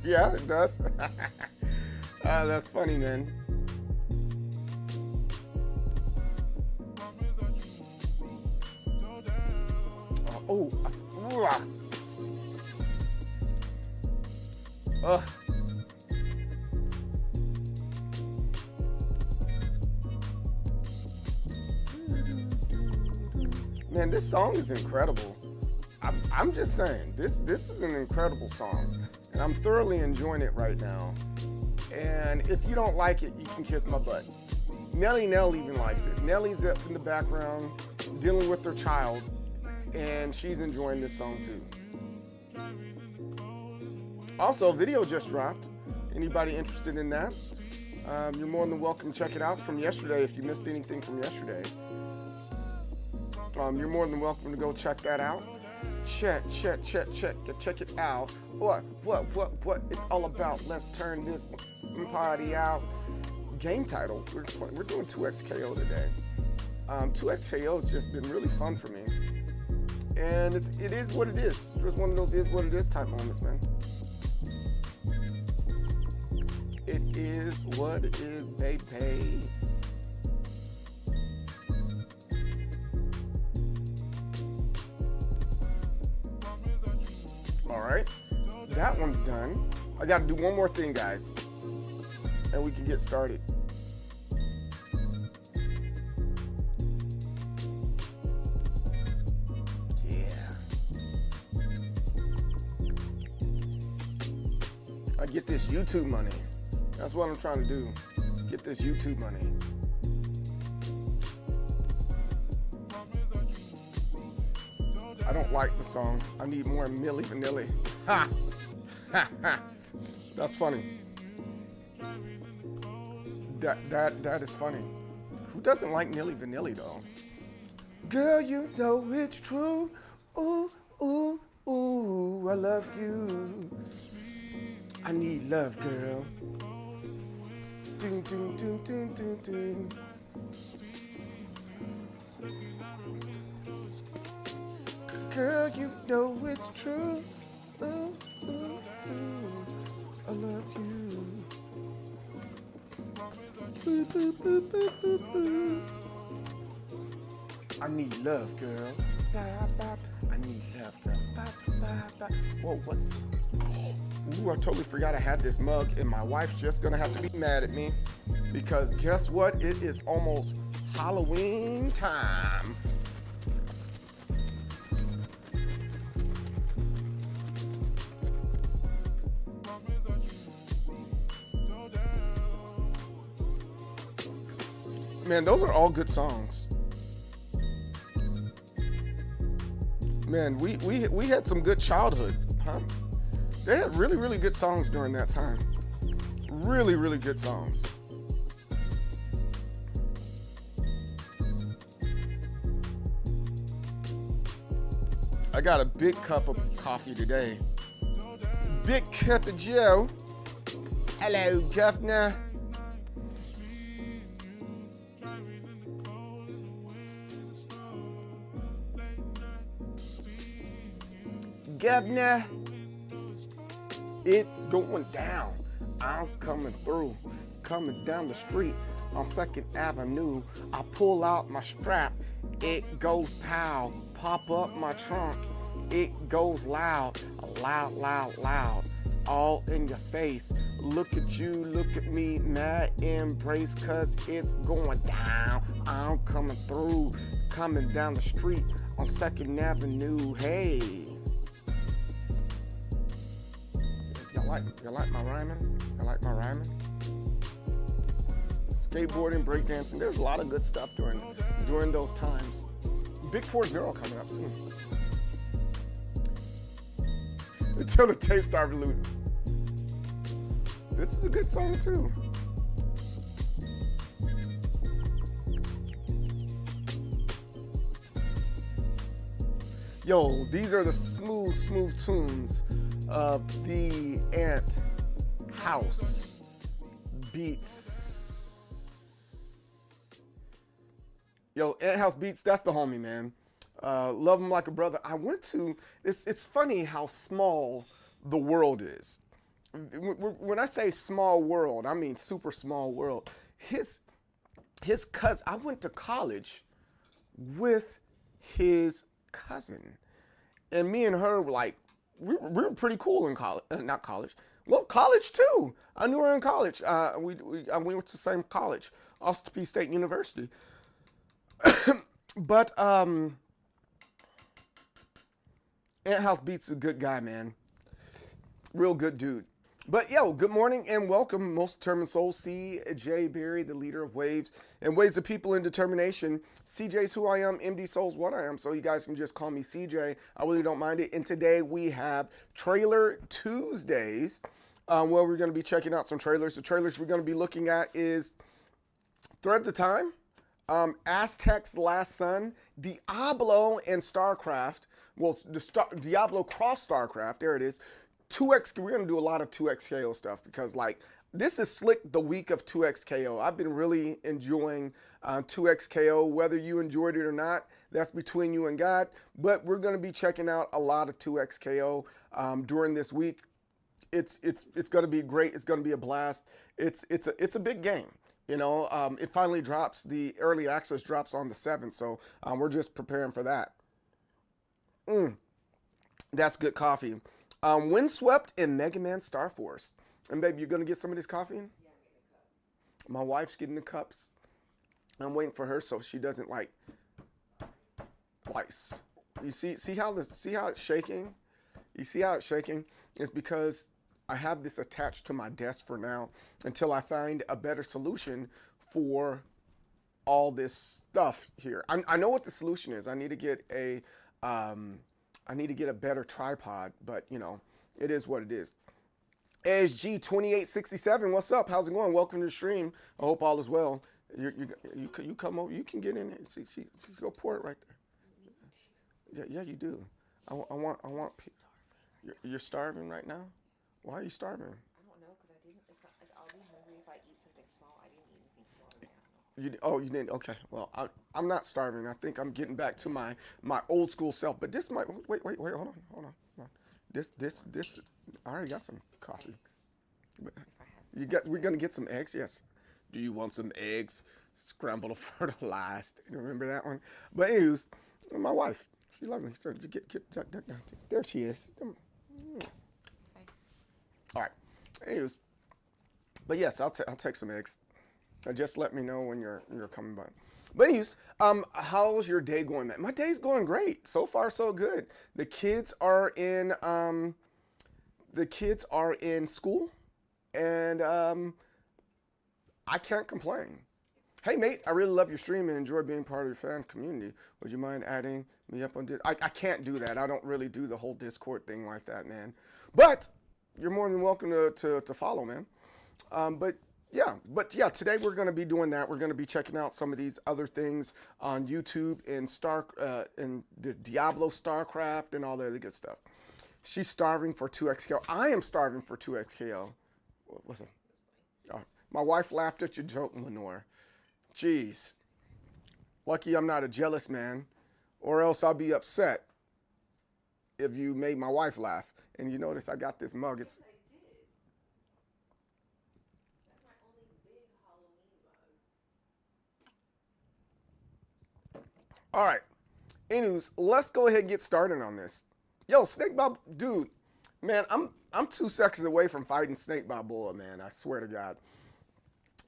Yeah, it does. That's funny, man. Oh, ugh. Man, this song is incredible. I'm just saying, this is an incredible song, and I'm thoroughly enjoying it right now. And if you don't like it, you can kiss my butt. Nell even likes it. Nellie's up in the background dealing with her child, and she's enjoying this song too. Also, video just dropped. Anybody interested in that? You're more than welcome to check it out. It's from yesterday. If you missed anything from yesterday, you're more than welcome to go check that out. Check it out. What it's all about. Let's turn this party out. Game title. We're doing 2XKO today. 2XKO has just been really fun for me, and it is what it is. It's just one of those is what it is type moments, man. It is what it is, baby. All right, that one's done. I got to do one more thing, guys, and we can get started. Yeah. I get this YouTube money. That's what I'm trying to do. Get this YouTube money. I don't like the song. I need more Milli Vanilli. Ha! Ha ha! That's funny. That is funny. Who doesn't like Milli Vanilli though? Girl, you know it's true. Ooh, ooh, ooh, I love you. I need love, girl. Doom, doom, doom, doom, doom, doom. Girl, you know it's true. Ooh, ooh, ooh, I love you. Boo, boo, boo, boo, boo, boo. I need love, girl. I need love, girl. Whoa, what's... Ooh, I totally forgot I had this mug, and my wife's just gonna have to be mad at me because guess what? It is almost Halloween time. Man, those are all good songs. Man, we had some good childhood, huh? They had really, really good songs during that time. Really, really good songs. I got a big cup of coffee today. Big cup of Joe. Hello, Governor. Governor. It's going down. I'm coming through, coming down the street on 2nd Avenue. I pull out my strap. It goes pow. Pop up my trunk. It goes loud, loud, loud, loud. All in your face. Look at you, look at me, mad embrace, cause it's going down. I'm coming through, coming down the street on 2nd Avenue. Hey. You like my rhyming? You like my rhyming? Skateboarding, breakdancing, there's a lot of good stuff during those times. Big 4-0 coming up soon. Until the tape start looting. This is a good song too. Yo, these are the smooth tunes of the Ant House Beats. Yo, Ant House Beats, that's the homie, man. Love him like a brother. I went to, it's funny how small the world is. When I say small world, I mean super small world. His cousin, I went to college with his cousin. And me and her were like, we were pretty cool in college. Not college. Well, college too. I knew her in college. We went to the same college, Austin State University. But Ant House Beats a good guy, man. Real good dude. But yo, good morning and welcome, most determined soul. CJ Berry, the leader of Waves and Waves of People in Determination. CJ's who I am, MD Soul's what I am, so you guys can just call me CJ. I really don't mind it. And today we have Trailer Tuesdays, where we're going to be checking out some trailers. The trailers we're going to be looking at is Thread of Time, Aztec's Last Son, Diablo and StarCraft. Well, Diablo cross StarCraft, there it is. 2X, we're going to do a lot of 2XKO stuff because, like, this is slick the week of 2XKO. I've been really enjoying 2XKO. Whether you enjoyed it or not, that's between you and God. But we're going to be checking out a lot of 2XKO during this week. It's going to be great. It's going to be a blast. It's a big game. You know, it finally drops. The early access drops on the 7th, so we're just preparing for that. That's good coffee. Windswept and Mega Man Star Force. And babe, you're gonna get some of this coffee? Yeah, I'm getting a cup. My wife's getting the cups. I'm waiting for her so she doesn't like. You see how it's shaking? You see how it's shaking? It's because I have this attached to my desk for now until I find a better solution for all this stuff here. I know what the solution is. I need to get a better tripod, but you know, it is what it is. SG2867, what's up? How's it going? Welcome to the stream. I hope all is well. You come over. You can get in there. See, go pour it right there. Yeah, you do. I want. You're starving right now. Why are you starving? I don't know because I didn't. It's not like I'll be hungry if I eat something small. I didn't eat anything small today. You didn't. Okay. Well, I'm not starving. I think I'm getting back to my old school self. But this might. Wait. Hold on. This. I already got some coffee. We're gonna get some eggs. Yes. Do you want some eggs? Scrambled or fertilized. You remember that one? But anyways, my wife. She's lovely. So get there she is. Okay. All right. Anyways, but yes, I'll take some eggs. Just let me know when you're coming by. But anyways, how's your day going, man? My day's going great. So far, so good. The kids are in school, and I can't complain. Hey, mate, I really love your stream and enjoy being part of your fan community. Would you mind adding me up on Discord? I can't do that. I don't really do the whole Discord thing like that, man. But you're more than welcome to follow, man. But yeah, today we're going to be doing that. We're going to be checking out some of these other things on YouTube and the Diablo, StarCraft, and all the other good stuff. She's starving for 2XKO. I am starving for 2XKO. What's up? Oh, my wife laughed at your joke, Lenore. Jeez. Lucky I'm not a jealous man, or else I'll be upset if you made my wife laugh. And you notice I got this mug. It's all right. Anyways, let's go ahead and get started on this. Yo, Snake Bob, dude, man, I'm 2 seconds away from fighting Snake Balboa, man. I swear to God.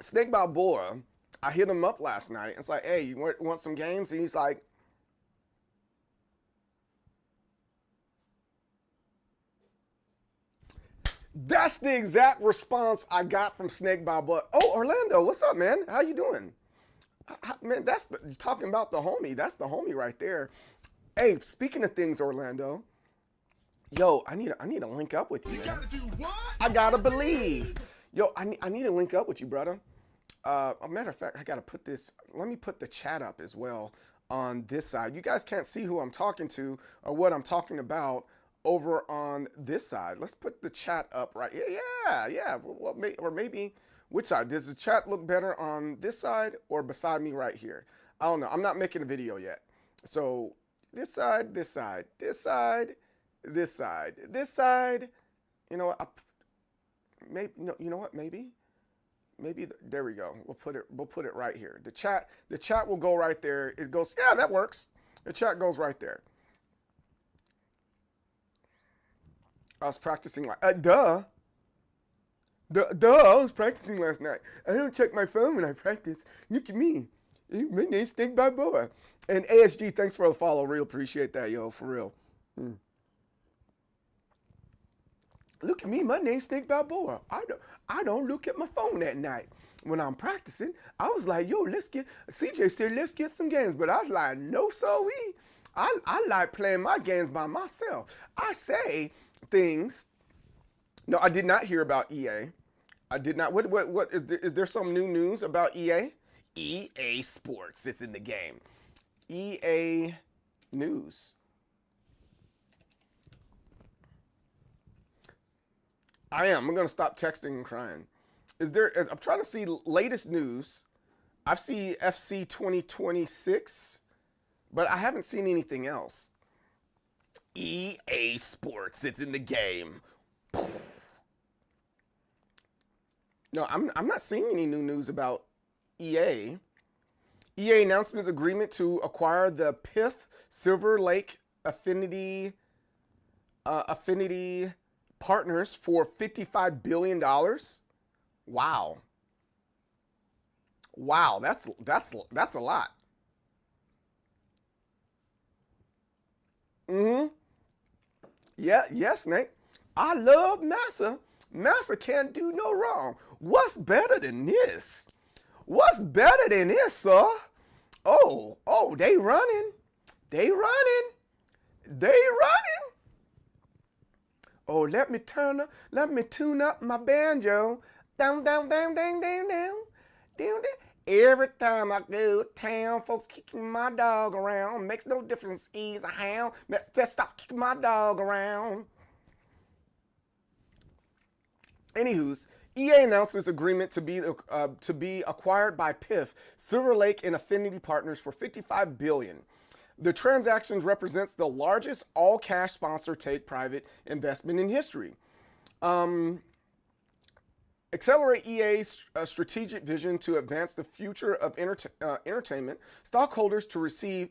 Snake Balboa, I hit him up last night. It's like, hey, you want some games? And he's like, that's the exact response I got from Snake Balboa. Oh, Orlando, what's up, man? How you doing? Man, you're talking about the homie. That's the homie right there. Hey, speaking of things, Orlando, yo, I need to link up with you, man. Gotta do what? I gotta believe. Yo, I need to link up with you, brother. A matter of fact, I gotta put this. Let me put the chat up as well on this side. You guys can't see who I'm talking to or what I'm talking about over on this side. Let's put the chat up right. Yeah. Well, or maybe. Which side? Does the chat look better on this side or beside me right here? I don't know. I'm not making a video yet. So this side, this side, this side, this side, this side, You know what? Maybe no. You know what? Maybe there we go. We'll put it right here. The chat will go right there. It goes. Yeah, that works. The chat goes right there. I was practicing duh. I was practicing last night. I don't check my phone when I practice. Look at me. My name's Snake Balboa. And ASG, thanks for the follow. Real appreciate that, yo, for real. Look at me. My name's Snake Balboa. I don't look at my phone at night when I'm practicing. I was like, yo, CJ said, let's get some games. But I was like, no, so-we. I like playing my games by myself. I say things. No, I did not hear about EA. I did not. What is there some new news about EA? EA Sports is in the game. EA News. I'm going to stop texting and crying. I'm trying to see latest news. I've seen FC 2026, but I haven't seen anything else. EA Sports, it's in the game. No, I'm not seeing any new news about EA. EA announcements agreement to acquire the PIF Silver Lake Affinity partners for $55 billion. Wow. Wow, that's a lot. Yeah, yes, Nate. I love Massa. Massa can't do no wrong. What's better than this? What's better than this, sir? Oh, they running. They running. Oh, let me tune up my banjo. Down. Every time I go to town, folks kicking my dog around. Makes no difference, he's a hound. Just stop kicking my dog around. Anywho's, EA announces agreement to be acquired by PIF, Silver Lake, and Affinity Partners for $55 billion. The transactions represents the largest all-cash sponsor take-private investment in history. Accelerate EA's strategic vision to advance the future of entertainment. Stockholders to receive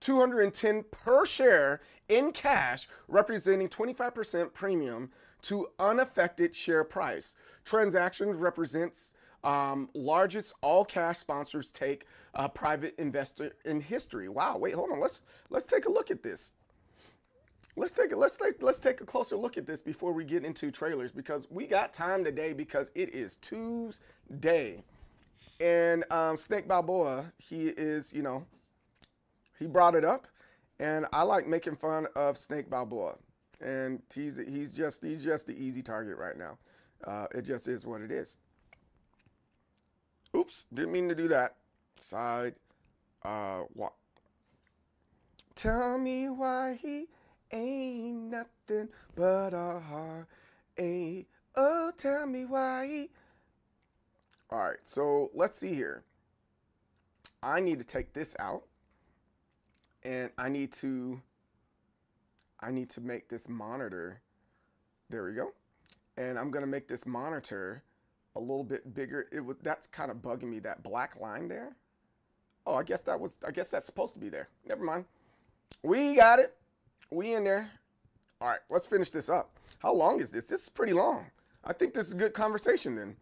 $210 per share in cash, representing 25% premium to unaffected share price. Transactions represents largest all-cash sponsors take private investor in history. Wow, wait, hold on. Let's take a look at this. Let's take a closer look at this before we get into trailers, because we got time today because it is Tuesday. And Snake Balboa, he brought it up, and I like making fun of Snake Balboa. And he's just the easy target right now. It just is what it is. Oops, didn't mean to do that. Side walk. Tell me why he ain't nothing but a heartache. Oh, tell me why he. All right, so let's see here. I need to take this out, and I need to make this monitor. There we go. And I'm gonna make this monitor a little bit bigger. That's kind of bugging me, that black line there. Oh, I guess that's supposed to be there. Never mind. We got it. We in there. All right, let's finish this up. How long is this? This is pretty long. I think this is good conversation then.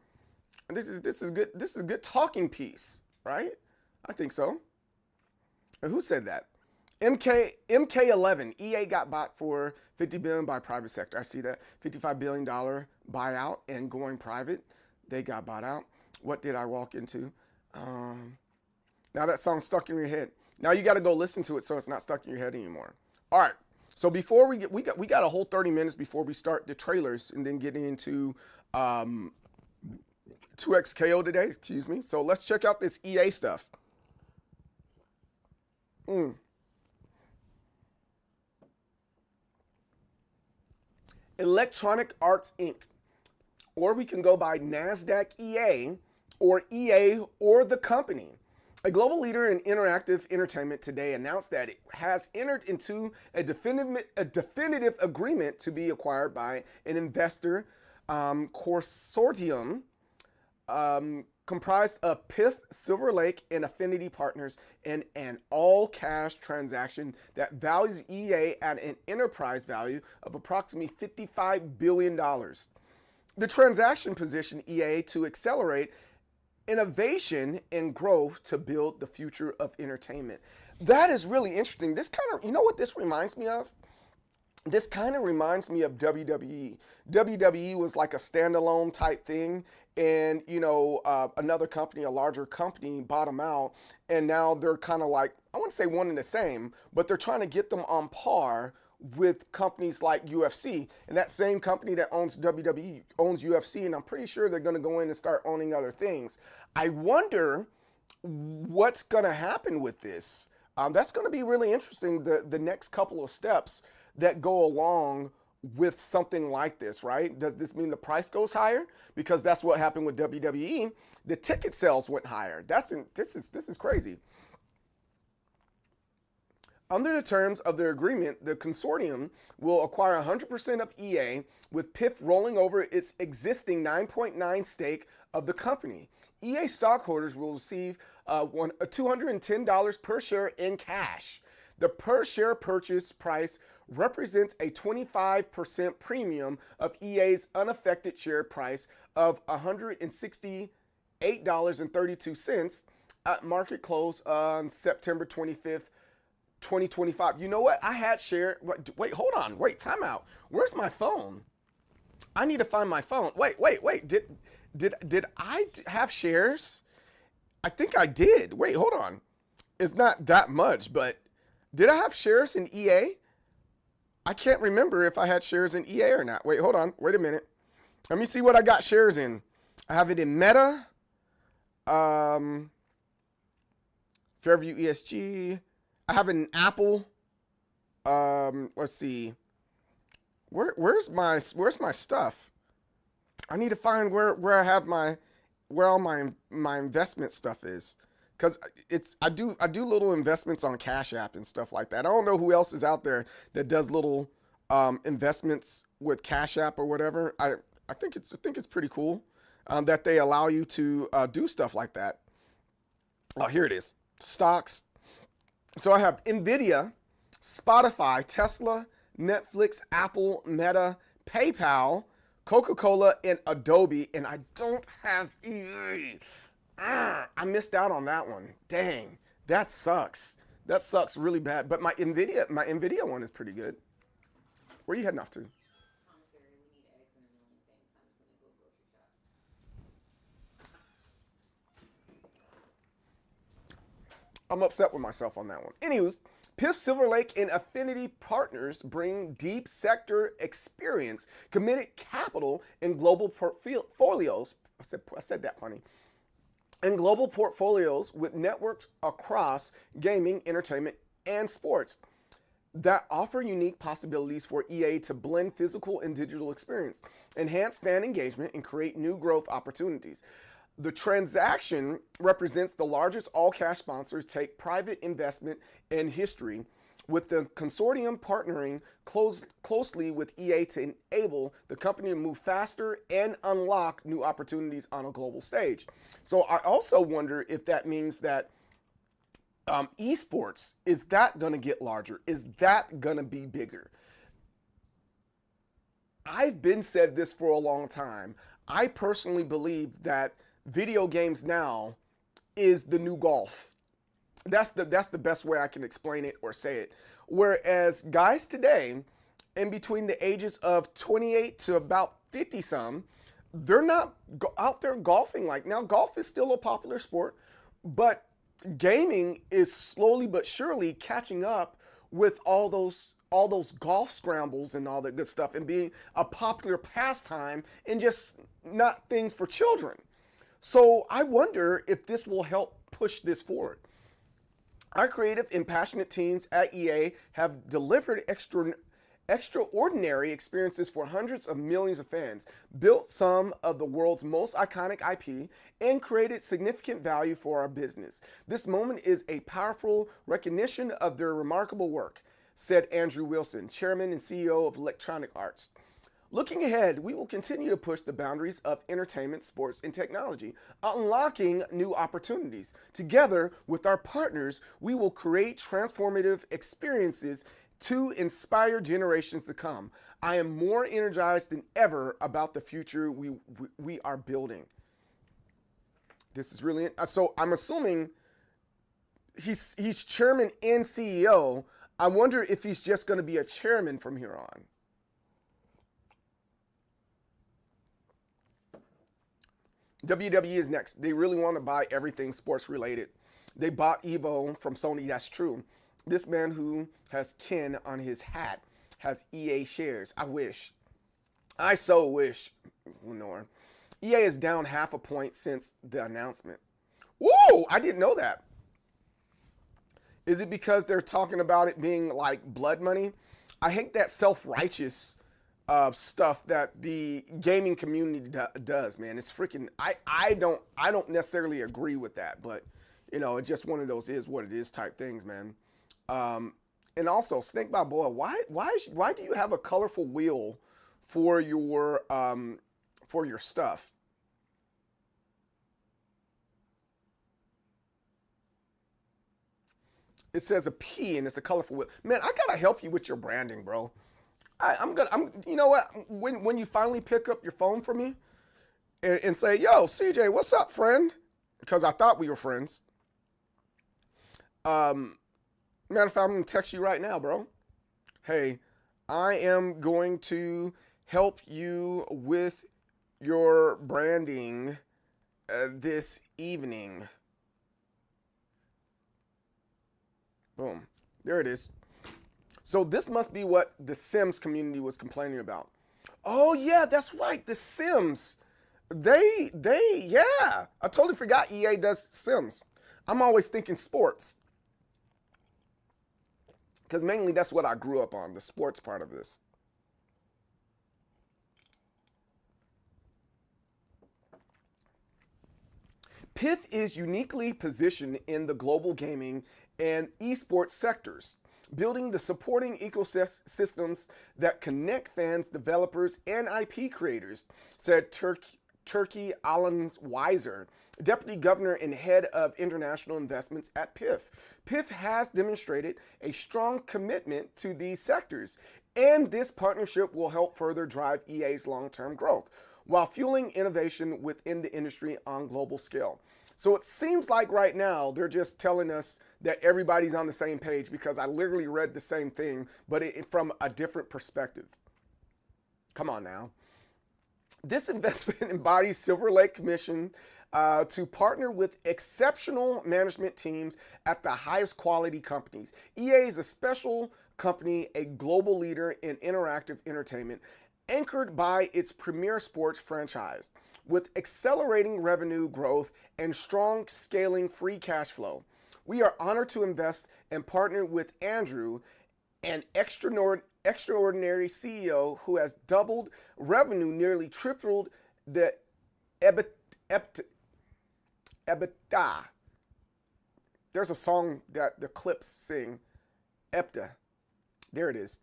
This is good. This is a good talking piece, right? I think so. And who said that? MK11. EA got bought for $50 billion by private sector. I see that. $55 billion buyout and going private. They got bought out. What did I walk into? Now that song's stuck in your head. Now you got to go listen to it so it's not stuck in your head anymore. All right. So before we got a whole 30 minutes before we start the trailers and then getting into 2XKO today. Excuse me. So let's check out this EA stuff. Electronic Arts Inc. Or we can go by NASDAQ EA or EA or the company. A global leader in interactive entertainment today announced that it has entered into a definitive agreement to be acquired by an investor consortium comprised of PIF, Silver Lake, and Affinity Partners in an all-cash transaction that values EA at an enterprise value of approximately $55 billion. The transaction positioned EA to accelerate innovation and growth to build the future of entertainment. That is really interesting. This kind of, you know what this reminds me of? This kind of reminds me of WWE. WWE was like a standalone type thing, and another company, a larger company, bought them out, and now they're kind of like, I wouldn't say one and the same, but they're trying to get them on par with companies like UFC. And that same company that owns WWE owns UFC, and I'm pretty sure they're going to go in and start owning other things. I wonder what's going to happen with this. That's going to be really interesting, the next couple of steps that go along with something like this, right? Does this mean the price goes higher? Because that's what happened with WWE. The ticket sales went higher. This is crazy. Under the terms of their agreement, the consortium will acquire 100% of EA, with PIF rolling over its existing 9.9 stake of the company. EA stockholders will receive $210 per share in cash. The per share purchase price represents a 25% premium of EA's unaffected share price of $168.32 at market close on September 25th, 2025. You know what? I had shared. Wait, hold on. Wait, time out. Where's my phone? I need to find my phone. Wait. Did I have shares? I think I did. Wait, hold on. It's not that much, but did I have shares in EA? I can't remember if I had shares in EA or not. Wait, hold on. Wait a minute. Let me see what I got shares in. I have it in Meta, Fairview ESG. I have it in Apple. Let's see. Where's my stuff? I need to find where I have where all my investment stuff is. Because I do little investments on Cash App and stuff like that. I don't know who else is out there that does little investments with Cash App or whatever. I think it's pretty cool that they allow you to do stuff like that. Oh, here it is. Stocks. So I have Nvidia, Spotify, Tesla, Netflix, Apple, Meta, PayPal, Coca-Cola, and Adobe, and I don't have EA. I missed out on that one. Dang, that sucks. That sucks really bad. But my Nvidia one is pretty good. Where are you heading off to? Commissary, we need eggs and a million things. I'm just gonna go grocery shop. I'm upset with myself on that one. Anyways, PIF, Silver Lake, and Affinity Partners bring deep sector experience, committed capital, and global portfolios. I said that funny. And global portfolios with networks across gaming, entertainment, and sports that offer unique possibilities for EA to blend physical and digital experience, enhance fan engagement, and create new growth opportunities. The transaction represents the largest all-cash sponsors take private investment in history, with the consortium partnering closely with EA to enable the company to move faster and unlock new opportunities on a global stage. So I also wonder if that means that esports, is that going to get larger? Is that going to be bigger? I've been said this for a long time. I personally believe that video games now is the new golf. That's the best way I can explain it or say it. Whereas guys today, in between the ages of 28 to about 50 some, they're not out there golfing like now. Golf is still a popular sport, but gaming is slowly but surely catching up with all those golf scrambles and all that good stuff, and being a popular pastime and just not things for children. So I wonder if this will help push this forward. Our creative and passionate teams at EA have delivered extraordinary experiences for hundreds of millions of fans, built some of the world's most iconic IP, and created significant value for our business. This moment is a powerful recognition of their remarkable work, said Andrew Wilson, chairman and CEO of Electronic Arts. Looking ahead, we will continue to push the boundaries of entertainment, sports, and technology, unlocking new opportunities. Together with our partners, we will create transformative experiences to inspire generations to come. I am more energized than ever about the future we are building. This is really so. I'm assuming he's chairman and CEO. I wonder if he's just going to be a chairman from here on. WWE is next. They really want to buy everything sports related. They bought Evo from Sony. That's true. This man who has Ken on his hat has EA shares. I wish. I so wish, Lenore. EA is down 0.5 point since the announcement. Whoa, I didn't know that. Is it because they're talking about it being like blood money? I hate that self-righteous stuff that the gaming community does, man. It's freaking. I don't necessarily agree with that, but you know, it's just one of those is what it is type things, man. And also, Snake by Boy, why do you have a colorful wheel for your stuff? It says a P and it's a colorful wheel. Man, I gotta help you with your branding, bro. You know what? When you finally pick up your phone for me and say, yo, CJ, what's up, friend? Because I thought we were friends. Matter of fact, I'm going to text you right now, bro. Hey, I am going to help you with your branding this evening. Boom. There it is. So this must be what the Sims community was complaining about. Oh, yeah, that's right. The Sims. Yeah. I totally forgot EA does Sims. I'm always thinking sports. Because mainly that's what I grew up on, the sports part of this. PIF is uniquely positioned in the global gaming and esports sectors, building the supporting ecosystems that connect fans, developers, and IP creators, said Turkey Alans Weiser, Deputy Governor and Head of International Investments at PIF. PIF has demonstrated a strong commitment to these sectors, and this partnership will help further drive EA's long-term growth, while fueling innovation within the industry on global scale. So it seems like right now they're just telling us that everybody's on the same page, because I literally read the same thing, but from a different perspective. Come on now. This investment embodies Silver Lake mission to partner with exceptional management teams at the highest quality companies. EA is a special company, a global leader in interactive entertainment, anchored by its premier sports franchise, with accelerating revenue growth and strong scaling free cash flow. We are honored to invest and partner with Andrew, an extraordinary CEO who has doubled revenue, nearly tripled the EBITDA. There's a song that the Clips sing, EBITDA. There it is,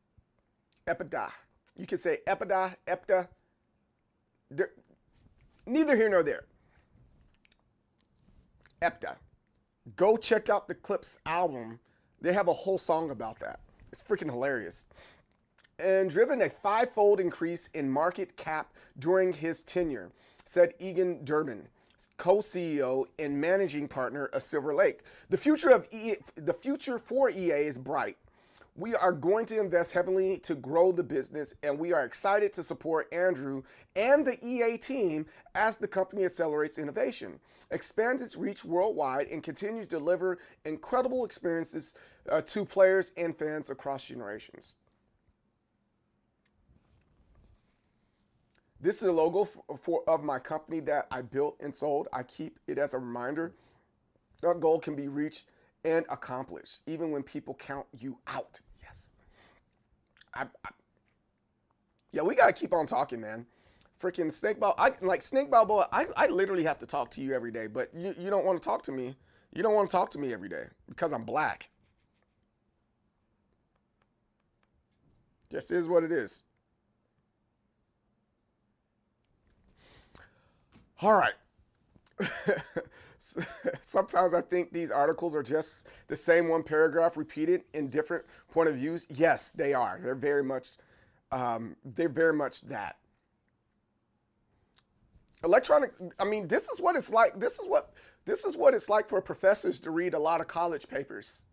EBITDA. You can say EBITDA, EPTA. Neither here nor there. EPTA. Go check out the Clips album. They have a whole song about that. It's freaking hilarious. And driven a 5-fold increase in market cap during his tenure, said Egan Durbin, co-CEO and managing partner of Silver Lake. The future for EA is bright. We are going to invest heavily to grow the business, and we are excited to support Andrew and the EA team as the company accelerates innovation, expands its reach worldwide, and continues to deliver incredible experiences to players and fans across generations. This is a logo of my company that I built and sold. I keep it as a reminder. Our goal can be reached and accomplished, even when people count you out. Yes. Yeah, we gotta keep on talking, man. Freaking Snake Ball, I like Snake Balboa. I literally have to talk to you every day, but you don't want to talk to me. You don't want to talk to me every day because I'm black. Just is what it is. All right. Sometimes I think these articles are just the same one paragraph repeated in different point of views. Yes, they are. They're very much that. Electronic. I mean, this is what it's like. This is what it's like for professors to read a lot of college papers.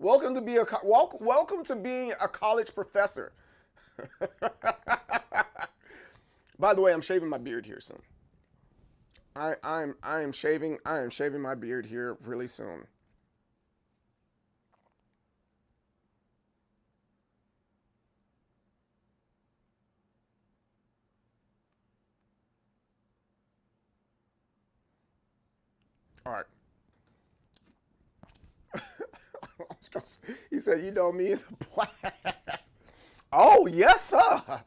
Welcome to welcome to being a college professor. By the way, I'm shaving my beard here soon. I am shaving my beard here really soon. All right. He said, "You know me in the black." Oh, yes, sir.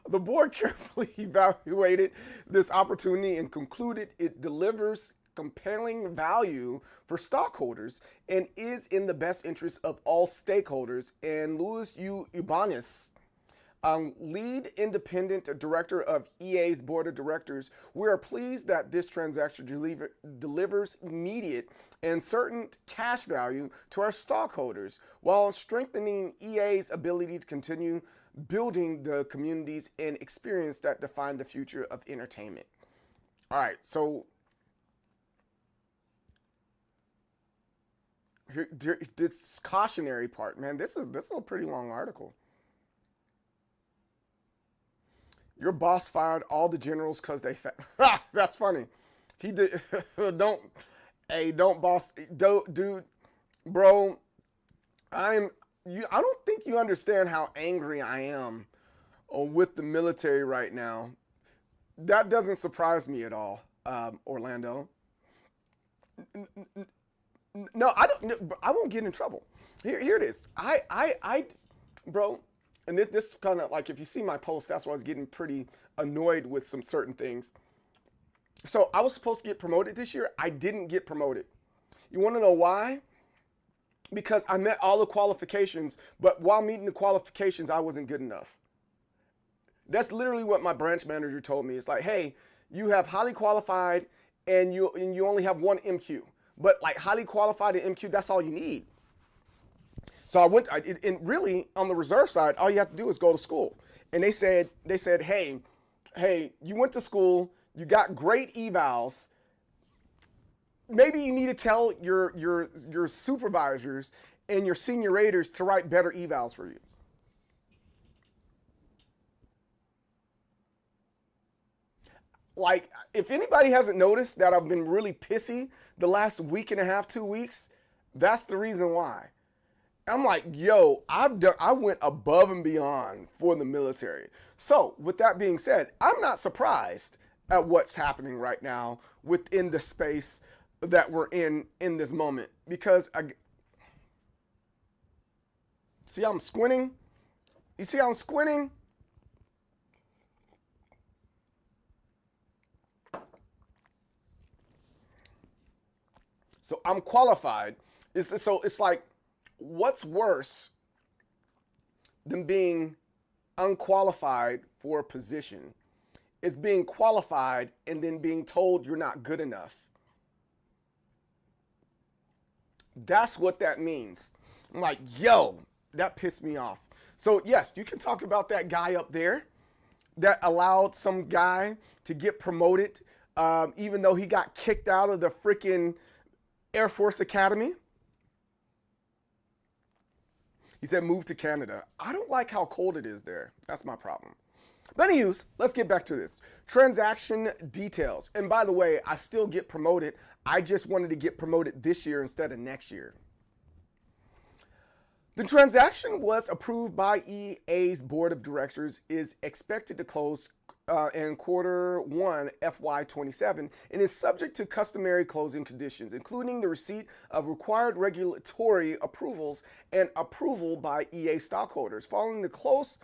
The board carefully evaluated this opportunity and concluded it delivers compelling value for stockholders and is in the best interest of all stakeholders. And Luis U. Ibanez, lead independent director of EA's board of directors, we are pleased that this transaction delivers immediate and certain cash value to our stockholders while strengthening EA's ability to continue building the communities and experience that define the future of entertainment. All right, so here, this cautionary part, man, this is a pretty long article. Your boss fired all the generals because they that's funny. He did. Don't boss, dude, bro. I don't think you understand how angry I am with the military right now. That doesn't surprise me at all, Orlando. No, I don't. I won't get in trouble. Here it is. Bro. And this kind of like, if you see my post, that's why I was getting pretty annoyed with some certain things. So I was supposed to get promoted this year. I didn't get promoted. You want to know why? Because I met all the qualifications, but while meeting the qualifications, I wasn't good enough. That's literally what my branch manager told me. It's like, hey, you have highly qualified and you only have one MQ. But like highly qualified and MQ, that's all you need. So and really on the reserve side, all you have to do is go to school. And they said, hey, you went to school, you got great evals. Maybe you need to tell your supervisors and your senior raters to write better evals for you. Like, if anybody hasn't noticed that I've been really pissy the last week and a half, 2 weeks, that's the reason why. I'm like, yo, I went above and beyond for the military. So with that being said, I'm not surprised at what's happening right now within the space that we're in this moment. Because see how I'm squinting? You see how I'm squinting? So I'm qualified. It's like, what's worse than being unqualified for a position? It's being qualified and then being told you're not good enough. That's what that means. I'm like, yo, that pissed me off. So yes, you can talk about that guy up there that allowed some guy to get promoted, even though he got kicked out of the freaking Air Force Academy. He said, move to Canada. I don't like how cold it is there. That's my problem. But anyways, let's get back to this. Transaction details. And by the way, I still get promoted. I just wanted to get promoted this year instead of next year. The transaction was approved by EA's board of directors, is expected to close in Q1 FY27 and is subject to customary closing conditions, including the receipt of required regulatory approvals and approval by EA stockholders. Following the close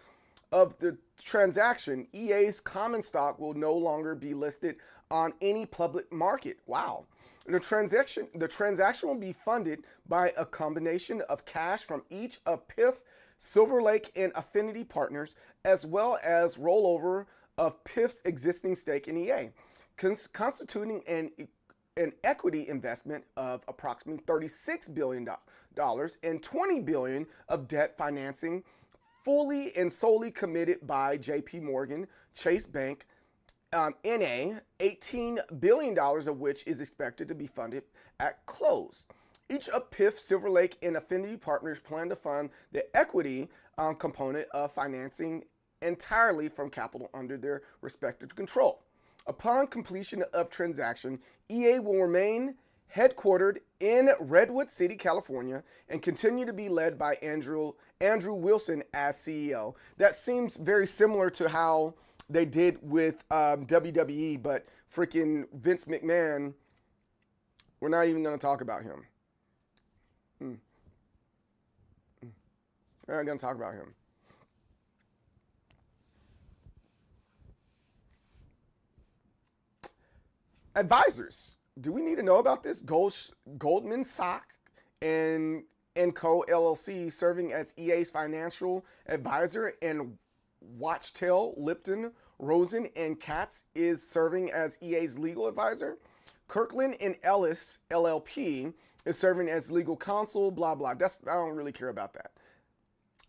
of the transaction, EA's common stock will no longer be listed on any public market. Wow. The transaction will be funded by a combination of cash from each of PIF, Silver Lake, and Affinity Partners, as well as rollover of PIF's existing stake in EA, constituting an equity investment of approximately $36 billion and $20 billion of debt financing, fully and solely committed by JP Morgan Chase Bank, NA, $18 billion of which is expected to be funded at close. Each of PIF, Silver Lake, and Affinity Partners plan to fund the equity component of financing entirely from capital under their respective control. Upon completion of transaction, EA will remain headquartered in Redwood City, California, and continue to be led by Andrew Wilson as CEO. That seems very similar to how they did with WWE, but freaking Vince McMahon, we're not even going to talk about him. We're not going to talk about him. Advisors. Do we need to know about this? Goldman Sachs and Co. LLC serving as EA's financial advisor, and Watchtail, Lipton, Rosen, and Katz is serving as EA's legal advisor. Kirkland and Ellis LLP is serving as legal counsel, blah, blah. I don't really care about that.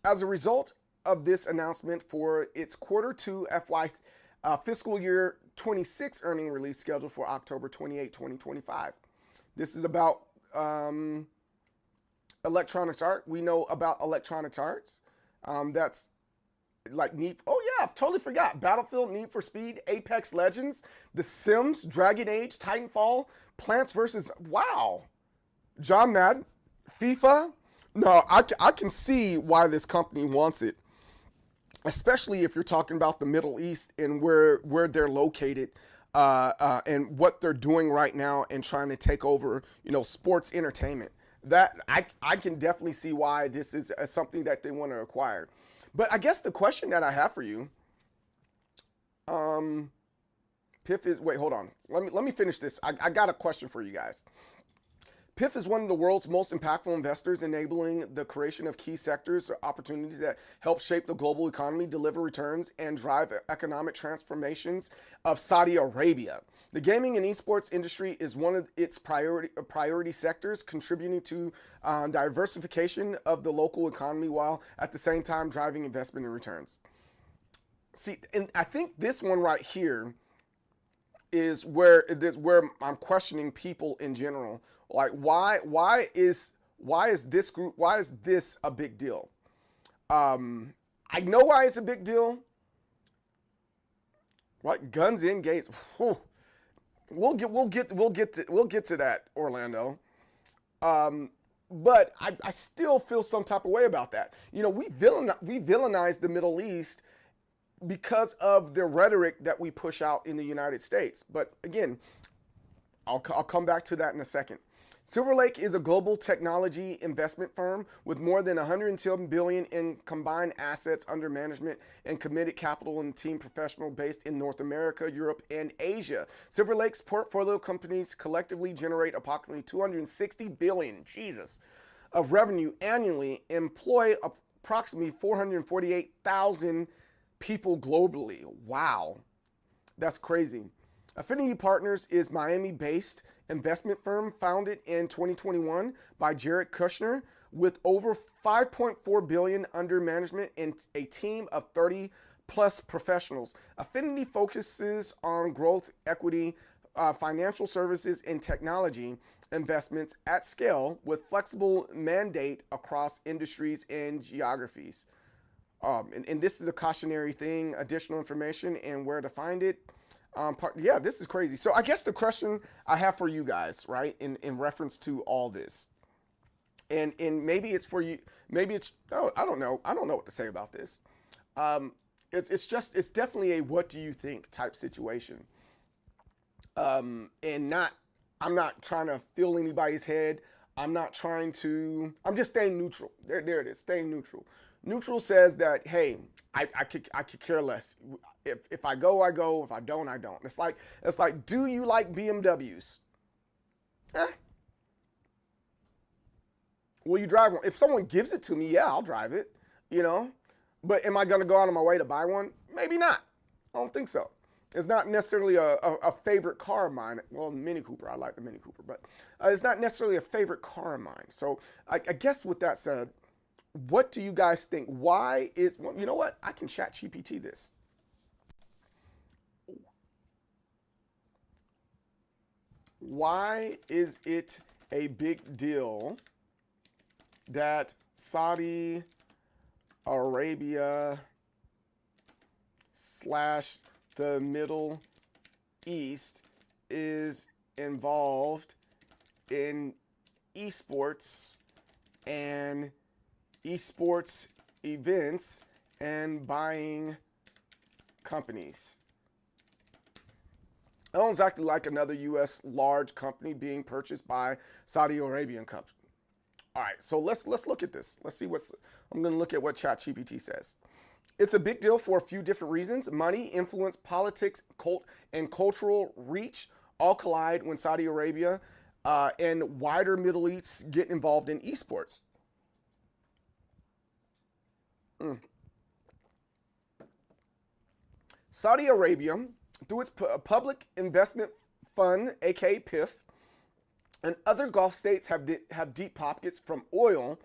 As a result of this announcement for its Q2 FY fiscal year 26 earning release scheduled for October 28, 2025. This is about Electronics Arts. We know about Electronics Arts. That's like Need. Oh yeah, I totally forgot. Battlefield, Need for Speed, Apex Legends, The Sims, Dragon Age, Titanfall, Plants vs. Wow, John Madden, FIFA. No, I can see why this company wants it, especially if you're talking about the Middle East and where they're located, and what they're doing right now and trying to take over, sports entertainment. That I can definitely see why this is something that they want to acquire. But I guess the question that I have for you, PIF is, wait, hold on. Let me finish this. I got a question for you guys. PIF is one of the world's most impactful investors, enabling the creation of key sectors or opportunities that help shape the global economy, deliver returns, and drive economic transformations of Saudi Arabia. The gaming and esports industry is one of its priority sectors, contributing to diversification of the local economy while at the same time driving investment and returns. See, and I think this one right here is where I'm questioning people in general. Like, why is this a big deal? I know why it's a big deal. What guns in gates? Whew. We'll get to that, Orlando. But I still feel some type of way about that. We villainize the Middle East because of the rhetoric that we push out in the United States. But again, I'll come back to that in a second. Silver Lake is a global technology investment firm with more than $110 billion in combined assets under management and committed capital and team professional based in North America, Europe, and Asia. Silver Lake's portfolio companies collectively generate approximately $260 billion, of revenue annually, employ approximately 448,000 people globally. Wow, that's crazy. Affinity Partners is Miami-based investment firm founded in 2021 by Jared Kushner with over $5.4 billion under management and a team of 30 plus professionals. Affinity focuses on growth, equity, financial services, and technology investments at scale with flexible mandate across industries and geographies. And this is a cautionary thing, additional information and where to find it. Yeah, this is crazy. So I guess the question I have for you guys, right, in reference to all this, and maybe it's for you, maybe it's, oh, I don't know what to say about this. It's definitely a what do you think type situation. And not I'm not trying to fill anybody's head. I'm just staying neutral. There it is, staying neutral. Neutral says that, hey, I could care less. If I go, I go. If I don't, I don't. It's like, do you like BMWs? Eh. Will you drive one? If someone gives it to me, yeah, I'll drive it, you know? But am I going to go out of my way to buy one? Maybe not. I don't think so. It's not necessarily a favorite car of mine. Well, Mini Cooper, I like the Mini Cooper, but it's not necessarily a favorite car of mine. So I guess with that said, what do you guys think? Why is, well, you know what? I can chat GPT this. Why is it a big deal that Saudi Arabia slash the Middle East is involved in esports and esports events and buying companies? It sounds exactly like another U.S. large company being purchased by Saudi Arabian company. All right, so let's look at this. Let's see I'm going to look at what ChatGPT says. It's a big deal for a few different reasons. Money, influence, politics, and cultural reach all collide when Saudi Arabia and wider Middle East get involved in esports. Saudi Arabia, through its Public Investment Fund, aka PIF, and other Gulf states have deep pockets from oil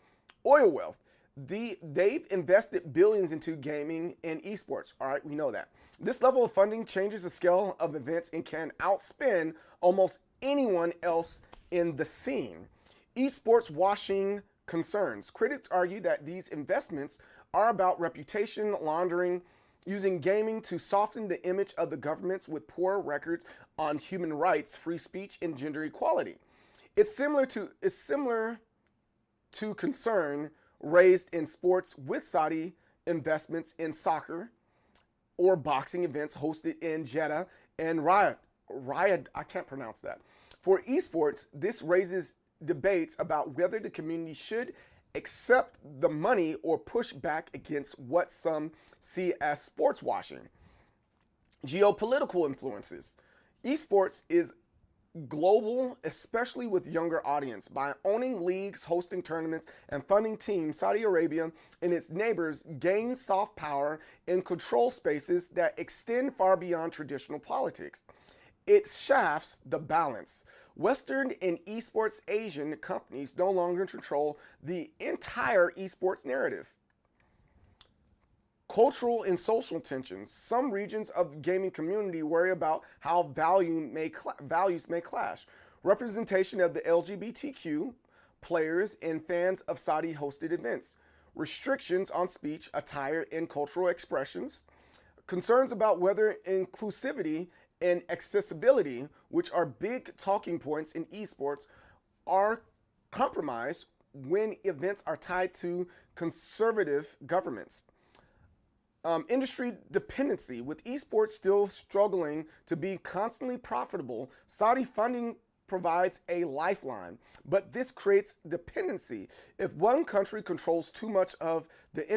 wealth. They've invested billions into gaming and esports. All right, we know that. This level of funding changes the scale of events and can outspend almost anyone else in the scene. Esports washing concerns. Critics argue that these investments are about reputation laundering, using gaming to soften the image of the governments with poor records on human rights, free speech, and gender equality. It's similar to concern raised in sports with Saudi investments in soccer or boxing events hosted in Jeddah and Riyadh, I can't pronounce that. For esports, this raises debates about whether the community should accept the money or push back against what some see as sports washing. Geopolitical influences. Esports is global, especially with younger audience. By owning leagues, hosting tournaments, and funding teams, Saudi Arabia and its neighbors gain soft power and control spaces that extend far beyond traditional politics. It shafts the balance. Western and esports Asian companies no longer control the entire esports narrative. Cultural and social tensions. Some regions of the gaming community worry about how values may clash. Representation of the LGBTQ players and fans of Saudi-hosted events. Restrictions on speech, attire, and cultural expressions. Concerns about whether inclusivity and accessibility, which are big talking points in esports, are compromised when events are tied to conservative governments. Industry dependency. With esports still struggling to be constantly profitable, Saudi funding provides a lifeline, but this creates dependency. If one country controls too much of the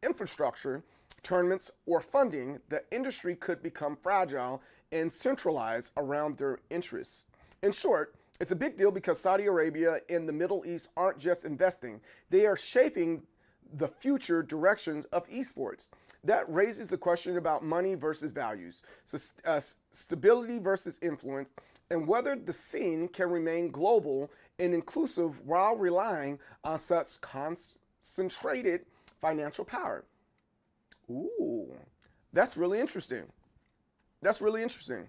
infrastructure, tournaments, or funding, the industry could become fragile and centralized around their interests. In short, it's a big deal because Saudi Arabia and the Middle East aren't just investing, they are shaping the future directions of esports. That raises the question about money versus values, stability versus influence, and whether the scene can remain global and inclusive while relying on such concentrated financial power. Ooh, that's really interesting. That's really interesting.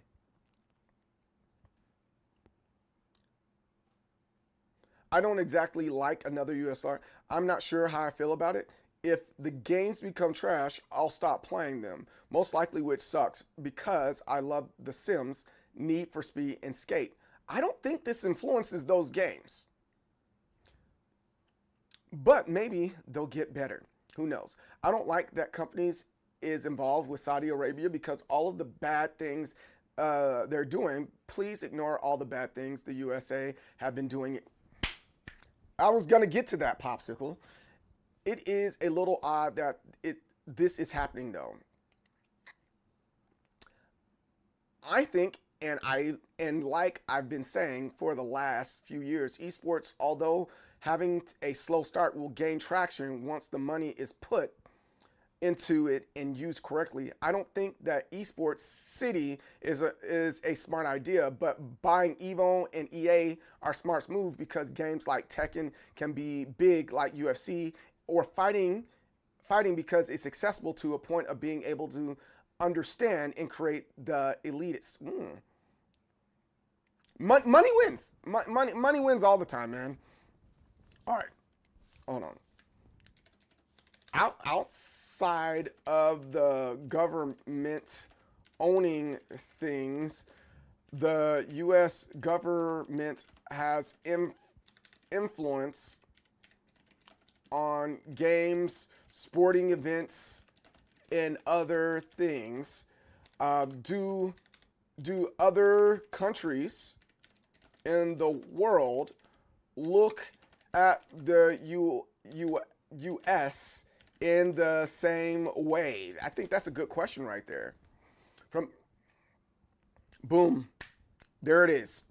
I don't exactly like another USR. I'm not sure how I feel about it. If the games become trash, I'll stop playing them. Most likely, which sucks because I love The Sims, Need for Speed, and Skate. I don't think this influences those games. But maybe they'll get better. Who knows? I don't like that companies is involved with Saudi Arabia because all of the bad things they're doing. Please ignore all the bad things the USA have been doing. I was gonna get to that, Popsicle. It is a little odd that this is happening though. I think, and like I've been saying for the last few years, esports, although having a slow start, will gain traction once the money is put into it and used correctly. I don't think that esports city is a smart idea, but buying Evo and EA are smart moves because games like Tekken can be big like UFC, or fighting because it's accessible to a point of being able to understand and create the elitists. Money wins. Money wins all the time, man. All right, hold on. Outside of the government owning things, the U.S. government has influence on games, sporting events, and other things. Do other countries in the world look at the U.S. in the same way? I think that's a good question right there. From boom, there it is.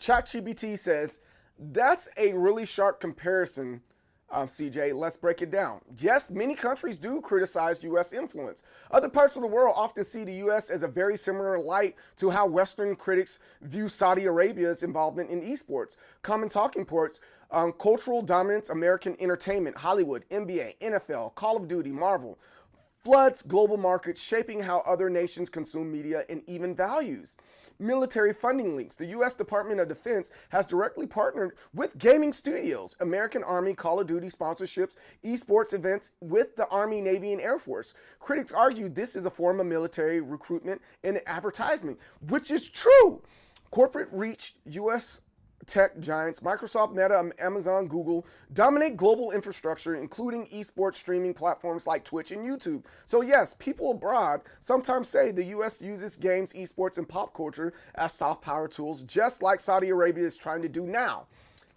ChatGPT says, that's a really sharp comparison, CJ. Let's break it down. Yes, many countries do criticize U.S. influence. Other parts of the world often see the U.S. as a very similar light to how Western critics view Saudi Arabia's involvement in esports. Common talking points: cultural dominance, American entertainment, Hollywood, NBA, NFL, Call of Duty, Marvel, floods global markets, shaping how other nations consume media and even values. Military funding links. The U.S. Department of Defense has directly partnered with gaming studios, American Army, Call of Duty sponsorships, esports events with the Army, Navy, and Air Force. Critics argue this is a form of military recruitment and advertisement, which is true. Corporate reach. U.S. tech giants Microsoft, Meta, Amazon, Google dominate global infrastructure, including esports streaming platforms like Twitch and YouTube. So yes, people abroad sometimes say the US uses games, esports, and pop culture as soft power tools, just like Saudi Arabia is trying to do now.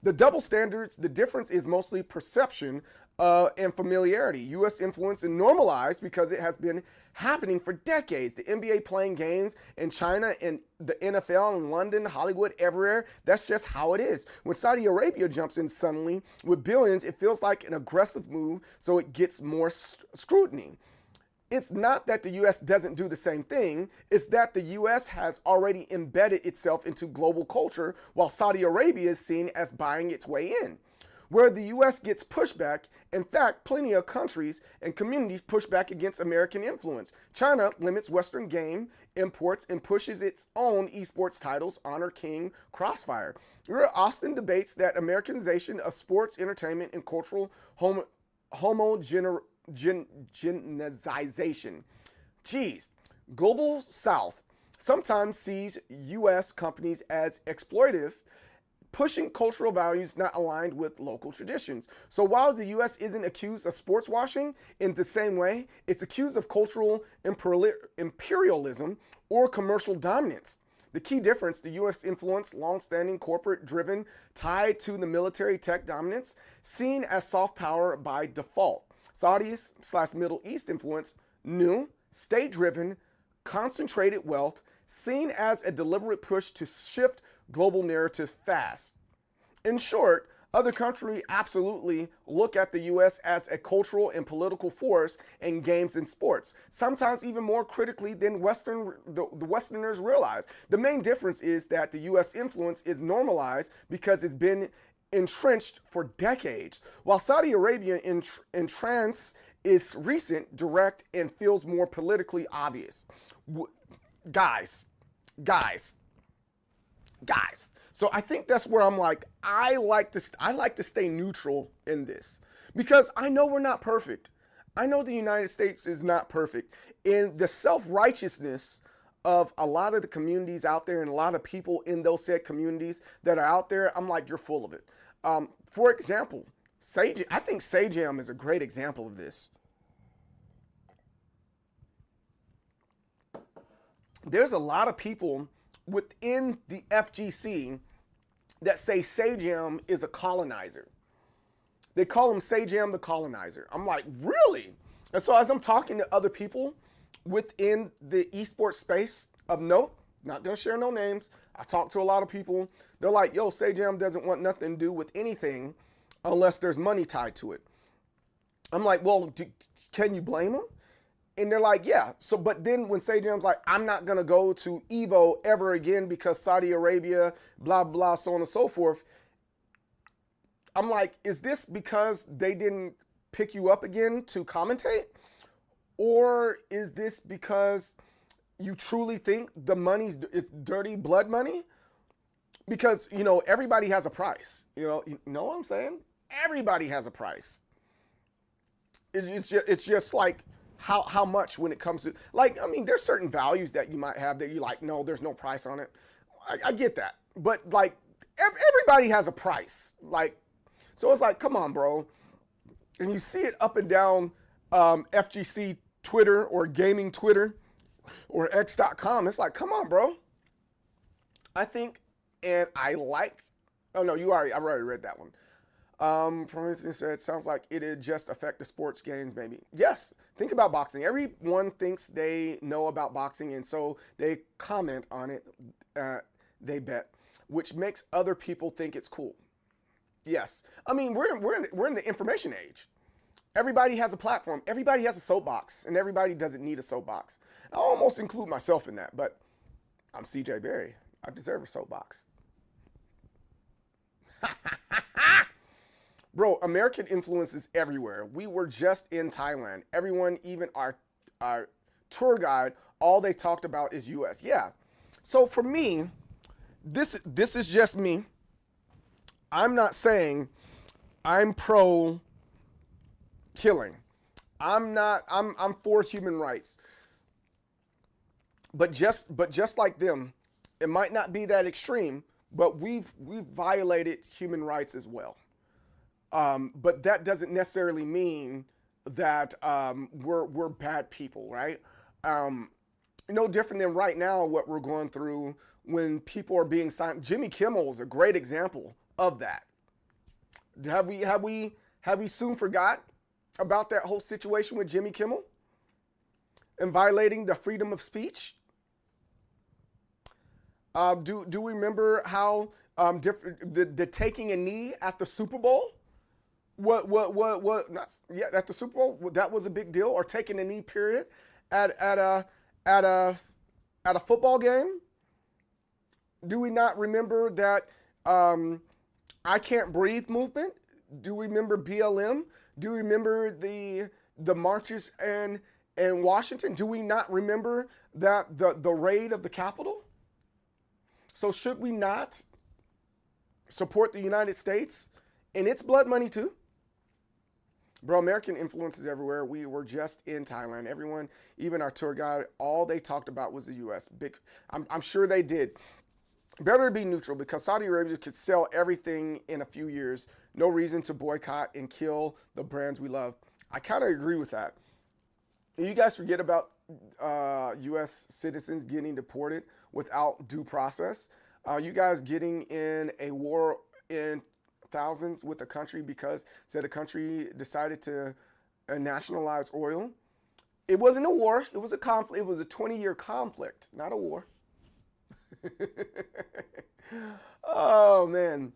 The double standards, the difference is mostly perception and familiarity. U.S. influence is normalized because it has been happening for decades. The NBA playing games in China and the NFL in London, Hollywood, everywhere. That's just how it is. When Saudi Arabia jumps in suddenly with billions, it feels like an aggressive move, so it gets more scrutiny. It's not that the U.S. doesn't do the same thing. It's that the U.S. has already embedded itself into global culture, while Saudi Arabia is seen as buying its way in. Where the U.S. gets pushback, in fact, plenty of countries and communities push back against American influence. China limits Western game imports and pushes its own esports titles, Honor King, Crossfire. There are often debates that Americanization of sports, entertainment, and cultural homogenization. Geez, Global South sometimes sees U.S. companies as exploitative, pushing cultural values not aligned with local traditions. So while the U.S. isn't accused of sports washing in the same way, it's accused of cultural imperialism or commercial dominance. The key difference: the U.S. influence, long-standing corporate-driven, tied to the military tech dominance, seen as soft power by default. Saudis/Middle East influence, new, state-driven, concentrated wealth, seen as a deliberate push to shift global narratives fast. In short, other countries absolutely look at the U.S. as a cultural and political force in games and sports, sometimes even more critically than the Westerners realize. The main difference is that the U.S. influence is normalized because it's been entrenched for decades, while Saudi Arabia entrance is recent, direct, and feels more politically obvious. Guys. So I think that's where I'm like, I like to stay neutral in this because I know we're not perfect. I know the United States is not perfect. And the self-righteousness of a lot of the communities out there and a lot of people in those said communities that are out there, I'm like, you're full of it. For example, I think Sajam is a great example of this. there's a lot of people within the FGC that say Sajam is a colonizer. They call him Sajam the colonizer. I'm like, really? And so as I'm talking to other people within the esports space of note, not gonna share no names, I talk to a lot of people. They're like, yo, Sajam doesn't want nothing to do with anything unless there's money tied to it. I'm like, well, can you blame him? And they're like, yeah. So, but then when Sajam's like, I'm not gonna go to Evo ever again because Saudi Arabia, blah, blah, so on and so forth. I'm like, is this because they didn't pick you up again to commentate? Or is this because you truly think the money's it's dirty blood money? Because, you know, everybody has a price. You know what I'm saying? Everybody has a price. It's just like how much when it comes to, like, I mean, there's certain values that you might have that you're like, no, there's no price on it. I get that. But like everybody has a price. Like, so it's like, come on, bro. And you see it up and down FGC Twitter or gaming Twitter or X.com. It's like, come on, bro. I think, and I like, oh no, I've already read that one. For instance, it sounds like it'd just affect the sports games, maybe. Yes, think about boxing. Everyone thinks they know about boxing, and so they comment on it, they bet, which makes other people think it's cool. Yes, I mean, we're in the information age. Everybody has a platform. Everybody has a soapbox, and everybody doesn't need a soapbox. I almost include myself in that, but I'm CJ Berry. I deserve a soapbox. Bro, American influence is everywhere. We were just in Thailand. Everyone, even our tour guide, all they talked about is US. Yeah. So for me, this is just me. I'm not saying I'm pro killing. I'm for human rights. But just like them, it might not be that extreme, but we've violated human rights as well. But that doesn't necessarily mean that we're bad people, right? No different than right now what we're going through when people are being signed. Jimmy Kimmel is a great example of that. Have we soon forgot about that whole situation with Jimmy Kimmel and violating the freedom of speech? Do we remember how the taking a knee at the Super Bowl? At the Super Bowl, that was a big deal, or taking a knee period at a football game? Do we not remember that I Can't Breathe movement? Do we remember BLM? Do we remember the marches in Washington? Do we not remember that the raid of the Capitol? So should we not support the United States and its blood money too? Bro, American influence is everywhere. We were just in Thailand. Everyone, even our tour guide, all they talked about was the U.S. I'm sure they did. Better to be neutral because Saudi Arabia could sell everything in a few years. No reason to boycott and kill the brands we love. I kind of agree with that. You guys forget about U.S. citizens getting deported without due process. You guys getting in a war in thousands with a country because said a country decided to nationalize oil. It wasn't a war. It was a conflict. It was a 20-year conflict, not a war. Oh, man.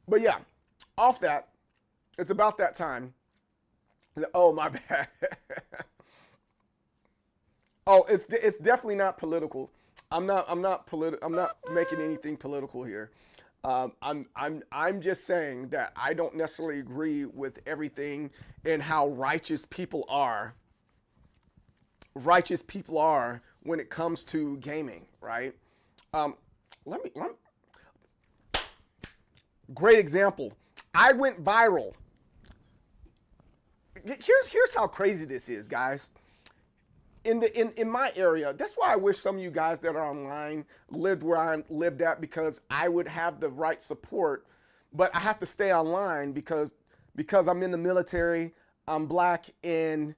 But yeah, off that, it's about that time. Oh, my bad. Oh, it's definitely not political. I'm not making anything political here. I'm just saying that I don't necessarily agree with everything and how righteous people are. Righteous people are when it comes to gaming, right? Let me great example. I went viral. Here's how crazy this is, guys. In my area, that's why I wish some of you guys that are online lived where I lived at, because I would have the right support, but I have to stay online because I'm in the military, I'm black, and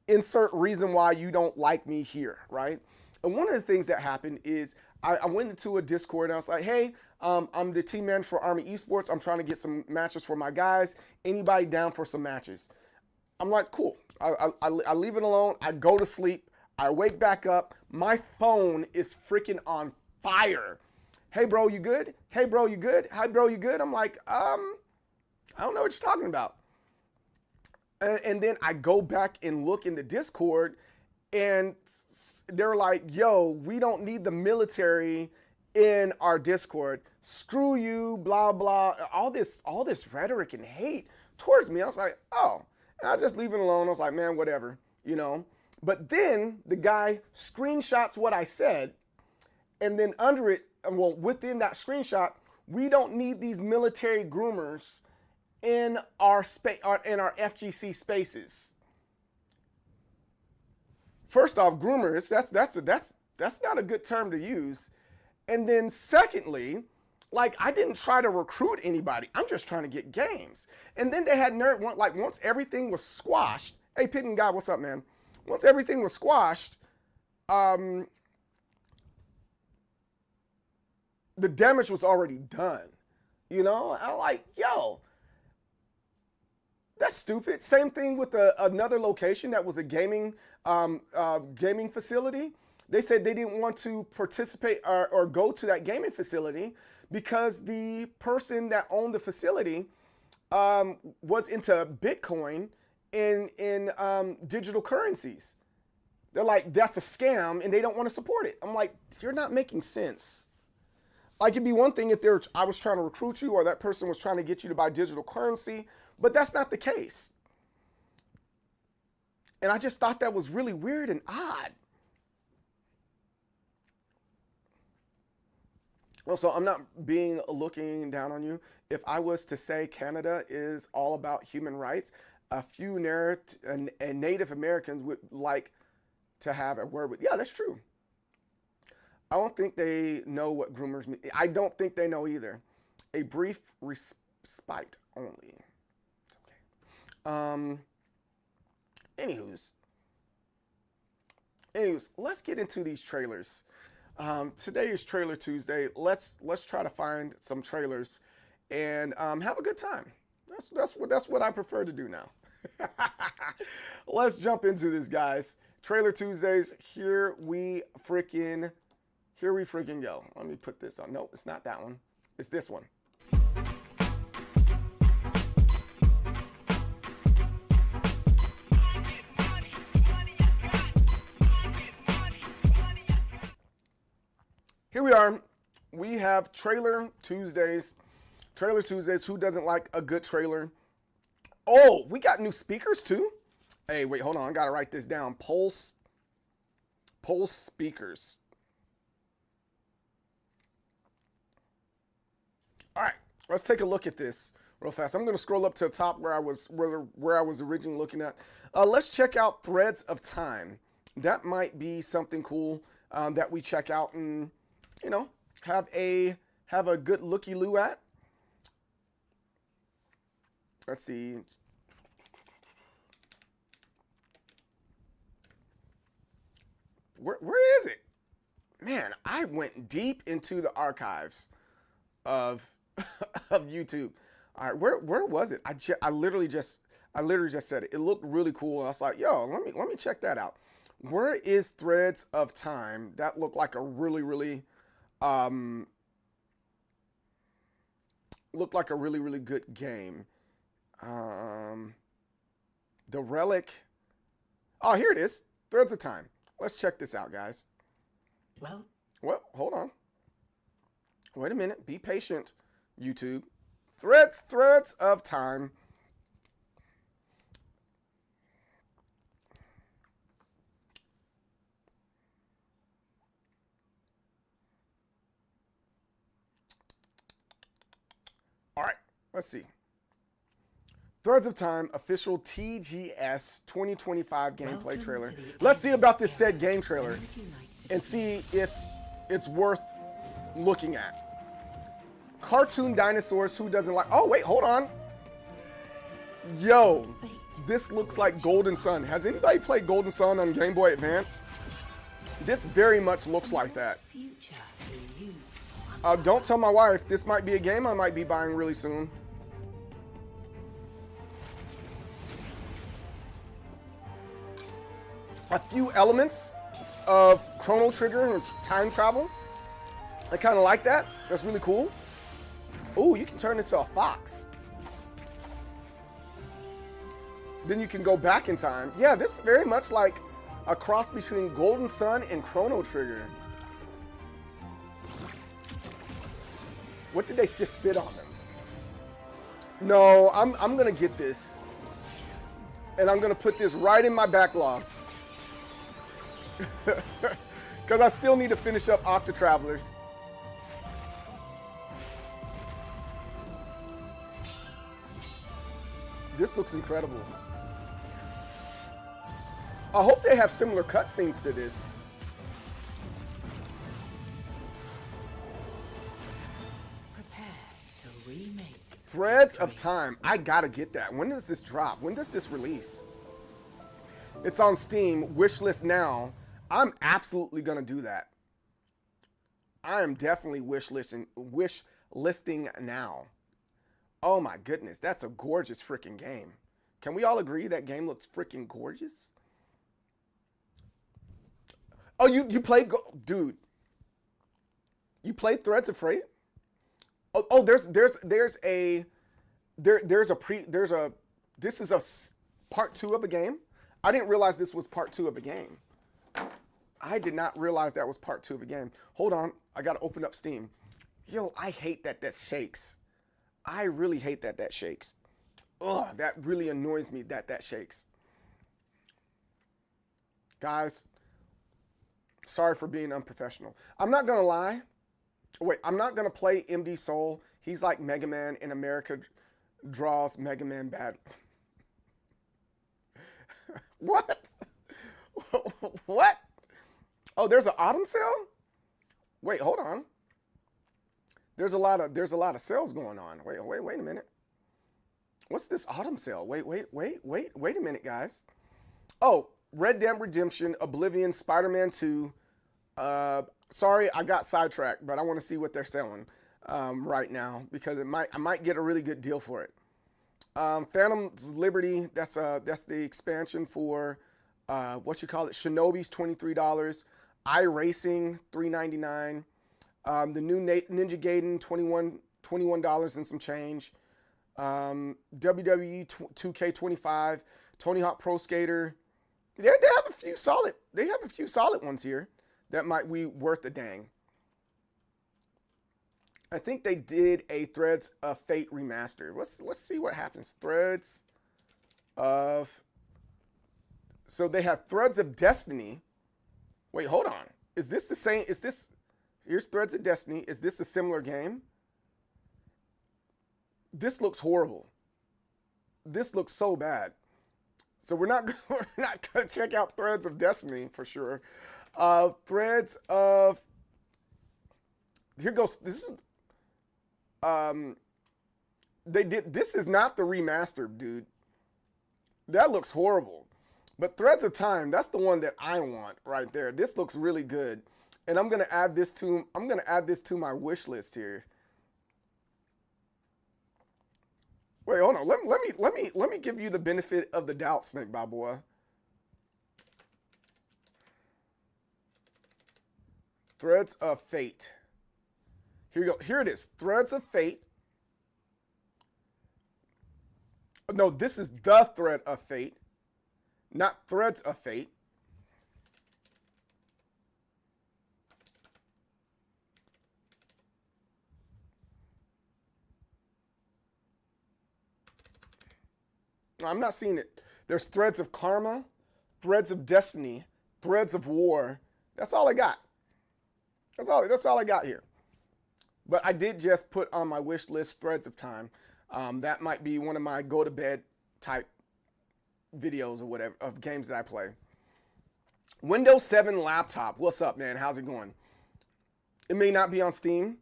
insert reason why you don't like me here, right? And one of the things that happened is I went into a Discord and I was like, hey, I'm the team manager for Army Esports. I'm trying to get some matches for my guys. Anybody down for some matches? I'm like, cool. I leave it alone. I go to sleep. I wake back up. My phone is freaking on fire. Hey, bro, you good? Hey, bro, you good? Hi, bro, you good? I'm like, I don't know what you're talking about. And then I go back and look in the Discord, and they're like, yo, we don't need the military in our Discord. Screw you, blah, blah. All this rhetoric and hate towards me. I was like, oh. And I just leave it alone. I was like, man, whatever, you know. But then the guy screenshots what I said, and then under it, well, within that screenshot, we don't need these military groomers in our FGC spaces. First off, groomers, that's not a good term to use. And then secondly, like, I didn't try to recruit anybody. I'm just trying to get games. And then they had once everything was squashed. Hey, Pitten Guy, what's up, man? Once everything was squashed, the damage was already done. You know, I'm like, yo, that's stupid. Same thing with another location that was a gaming facility. They said they didn't want to participate or go to that gaming facility because the person that owned the facility was into Bitcoin in digital currencies. They're like, that's a scam, and they don't want to support it. I'm like, you're not making sense. Like, it'd be one thing if I was trying to recruit you or that person was trying to get you to buy digital currency, but that's not the case. And I just thought that was really weird and odd. Also, I'm not looking down on you. If I was to say Canada is all about human rights, a few Native Americans would like to have a word with. Yeah, that's true. I don't think they know what groomers mean. I don't think they know either. A brief respite only. Okay. Anywho's, let's get into these trailers. Today is Trailer Tuesday. Let's try to find some trailers and have a good time. That's what I prefer to do now. Let's jump into this, guys. Trailer Tuesdays. Here we freaking go. Let me put this on. Nope, it's not that one. It's this one. Here we are. We have Trailer Tuesdays. Trailer Tuesdays. Who doesn't like a good trailer? Oh, we got new speakers too. Hey, wait, hold on. I gotta write this down. Pulse speakers. All right, let's take a look at this real fast. I'm gonna scroll up to the top where I was originally looking at. Let's check out Threads of Time. That might be something cool that we check out and, you know, have a good looky-loo at. Let's see. Where is it? Man, I went deep into the archives of YouTube. All right, where was it? I literally just said it. It looked really cool, and I was like, yo, let me check that out. Where is Threads of Time? That looked like a really good game. The Relic. Oh, here it is. Threads of Time. Let's check this out, guys. Well, hold on. Wait a minute. Be patient, YouTube. Threads of Time. All right, let's see. Threads of Time official TGS 2025 gameplay trailer. Let's see about this said game trailer and see if it's worth looking at. Cartoon dinosaurs, who doesn't like? Oh, wait, hold on. Yo, this looks like Golden Sun. Has anybody played Golden Sun on Game Boy Advance? This very much looks like that. Future for you. Don't tell my wife. This might be a game I might be buying really soon. A few elements of Chrono Trigger and time travel. I kind of like that. That's really cool. Oh, you can turn into a fox. Then you can go back in time. Yeah, this is very much like a cross between Golden Sun and Chrono Trigger. What did they just spit on them? No, I'm gonna get this. And I'm gonna put this right in my backlog. Because I still need to finish up Octa Travelers. This looks incredible. I hope they have similar cutscenes to this. Prepare to remake. Threads of Time. I gotta get that. When does this drop? When does this release? It's on Steam. Wishlist now. I'm absolutely gonna do that. I am definitely wish listing now. Oh my goodness, that's a gorgeous freaking game. Can we all agree that game looks freaking gorgeous? Oh, you played, dude. You played Threads of Fate? Oh, this is a part 2 of a game. I didn't realize this was part 2 of a game. I did not realize that was part 2 of a game. Hold on, I gotta open up Steam. Yo, I hate that shakes. I really hate that shakes. Ugh, that really annoys me that shakes. Guys, sorry for being unprofessional. I'm not gonna lie. Wait, I'm not gonna play MD Soul. He's like Mega Man in America draws Mega Man bad. What? What? Oh, there's an autumn sale? Wait, hold on. There's a lot of sales going on. Wait a minute. What's this autumn sale? Wait a minute, guys. Oh, Red Dead Redemption, Oblivion, Spider-Man 2. Sorry, I got sidetracked, but I want to see what they're selling right now because I might get a really good deal for it. Phantom's Liberty, that's the expansion for what you call it, Shinobi's $23, iRacing $3.99, the new Ninja Gaiden $21 and some change, WWE 2K25, Tony Hawk Pro Skater. They have a few solid ones here that might be worth a dang. I think they did a Threads of Fate remaster. Let's see what happens. Threads of... So they have Threads of Destiny. Wait, hold on. Is this the same? Is this... Here's Threads of Destiny. Is this a similar game? This looks horrible. This looks so bad. So we're not gonna check out Threads of Destiny for sure. Threads of... Here goes... This is... This is not the remaster, dude. That looks horrible. But Threads of Time, that's the one that I want right there. This looks really good. And I'm gonna add this to my wish list here. Wait, hold on. Let me give you the benefit of the doubt, Snake Boy. Threads of Fate. Here you go. Here it is. Threads of Fate. No, this is the Thread of Fate, not Threads of Fate. No, I'm not seeing it. There's Threads of Karma, Threads of Destiny, Threads of War. That's all I got. That's all I got here. But I did just put on my wish list Threads of Time. That might be one of my go to bed type videos or whatever of games that I play. Windows 7 laptop. What's up, man? How's it going? It may not be on Steam.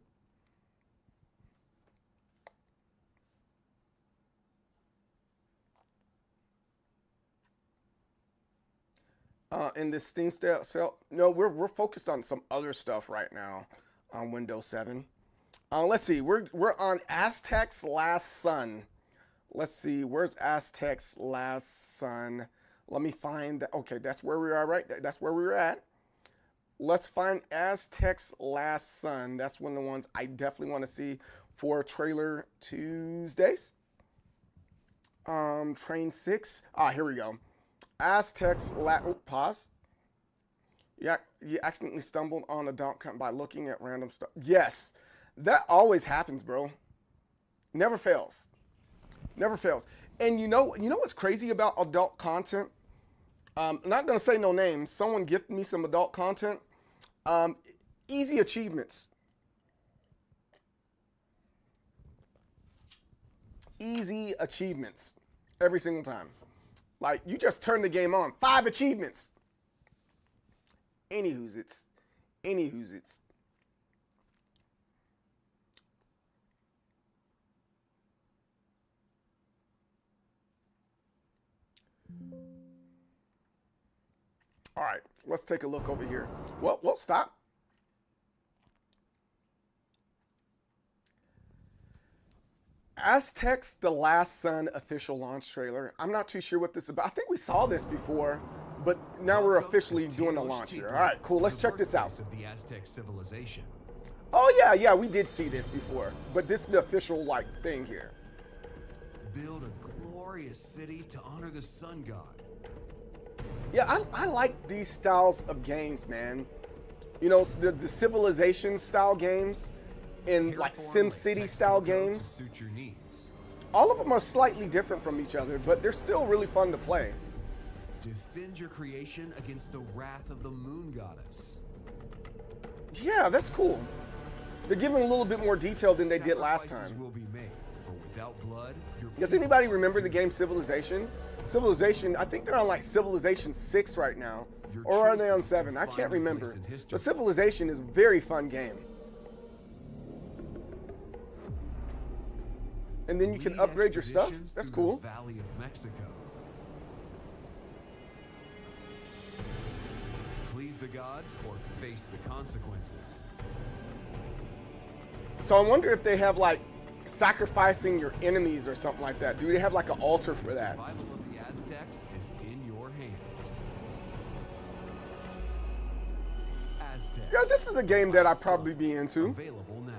in this Steam sale. No, we're focused on some other stuff right now on Windows 7. Let's see. We're on Aztec's Last Son. Let's see. Where's Aztec's Last Son? Let me find that. Okay, that's where we are, right? That's where we were at. Let's find Aztec's Last Son. That's one of the ones I definitely want to see for Trailer Tuesdays. Train 6. Here we go. Aztec's Last... Oh, pause. Yeah, you accidentally stumbled on a dump by looking at random stuff. Yes, that always happens, bro. Never fails. Never fails. And you know what's crazy about adult content? I'm not going to say no names. Someone gifted me some adult content. Easy achievements. Easy achievements every single time. Like, you just turn the game on. 5 achievements. Anywho's it's. All right, let's take a look over here. Well, stop. Aztec's The Last Son official launch trailer. I'm not too sure what this is about. I think we saw this before, but now we're officially doing the launch here. All right, cool. Let's check this out. Of the Aztec civilization. Oh yeah, we did see this before, but this is the official thing here. Build a glorious city to honor the sun god. Yeah, I like these styles of games, man. You know, the civilization style games and like SimCity style games. Suit your needs. All of them are slightly different from each other, but they're still really fun to play. Defend your creation against the wrath of the moon goddess. Yeah, that's cool. They're giving a little bit more detail than they did last time. Will be made, for without blood, does anybody remember the game Civilization? Civilization, I think they're on like Civilization 6 right now. Or are they on 7? I can't remember. But Civilization is a very fun game. And then you can upgrade your stuff. That's cool. Valley of Mexico. Please the gods or face the consequences. So I wonder if they have like sacrificing your enemies or something like that. Do they have like an altar for that? The survival of the Aztecs is in your hands. Aztecs. Yeah, this is a game that I'd probably be into. Available now.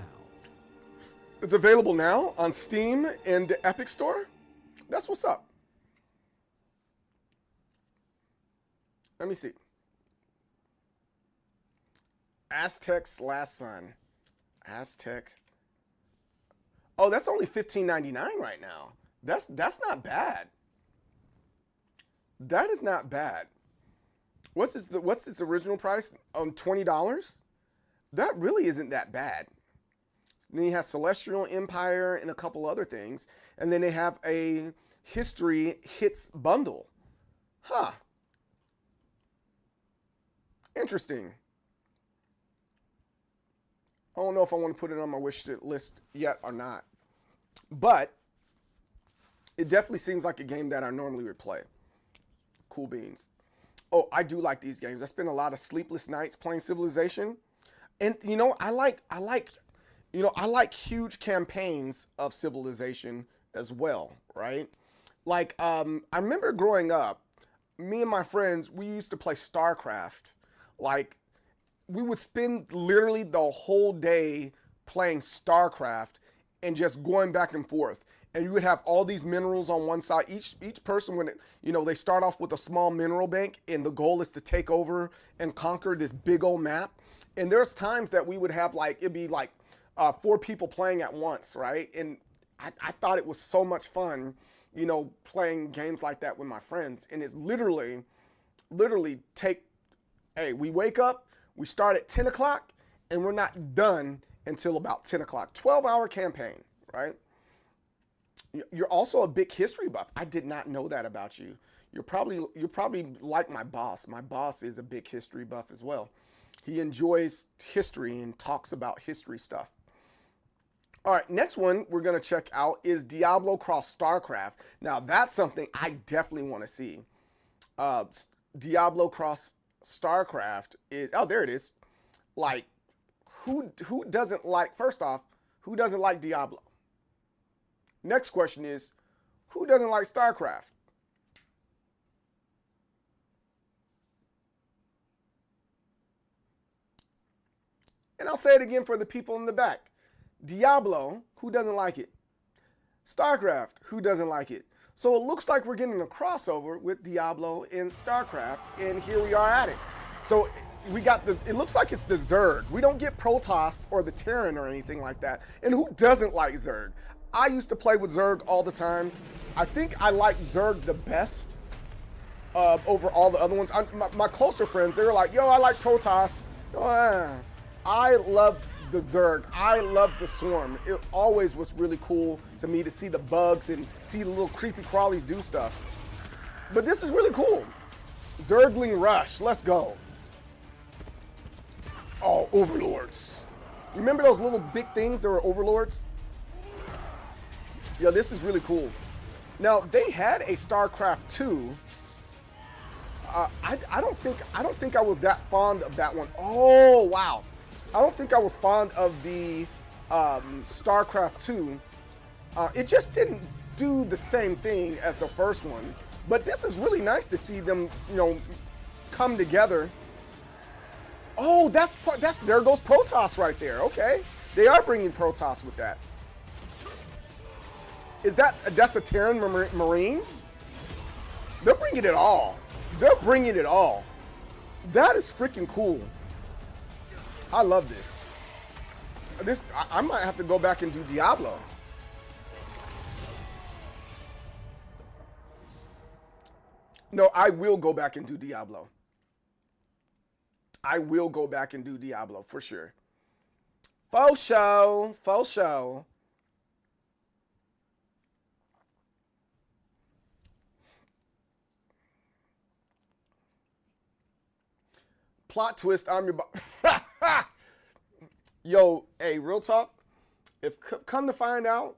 It's available now on Steam and the Epic Store. That's what's up. Let me see. Aztec's Last Son. Aztec. Oh, that's only $15.99 right now. That's not bad. That is not bad. What's its original price? $20? That really isn't that bad. Then you have Celestial Empire and a couple other things. And then they have a History Hits bundle. Huh. Interesting. I don't know if I want to put it on my wish list yet or not. But it definitely seems like a game that I normally would play. Cool beans. Oh, I do like these games. I spend a lot of sleepless nights playing Civilization. And you know, I like huge campaigns of Civilization as well, right? Like, I remember growing up, me and my friends, we used to play StarCraft. Like, we would spend literally the whole day playing StarCraft and just going back and forth. And you would have all these minerals on one side. Each person, when they start off with a small mineral bank, and the goal is to take over and conquer this big old map. And there's times that we would have it'd be 4 people playing at once, right? And I thought it was so much fun, playing games like that with my friends. And it's literally we wake up, we start at 10 o'clock, and we're not done until about 10 o'clock. 12-hour campaign, right? You're also a big history buff. I did not know that about you. You're probably like my boss. My boss is a big history buff as well. He enjoys history and talks about history stuff. All right, next one we're going to check out is Diablo x StarCraft. Now, that's something I definitely want to see. Diablo cross StarCraft is, oh, there it is. Like, who doesn't like, first off, who doesn't like Diablo? Next question is, who doesn't like StarCraft? And I'll say it again for the people in the back. Diablo, who doesn't like it? StarCraft, who doesn't like it? So it looks like we're getting a crossover with Diablo and StarCraft, and here we are at it. So we got this, it looks like it's the Zerg. We don't get Protoss or the Terran or anything like that. And who doesn't like Zerg? I used to play with Zerg all the time. I think I like Zerg the best over all the other ones. My closer friends, they were like, yo, I like Protoss. I love the Zerg. I love the Swarm. It always was really cool to me to see the bugs and see the little creepy crawlies do stuff. But this is really cool. Zergling Rush, let's go. Oh, Overlords. You remember those little big things that were Overlords? Yeah, this is really cool. Now, they had a StarCraft 2. I don't think I was that fond of that one. Oh, wow. I don't think I was fond of the StarCraft 2. It just didn't do the same thing as the first one. But this is really nice to see them, you know, come together. Oh, that's there goes Protoss right there. Okay, they are bringing Protoss with that. Is that's a Terran Marine? They're bringing it all. They're bringing it all. That is freaking cool. I love this. I might have to go back and do Diablo. No, I will go back and do Diablo. I will go back and do Diablo for sure. Faux show. Faux show. Plot twist, I'm your boss. Yo, hey, real talk. If come to find out,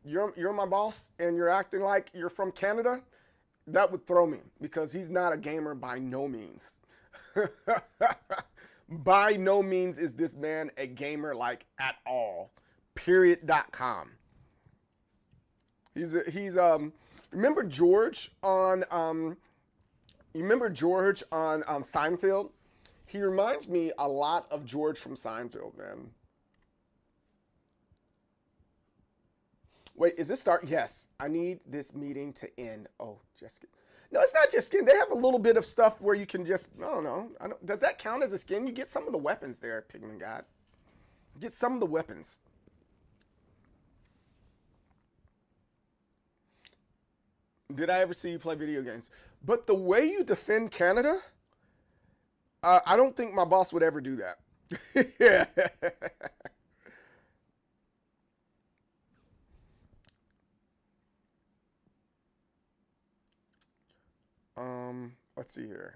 you're my boss and you're acting like you're from Canada, that would throw me because he's not a gamer by no means. By no means is this man a gamer like at all. Period.com. He's remember George on Seinfeld? He reminds me a lot of George from Seinfeld, man. Wait, is this start? Yes. I need this meeting to end. Oh, just skin. No, it's not just skin. They have a little bit of stuff where you can just, I don't know. Does that count as a skin? You get some of the weapons there, Pigman God. Get some of the weapons. Did I ever see you play video games? But the way you defend Canada, I don't think my boss would ever do that. Yeah. Let's see here.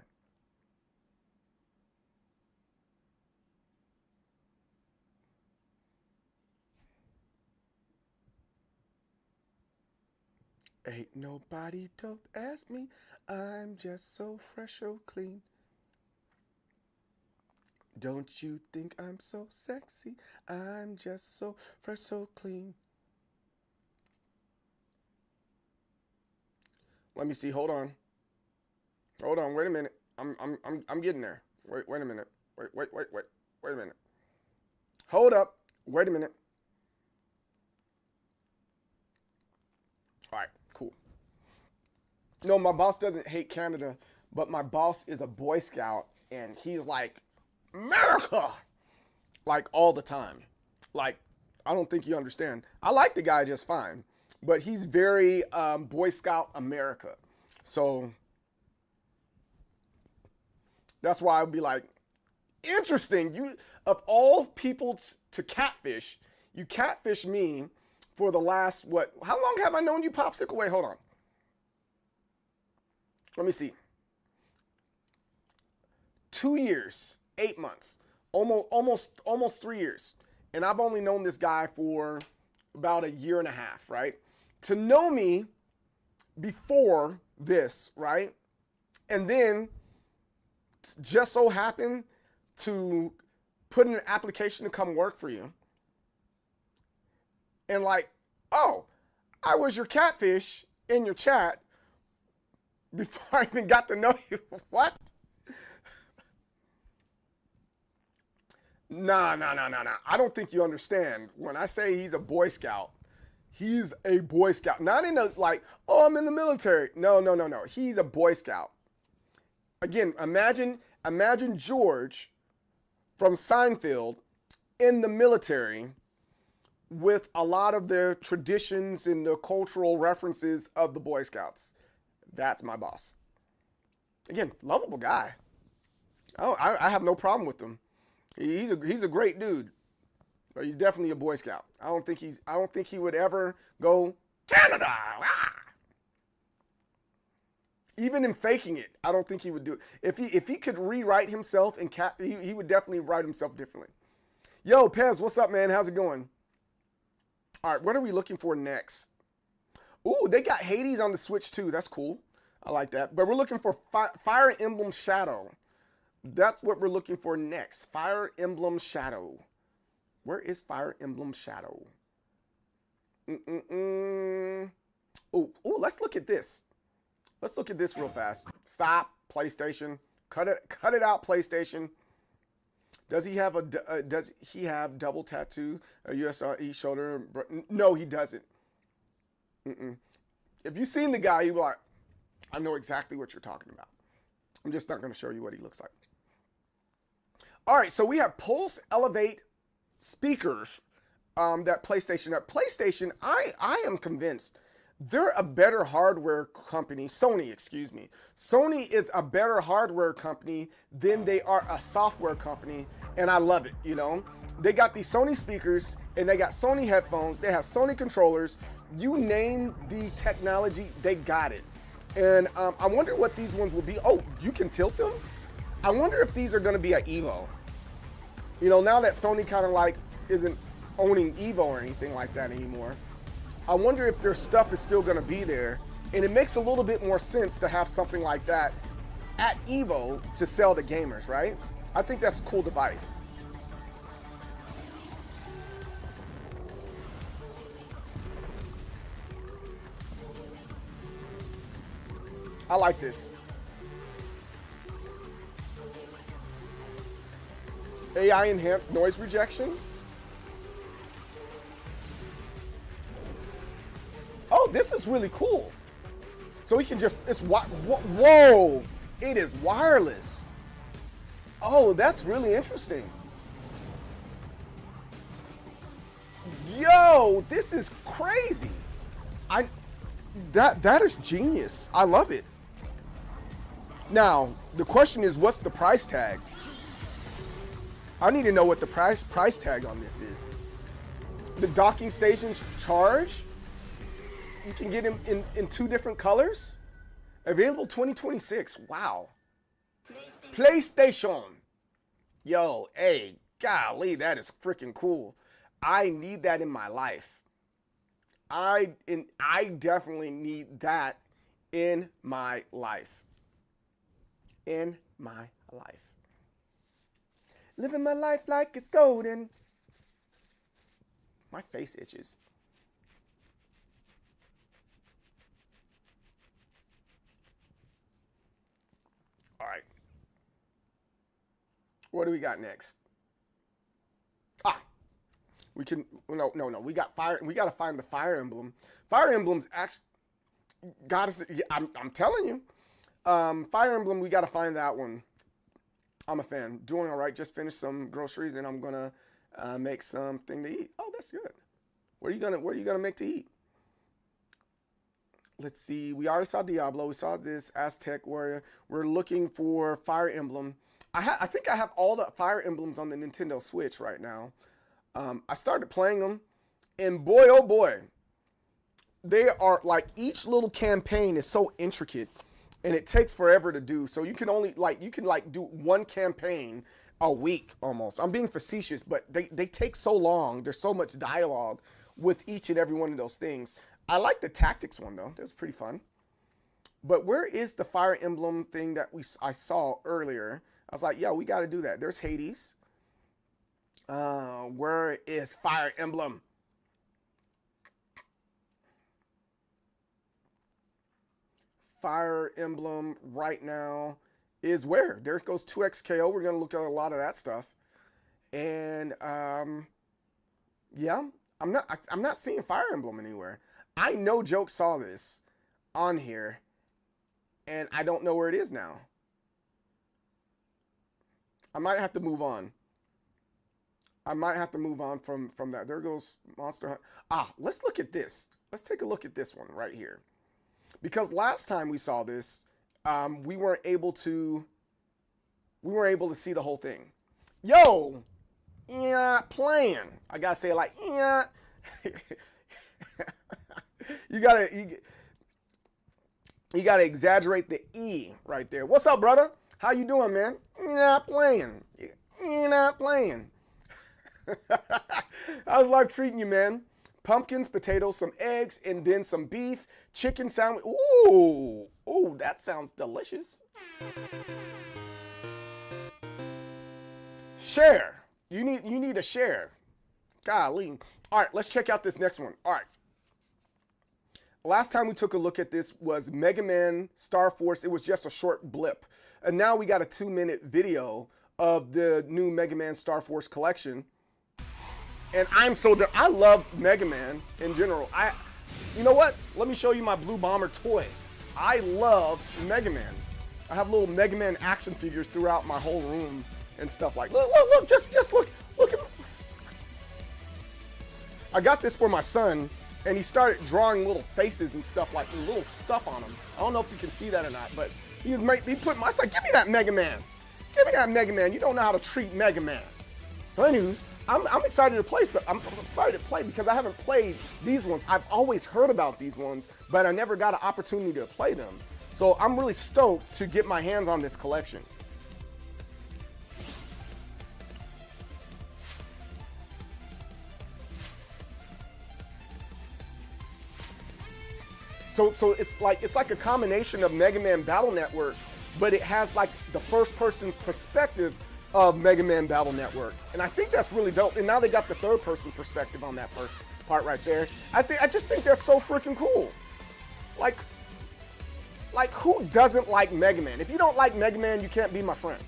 Ain't nobody dope as me. I'm just so fresh, so clean. Don't you think I'm so sexy? I'm just so fresh, so clean. Let me see. Hold on. Hold on. Wait a minute. I'm getting there. Wait a minute. Wait a minute. Hold up. Wait a minute. All right. Cool. No, my boss doesn't hate Canada, but my boss is a Boy Scout, and he's like, America! Like, all the time. Like, I don't think you understand. I like the guy just fine, but he's very Boy Scout America. So, that's why I'd be like, interesting. You, of all people to catfish, you catfish me for the last, what, how long have I known you, Popsicle? Wait, hold on. Let me see. 2 years, 8 months, almost 3 years. And I've only known this guy for about a year and a half, right? To know me before this, right? And then just so happen to put in an application to come work for you, and like, oh, I was your catfish in your chat before I even got to know you. What? Nah. I don't think you understand. When I say he's a Boy Scout, he's a Boy Scout. Not in a like, oh, I'm in the military. No. He's a Boy Scout. Again, imagine George from Seinfeld in the military with a lot of the traditions and the cultural references of the Boy Scouts. That's my boss. Again, lovable guy. Oh, I have no problem with him. He's a great dude. But he's definitely a Boy Scout. I don't think he would ever go Canada. Ah! Even in faking it, I don't think he would do it. If he could rewrite himself and he would definitely write himself differently. Yo, Pez, what's up, man? How's it going? All right, what are we looking for next? Ooh, they got Hades on the Switch too. That's cool. I like that. But we're looking for Fire Emblem Shadow. That's what we're looking for next. Fire Emblem Shadow. Where is Fire Emblem Shadow? Ooh, let's look at this. Let's look at this real fast. Stop, PlayStation. Cut it out, PlayStation. Does he have double tattoo, a USRE shoulder? No, he doesn't. If you've seen the guy, you'll be like, I know exactly what you're talking about. I'm just not going to show you what he looks like. All right, so we have Pulse Elevate speakers that PlayStation. PlayStation, I am convinced they're a better hardware company. Sony, excuse me. Sony is a better hardware company than they are a software company, and I love it, you know. They got these Sony speakers, and they got Sony headphones. They have Sony controllers. You name the technology, they got it. And I wonder what these ones will be. Oh, you can tilt them? I wonder if these are going to be an Evo. You know, now that Sony kind of like isn't owning Evo or anything like that anymore, I wonder if their stuff is still going to be there. And it makes a little bit more sense to have something like that at Evo to sell to gamers, right? I think that's a cool device. I like this. AI enhanced noise rejection. Oh, this is really cool. So we can just, whoa, it is wireless. Oh, that's really interesting. Yo, this is crazy. That is genius. I love it. Now, the question is, what's the price tag? I need to know what the price tag on this is. The docking stations charge. You can get them in 2 different colors. Available 2026. Wow. PlayStation. Yo, hey, golly, that is freaking cool. I need that in my life. I definitely need that in my life. In my life. Living my life like it's golden. My face itches. All right. What do we got next? We can no. We got fire. We got to find the Fire Emblem. Fire Emblem's actually got us. I'm telling you, Fire Emblem. We got to find that one. I'm a fan. Doing all right. Just finished some groceries, and I'm gonna make something to eat. Oh, that's good. What are you gonna make to eat? Let's see. We already saw Diablo. We saw this Aztec Warrior. We're looking for Fire Emblem. I think I have all the Fire Emblems on the Nintendo Switch right now. I started playing them, and boy, oh boy, they are like, each little campaign is so intricate, and it takes forever to do. So you can only do one campaign a week almost. I'm being facetious, but they take so long. There's so much dialogue with each and every one of those things. I like the tactics one though. That was pretty fun. But where is the Fire Emblem thing that I saw earlier? I was like, yo, we got to do that. There's Hades. Where is Fire Emblem? Fire Emblem right now is where? There goes 2XKO. We're going to look at a lot of that stuff. And yeah, I'm not seeing Fire Emblem anywhere. I know Joke saw this on here, and I don't know where it is now. I might have to move on. I might have to move on from that. There goes Monster Hunter. Ah, let's look at this. Let's take a look at this one right here. Because last time we saw this, we weren't able to see the whole thing. Yo, yeah, playing. I gotta say it like, yeah. you gotta exaggerate the E right there. What's up, brother? How you doing, man? You're not playing. You're not playing. How's life treating you, man? Pumpkins, potatoes, some eggs, and then some beef, chicken sandwich. Ooh, ooh, that sounds delicious. Share. You need a share. Golly. All right, let's check out this next one. All right. Last time we took a look at this was Mega Man Star Force. It was just a short blip. And now we got a 2-minute video of the new Mega Man Star Force collection. And I love Mega Man in general. You know what? Let me show you my Blue Bomber toy. I love Mega Man. I have little Mega Man action figures throughout my whole room and stuff like. Look, just look at. I got this for my son, and he started drawing little faces and stuff like little stuff on them. I don't know if you can see that or not, but he put my son. Give me that Mega Man. Give me that Mega Man. You don't know how to treat Mega Man. So, anyways. I'm excited to play. I'm excited to play because I haven't played these ones. I've always heard about these ones, but I never got an opportunity to play them. So I'm really stoked to get my hands on this collection. So it's like a combination of Mega Man Battle Network, but it has like the first-person perspective of Mega Man Battle Network, and I think that's really dope. And now they got the third-person perspective on that first part right there. I just think that's so freaking cool. Like who doesn't like Mega Man? If you don't like Mega Man, you can't be my friend.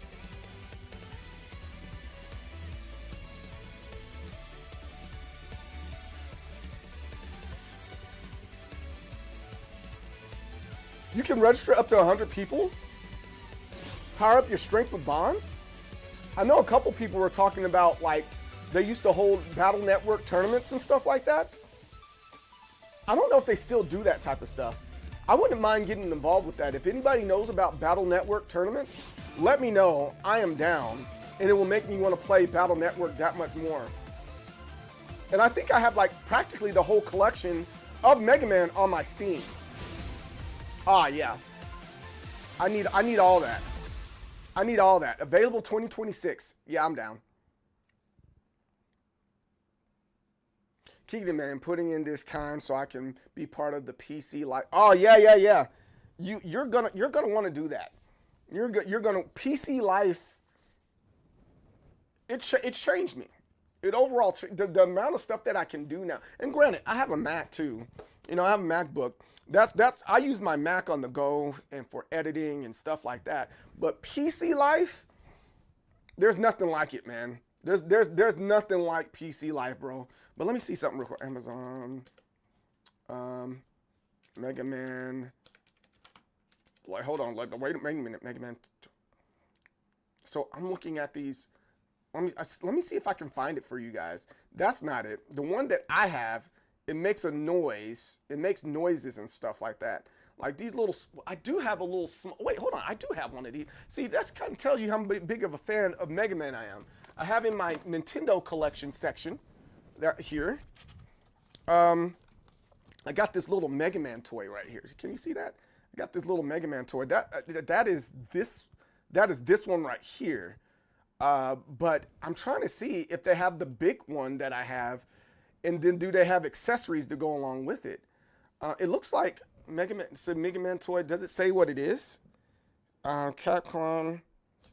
You can register up to 100 people. Power up your strength with bonds. I know a couple people were talking about, like, they used to hold Battle Network tournaments and stuff like that. I don't know if they still do that type of stuff. I wouldn't mind getting involved with that. If anybody knows about Battle Network tournaments, let me know. I am down, and it will make me want to play Battle Network that much more. And I think I have, like, practically the whole collection of Mega Man on my Steam. Ah, yeah. I need all that. I need all that. Available 2026. Yeah, I'm down. Keegan, man, putting in this time so I can be part of the PC life. Oh, yeah. You're gonna want to do that. You're gonna PC life. It changed me. It overall the amount of stuff that I can do now. And granted, I have a Mac too. You know, I have a MacBook. I use my Mac on the go and for editing and stuff like that. But PC life, there's nothing like it, man. There's nothing like PC life, bro. But let me see something real quick. Amazon, Mega Man. Like, hold on. Like, wait a minute, Mega Man. So I'm looking at these. Let me see if I can find it for you guys. That's not it. The one that I have. It makes a noise. It makes noises and stuff like that. Like these little, I do have a little, wait, hold on. I do have one of these. See, that kind of tells you how big of a fan of Mega Man I am. I have in my Nintendo collection section, here, I got this little Mega Man toy right here. Can you see that? I got this little Mega Man toy. That is this one right here. But I'm trying to see if they have the big one that I have. And then do they have accessories to go along with it? It looks like, Mega Man, so Mega Man toy. Does it say what it is? Capcom,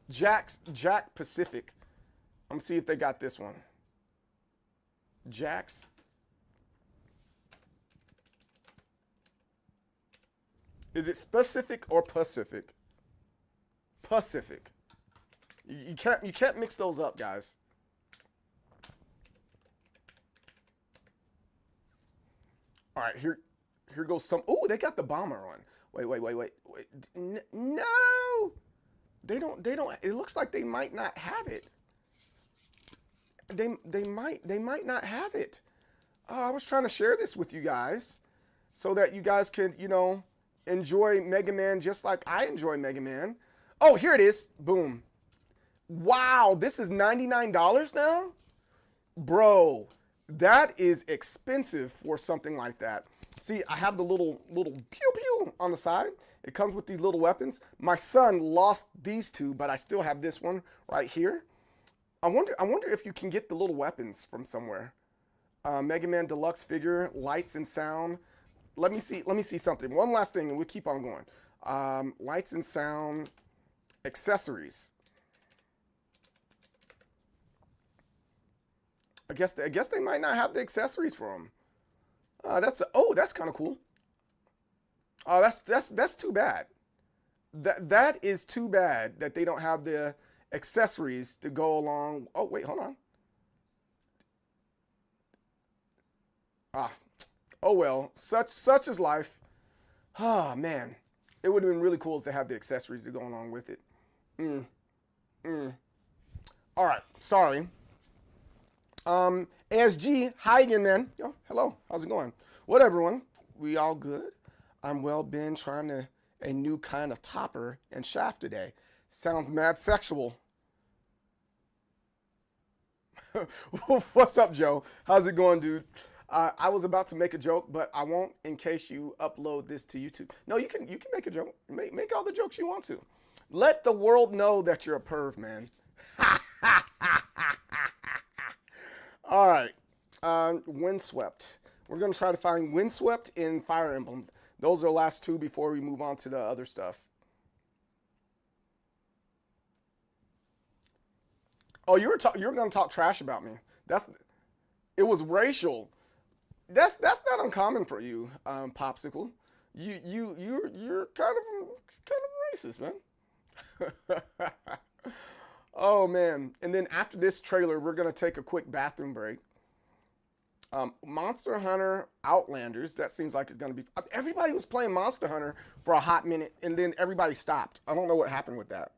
Jack Pacific. I'm gonna see if they got this one. Jack's. Is it specific or Pacific? Pacific. You can't mix those up, guys. All right, here goes some. Oh, they got the bomber on. Wait. No, they don't. It looks like they might not have it. They might not have it. I was trying to share this with you guys so that you guys could, you know, enjoy Mega Man just like I enjoy Mega Man. Oh, here it is. Boom. Wow, this is $99 now? Bro, that is expensive for something like that. See, I have the little pew pew on the side. It comes with these little weapons. My son lost these two, but I still have this one right here. I wonder if you can get the little weapons from somewhere. Mega Man Deluxe figure, lights and sound. Let me see something. One last thing, and we'll keep on going. Lights and sound, accessories. I guess they might not have the accessories for them. That's kind of cool. That's too bad. That is too bad that they don't have the accessories to go along. Oh wait, hold on. Oh well, such is life. Ah man, it would have been really cool to have the accessories to go along with it. All right, sorry. ASG, hi again, man. Yo, hello, how's it going? What everyone? We all good? I'm well been trying a new kind of topper and shaft today. Sounds mad sexual. What's up, Joe? How's it going, dude? I was about to make a joke, but I won't in case you upload this to YouTube. No, you can make a joke. Make all the jokes you want to. Let the world know that you're a perv, man. All right, Windswept. We're gonna try to find Windswept in Fire Emblem. Those are the last two before we move on to the other stuff. Oh, you were gonna talk trash about me. It was racial. That's not uncommon for you, Popsicle. You're kind of racist, man. Oh man! And then after this trailer, we're gonna take a quick bathroom break. Monster Hunter Outlanders. That seems like it's gonna be. Everybody was playing Monster Hunter for a hot minute, and then everybody stopped. I don't know what happened with that.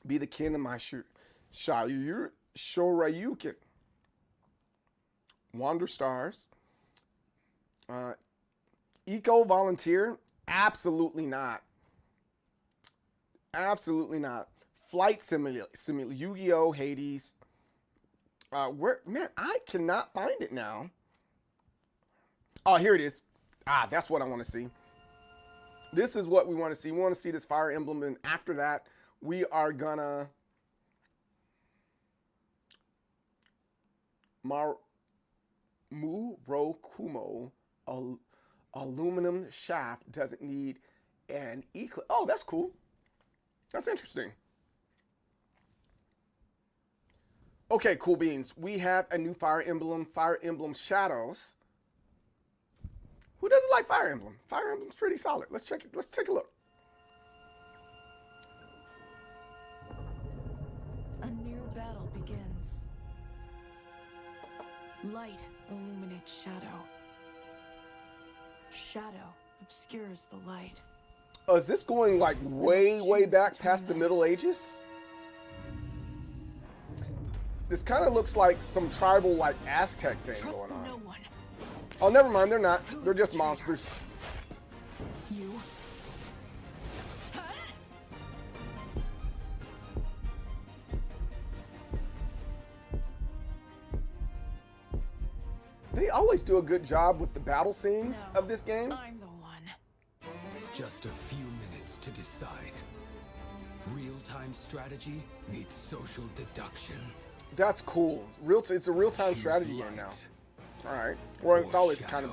Be the king of my Shoryuken. Wander Stars. Eco Volunteer. Absolutely not. Absolutely not. Flight Simulator. Yu-Gi-Oh! Hades. Man, I cannot find it now. Oh, here it is. That's what I want to see. This is what we want to see. We want to see this Fire Emblem, and after that, we are gonna Murokumo aluminum shaft doesn't need an eclipse. Oh, that's cool. That's interesting. Okay, cool beans. We have a new Fire Emblem Shadows. Who doesn't like Fire Emblem? Fire Emblem's pretty solid. Let's check it. Let's take a look. A new battle begins. Light illuminates shadow. Shadow obscures the light. Oh, is this going like way back past the Middle Ages? This kind of looks like some tribal like Aztec thing going on. No one. Oh, never mind. They're not. They're just monsters. You. They always do a good job with the battle scenes of this game. I'm the one. Just a few minutes to decide. Real-time strategy meets social deduction. That's cool. It's a real-time strategy game now. All right. Well, it's always kind of.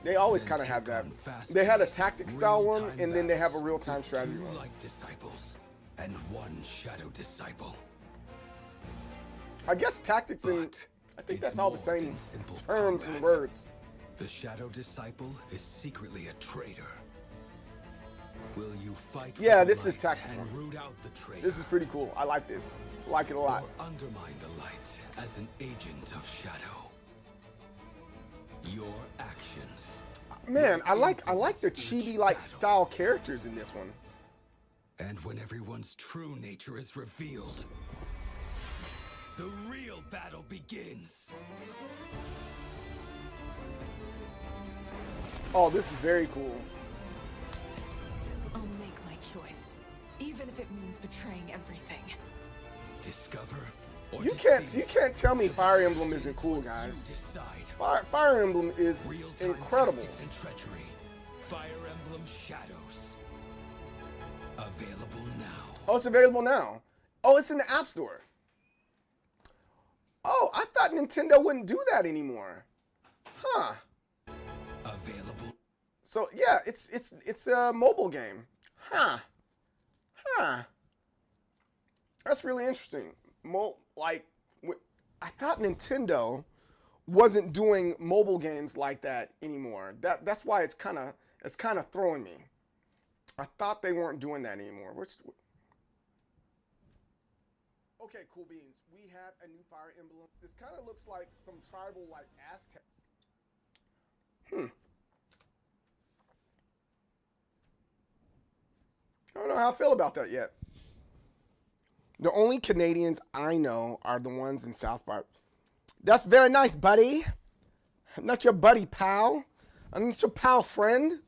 They always kind of have that. They had a tactic style one, and then they have a real-time strategy one. Light disciples and one shadow disciple. I guess tactics and I think that's all the same terms and words. The shadow disciple is secretly a traitor. Will you fight? Yeah, for this the is light tactics and one. root out the traitor? This is pretty cool. I like this. I like it a lot. Or undermine the light as an agent of shadow. Your actions. Man, I like the chibi-like style characters in this one. And when everyone's true nature is revealed, the real battle begins. Oh, this is very cool. I'll make my choice, even if it means betraying everything. Discover or You can't tell me Fire Emblem isn't cool, guys. Fire Emblem is incredible. And treachery. Fire Emblem Shadows. Available now. Oh, it's available now. Oh, it's in the App Store. Oh, I thought Nintendo wouldn't do that anymore. Huh. Available. So yeah, it's a mobile game. Huh. That's really interesting. I thought Nintendo wasn't doing mobile games like that anymore. That's why it's kind of throwing me. I thought they weren't doing that anymore. Okay, cool beans. We have a new Fire Emblem. This kind of looks like some tribal like Aztec. I don't know how I feel about that yet. The only Canadians I know are the ones in South Park. That's very nice, buddy. I'm not your buddy, pal. I'm just your pal friend.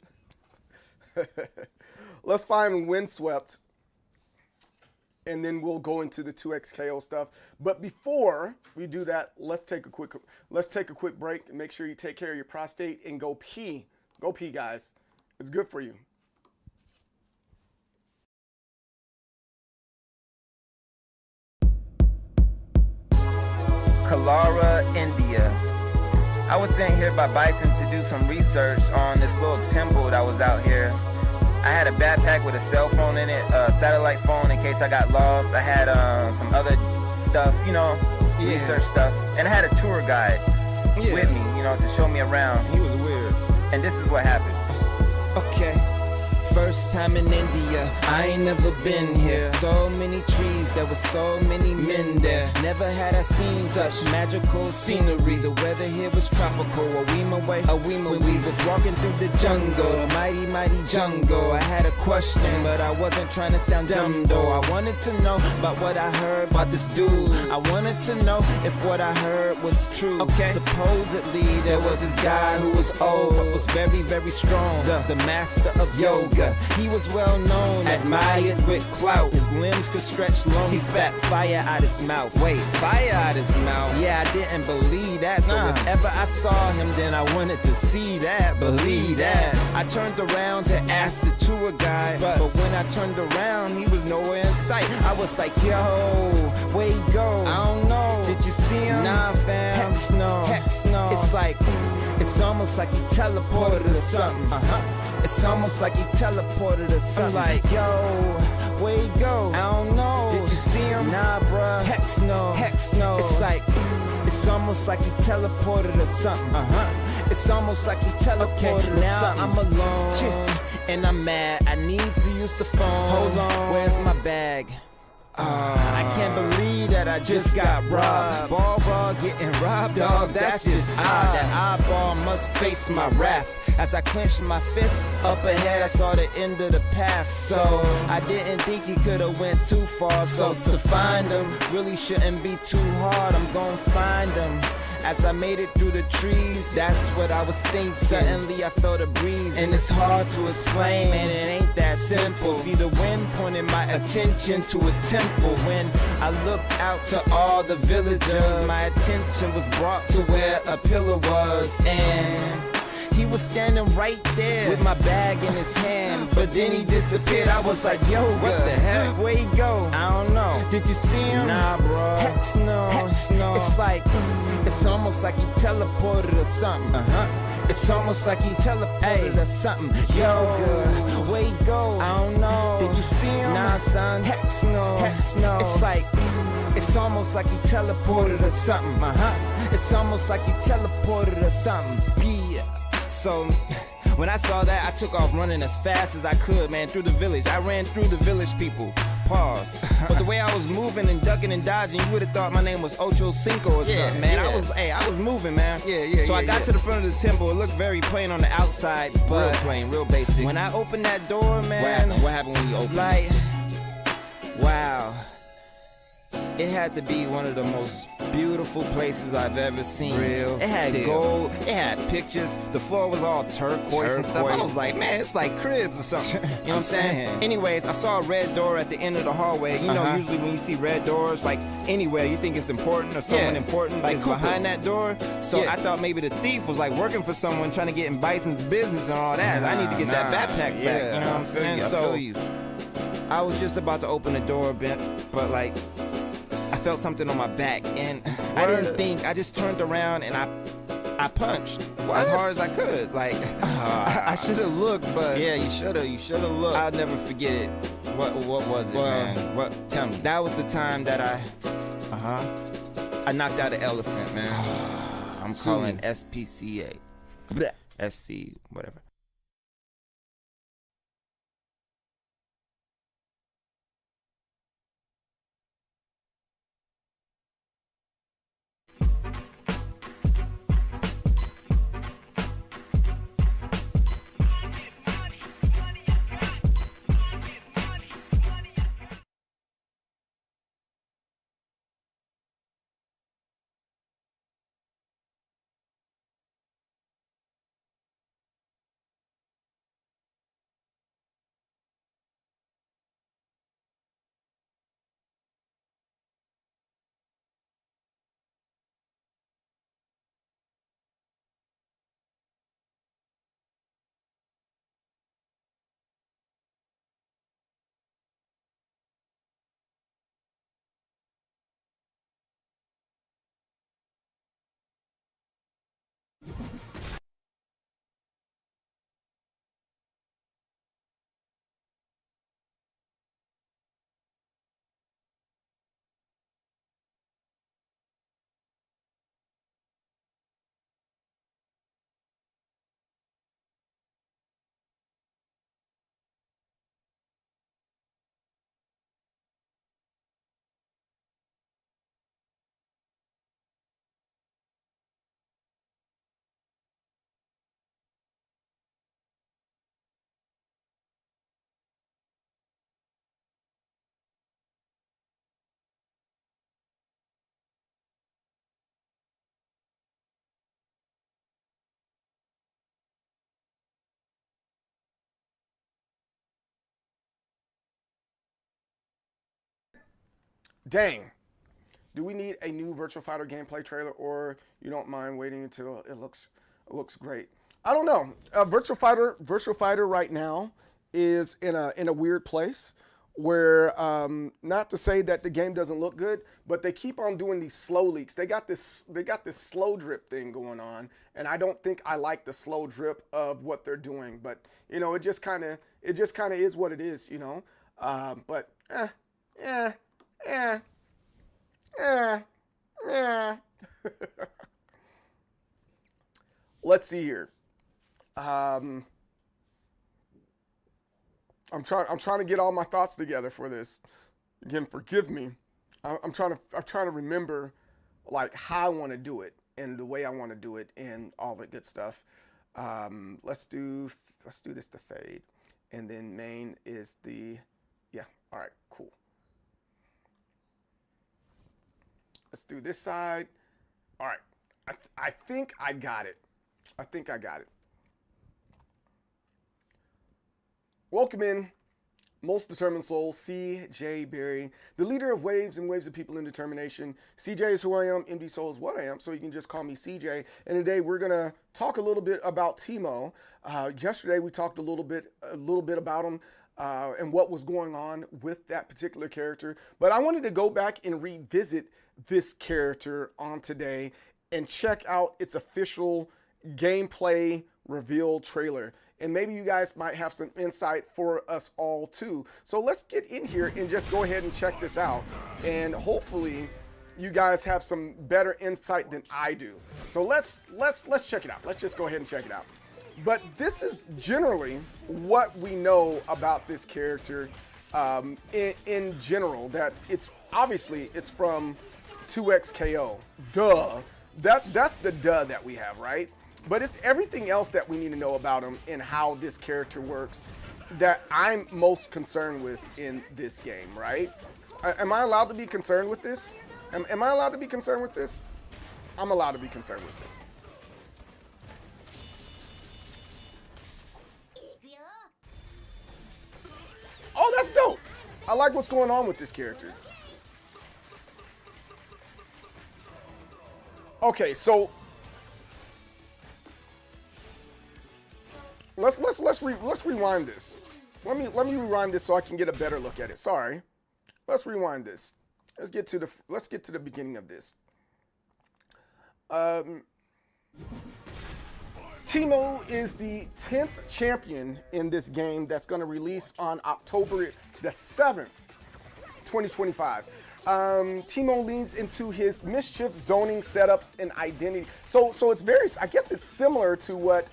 Let's find Windswept. And then we'll go into the 2XKO stuff. But before we do that, let's take a quick break and make sure you take care of your prostate and go pee. Go pee, guys. It's good for you. Kalara, India. I was sent here by Bison to do some research on this little temple that was out here. I had a backpack with a cell phone in it, a satellite phone in case I got lost. I had some other stuff, research stuff. And I had a tour guide with me, to show me around. He was weird. And this is what happened. Okay. First time in India, I ain't never been here. So many trees, there were so many men there. Never had I seen such magical scenery. The weather here was tropical. A When we was walking through the jungle, a mighty, mighty jungle. I had a question, but I wasn't trying to sound dumb though. I wanted to know about what I heard about this dude. I wanted to know if what I heard was true. Okay. Supposedly there was this guy who was old, but was very, very strong. The master of yoga. He was well known, admired with clout. His limbs could stretch long. He spat fire out his mouth. Wait, fire out his mouth? Yeah, I didn't believe that. So if ever I saw him, then I wanted to see that, believe that. I turned around to ask the tour guide, but when I turned around, he was nowhere in sight. I was like, yo, where he go? I don't know. Did you see him? Nah, fam. Heck no. It's like, it's almost like he teleported or something. It's almost like he teleported or something. I'm like, yo, where he go? I don't know. Did you see him? Nah, bruh. Heck no. It's like, it's almost like he teleported or something. It's almost like he teleported or now something. I'm alone, and I'm mad. I need to use the phone. Hold on. Where's my bag? I can't believe that I just got robbed. Ball getting robbed, dog, that's just odd. That eyeball must face my wrath. As I clenched my fist, up ahead I saw the end of the path. So I didn't think he could've went too far. So to find him really shouldn't be too hard. I'm gonna find him. As I made it through the trees, that's what I was thinking. Suddenly I felt a breeze, and it's hard to explain, man, it ain't that simple. See, the wind pointed my attention to a temple. When I looked out to all the villagers, my attention was brought to where a pillar was, and he he was standing right there with my bag in his hand, but then he disappeared. I was like, yo, what the heck? Where he go? I don't know. Did you see him? Nah, bro. Heck no. Heck no. It's like, it's almost like he teleported or something. It's almost like he teleported or something. Yo, good. Where he go? I don't know. Did you see him? Nah, son. Heck no. Heck no. It's like, it's almost like he teleported or something. It's almost like he teleported or something. Yeah. So when I saw that, I took off running as fast as I could, man, through the village. I ran through the village people. Pause. But the way I was moving and ducking and dodging, you would have thought my name was Ocho Cinco or something, man. I was moving, man. So I got to the front of the temple. It looked very plain on the outside, but real plain, real basic. When I opened that door, man, what happened when you opened it? Wow. It had to be one of the most beautiful places I've ever seen. Real. It had gold. It had pictures. The floor was all turquoise and stuff. I was like, man, it's like cribs or something. You know what I'm saying? Anyways, I saw a red door at the end of the hallway. You know, usually when you see red doors, like anywhere, you think it's important or someone important like is behind that door. So I thought maybe the thief was like working for someone trying to get in Bison's business and all that. I need to get that backpack back. You know what I'm saying? So I was just about to open the door, but like, I felt something on my back, and I didn't think. I just turned around and I punched as hard as I could. Like I should have looked, but yeah, you should have looked. I'll never forget it. What was it, man? What? Tell me. That was the time that I knocked out an elephant, man. I'm calling SPCA, SC, whatever. Dang. Do we need a new Virtual Fighter gameplay trailer, or you don't mind waiting until it looks great? I don't know. Virtual Fighter right now is in a weird place where, not to say that the game doesn't look good, but they keep on doing these slow leaks. They got this slow drip thing going on, and I don't think I like the slow drip of what they're doing. But you know, it just kind of is what it is, you know. But let's see here. I'm trying to get all my thoughts together for this. Again, forgive me. I'm trying to remember like how I want to do it and the way I want to do it and all the good stuff. Let's do this to fade, and then main is the All right, cool. Let's do this side. All right, I think I got it. Welcome in Most Determined Soul, CJ Berry, the leader of waves and waves of people in determination. CJ is who I am, MD Soul is what I am, so you can just call me CJ. And today we're gonna talk a little bit about Teemo. Yesterday we talked a little bit about him and what was going on with that particular character. But I wanted to go back and revisit this character on today and check out its official gameplay reveal trailer. And maybe you guys might have some insight for us all too. So let's get in here and just go ahead and check this out. And hopefully you guys have some better insight than I do. So let's check it out. Let's just go ahead and check it out. But this is generally what we know about this character in general, that it's obviously it's from 2XKO. Duh. That's the duh that we have, right? But it's everything else that we need to know about him and how this character works that I'm most concerned with in this game, right? Am I allowed to be concerned with this? Am I allowed to be concerned with this? I'm allowed to be concerned with this. Oh, that's dope. I like what's going on with this character. Okay, so let's rewind this. Let me rewind this so I can get a better look at it. Sorry. Let's rewind this. Let's get to the beginning of this. Teemo is the 10th champion in this game that's going to release on October the 7th, 2025. Teemo leans into his mischief zoning setups and identity. So it's very, I guess it's similar to what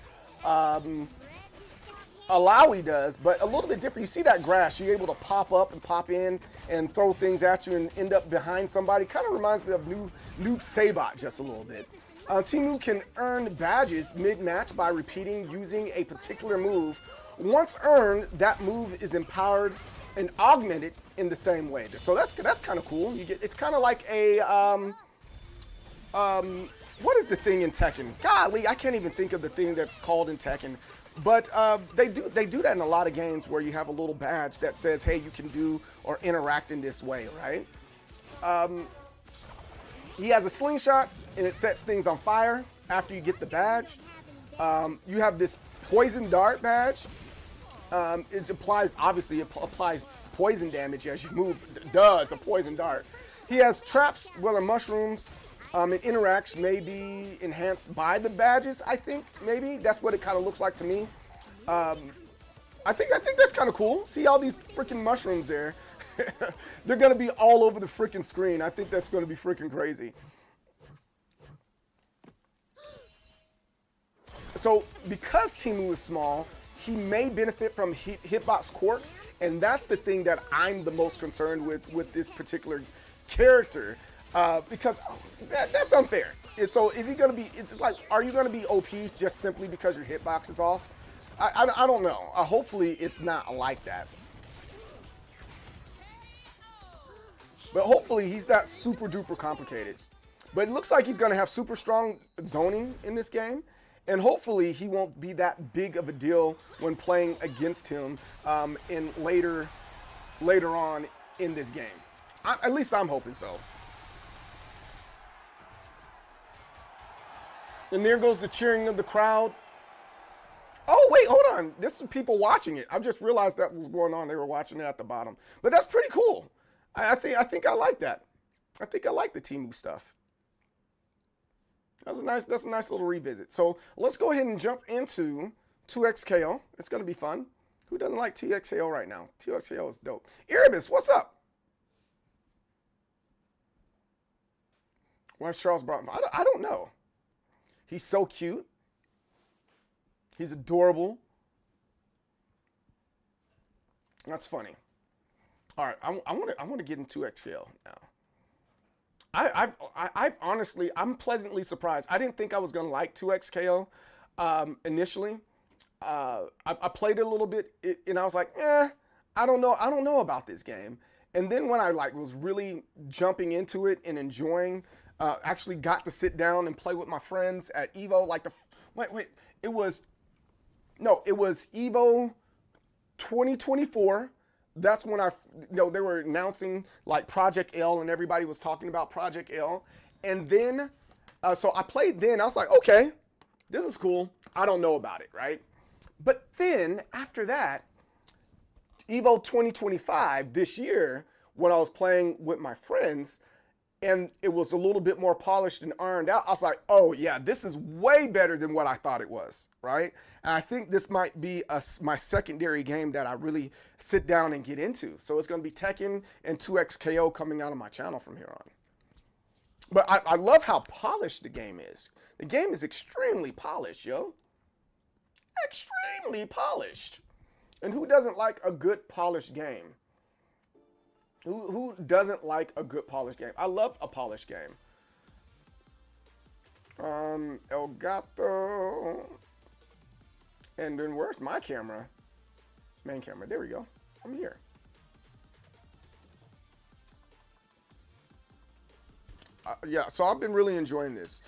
Alawi does, but a little bit different. You see that grass, you're able to pop up and pop in and throw things at you and end up behind somebody. Kind of reminds me of Noob Saibot just a little bit. Teemo can earn badges mid-match by repeating using a particular move. Once earned, that move is empowered and augmented in the same way. So that's kind of cool. It's kind of like a what is the thing in Tekken? Golly, I can't even think of the thing that's called in Tekken. But they do that in a lot of games where you have a little badge that says, hey, you can do or interact in this way, right? He has a slingshot and it sets things on fire after you get the badge. You have this poison dart badge. It applies poison damage as you move. Duh, it's a poison dart. He has traps, well, mushrooms. And interacts may be enhanced by the badges, I think, maybe. That's what it kind of looks like to me. I think that's kind of cool. See all these freaking mushrooms there? They're going to be all over the freaking screen. I think that's going to be freaking crazy. So because Teemo is small, he may benefit from hitbox quirks, and that's the thing that I'm the most concerned with this particular character. Because that's unfair. And so is he going to be, it's like, are you going to be OP just simply because your hitbox is off? I don't know. Hopefully it's not like that. But hopefully he's not super duper complicated. But it looks like he's going to have super strong zoning in this game. And hopefully he won't be that big of a deal when playing against him later on in this game. At least I'm hoping so. And there goes the cheering of the crowd. Oh, wait, hold on. This is people watching it. I just realized that was going on. They were watching it at the bottom. But that's pretty cool. I think I like that. I think I like the Teemo stuff. That's a nice little revisit. So let's go ahead and jump into 2XKO. It's going to be fun. Who doesn't like 2XKO right now? 2XKO is dope. Erebus, what's up? Why is Charles brought him? I don't know. He's so cute. He's adorable. That's funny. All right, I want to get into 2XKO now. I honestly, I'm pleasantly surprised. I didn't think I was gonna like 2XKO initially. I played it a little bit, and I was like, I don't know about this game. And then when I was really jumping into it and enjoying, actually got to sit down and play with my friends at Evo. It was Evo 2024. that's when they were announcing like Project L, and everybody was talking about Project L. And then, so I played then. I was like, okay, this is cool. I don't know about it, right? But then after that, Evo 2025 this year, when I was playing with my friends, and it was a little bit more polished and ironed out, I was like, oh yeah, this is way better than what I thought it was, right? And I think this might be my secondary game that I really sit down and get into. So it's going to be Tekken and 2XKO coming out of my channel from here on. But I love how polished the game is. The game is extremely polished, yo. Extremely polished. And who doesn't like a good polished game? Who doesn't like a good polished game? I love a polished game. El Gato. And then where's my camera? Main camera. There we go. I'm here. Yeah, so I've been really enjoying this.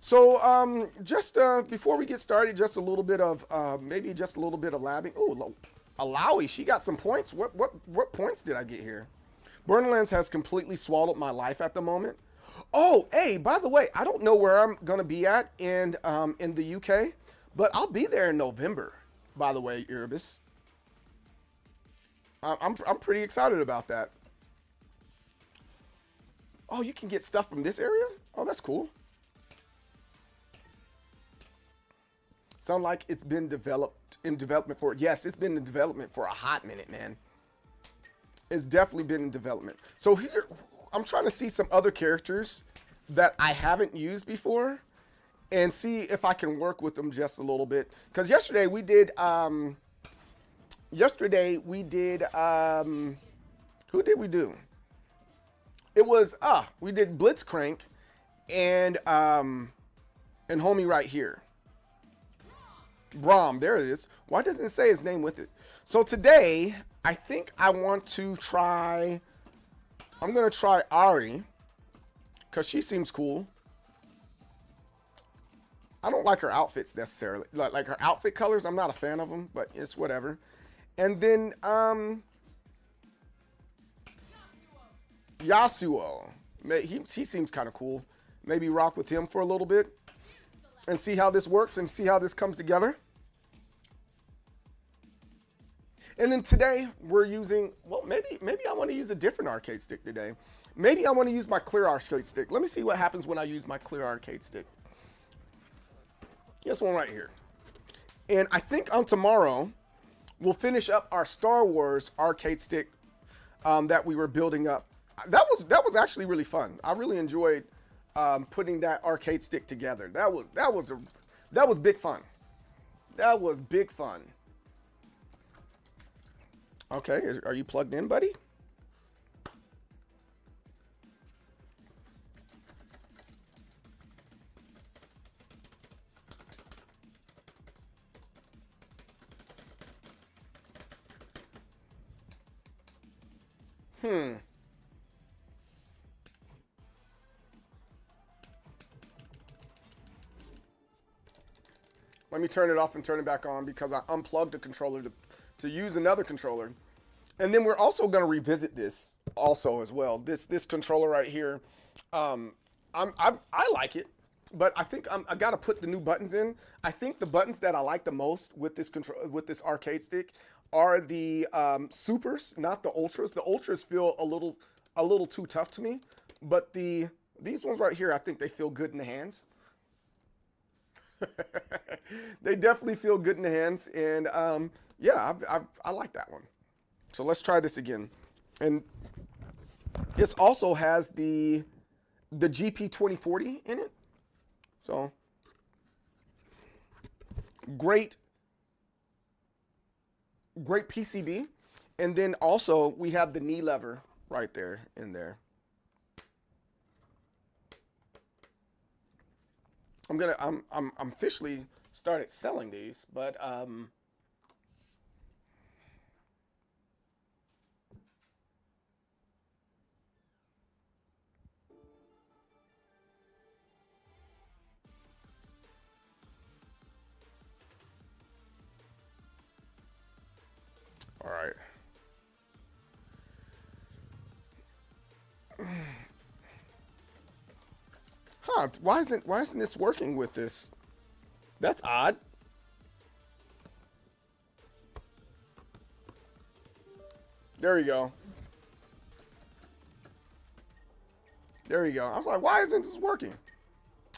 So just before we get started, just a little bit of maybe just a little bit of labbing. Oh, Alawi, she got some points. What points did I get here? Borderlands has completely swallowed my life at the moment. Oh, hey, by the way, I don't know where I'm gonna be at in the UK, but I'll be there in November. By the way, Erebus, I'm pretty excited about that. Oh, you can get stuff from this area? Oh, that's cool. Sound like it's been in development for, yes, it's been in development for a hot minute, man. It's definitely been in development. So here, I'm trying to see some other characters that I haven't used before and see if I can work with them just a little bit. Because yesterday we did, who did we do? It was, we did Blitzcrank and homie right here. Braum, there it is. Why doesn't it say his name with it? So today, I think I want to try, I'm going to try Ari, because she seems cool. I don't like her outfits necessarily. Like her outfit colors, I'm not a fan of them, but it's whatever. And then, Yasuo. He seems kind of cool. Maybe rock with him for a little bit and see how this works and see how this comes together. And then today we're using, well, maybe I want to use a different arcade stick today. Maybe I want to use my clear arcade stick. Let me see what happens when I use my clear arcade stick. This one right here. And I think on tomorrow we'll finish up our Star Wars arcade stick that we were building up. That was actually really fun. I really enjoyed putting that arcade stick together. That was big fun. That was big fun. Okay, are you plugged in, buddy? Let me turn it off and turn it back on because I unplugged the controller to use another controller. And then we're also going to revisit this also as well. This controller right here, I like it, but I think I got to put the new buttons in. I think the buttons that I like the most with this arcade stick are the supers, not the ultras. The ultras feel a little too tough to me, but these ones right here, I think they feel good in the hands. They definitely feel good in the hands, and yeah, I like that one. So let's try this again. And this also has the GP 2040 in it. So great PCB. And then also we have the knee lever right there in there. I'm officially started selling these, but all right. Huh, why isn't this working with this? That's odd. There you go. There you go. I was like, why isn't this working?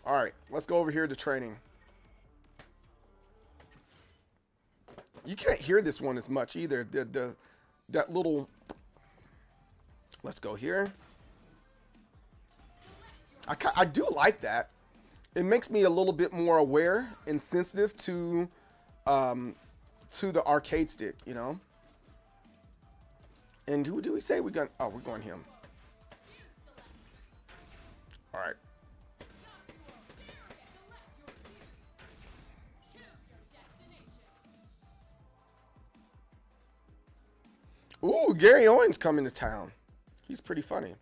All right, let's go over here to training. You can't hear this one as much either. That little. Let's go here. I do like that. It makes me a little bit more aware and sensitive to the arcade stick, you know. And who do we say we got? Oh, we're going him. All right. Ooh, Gary Owens coming to town. He's pretty funny.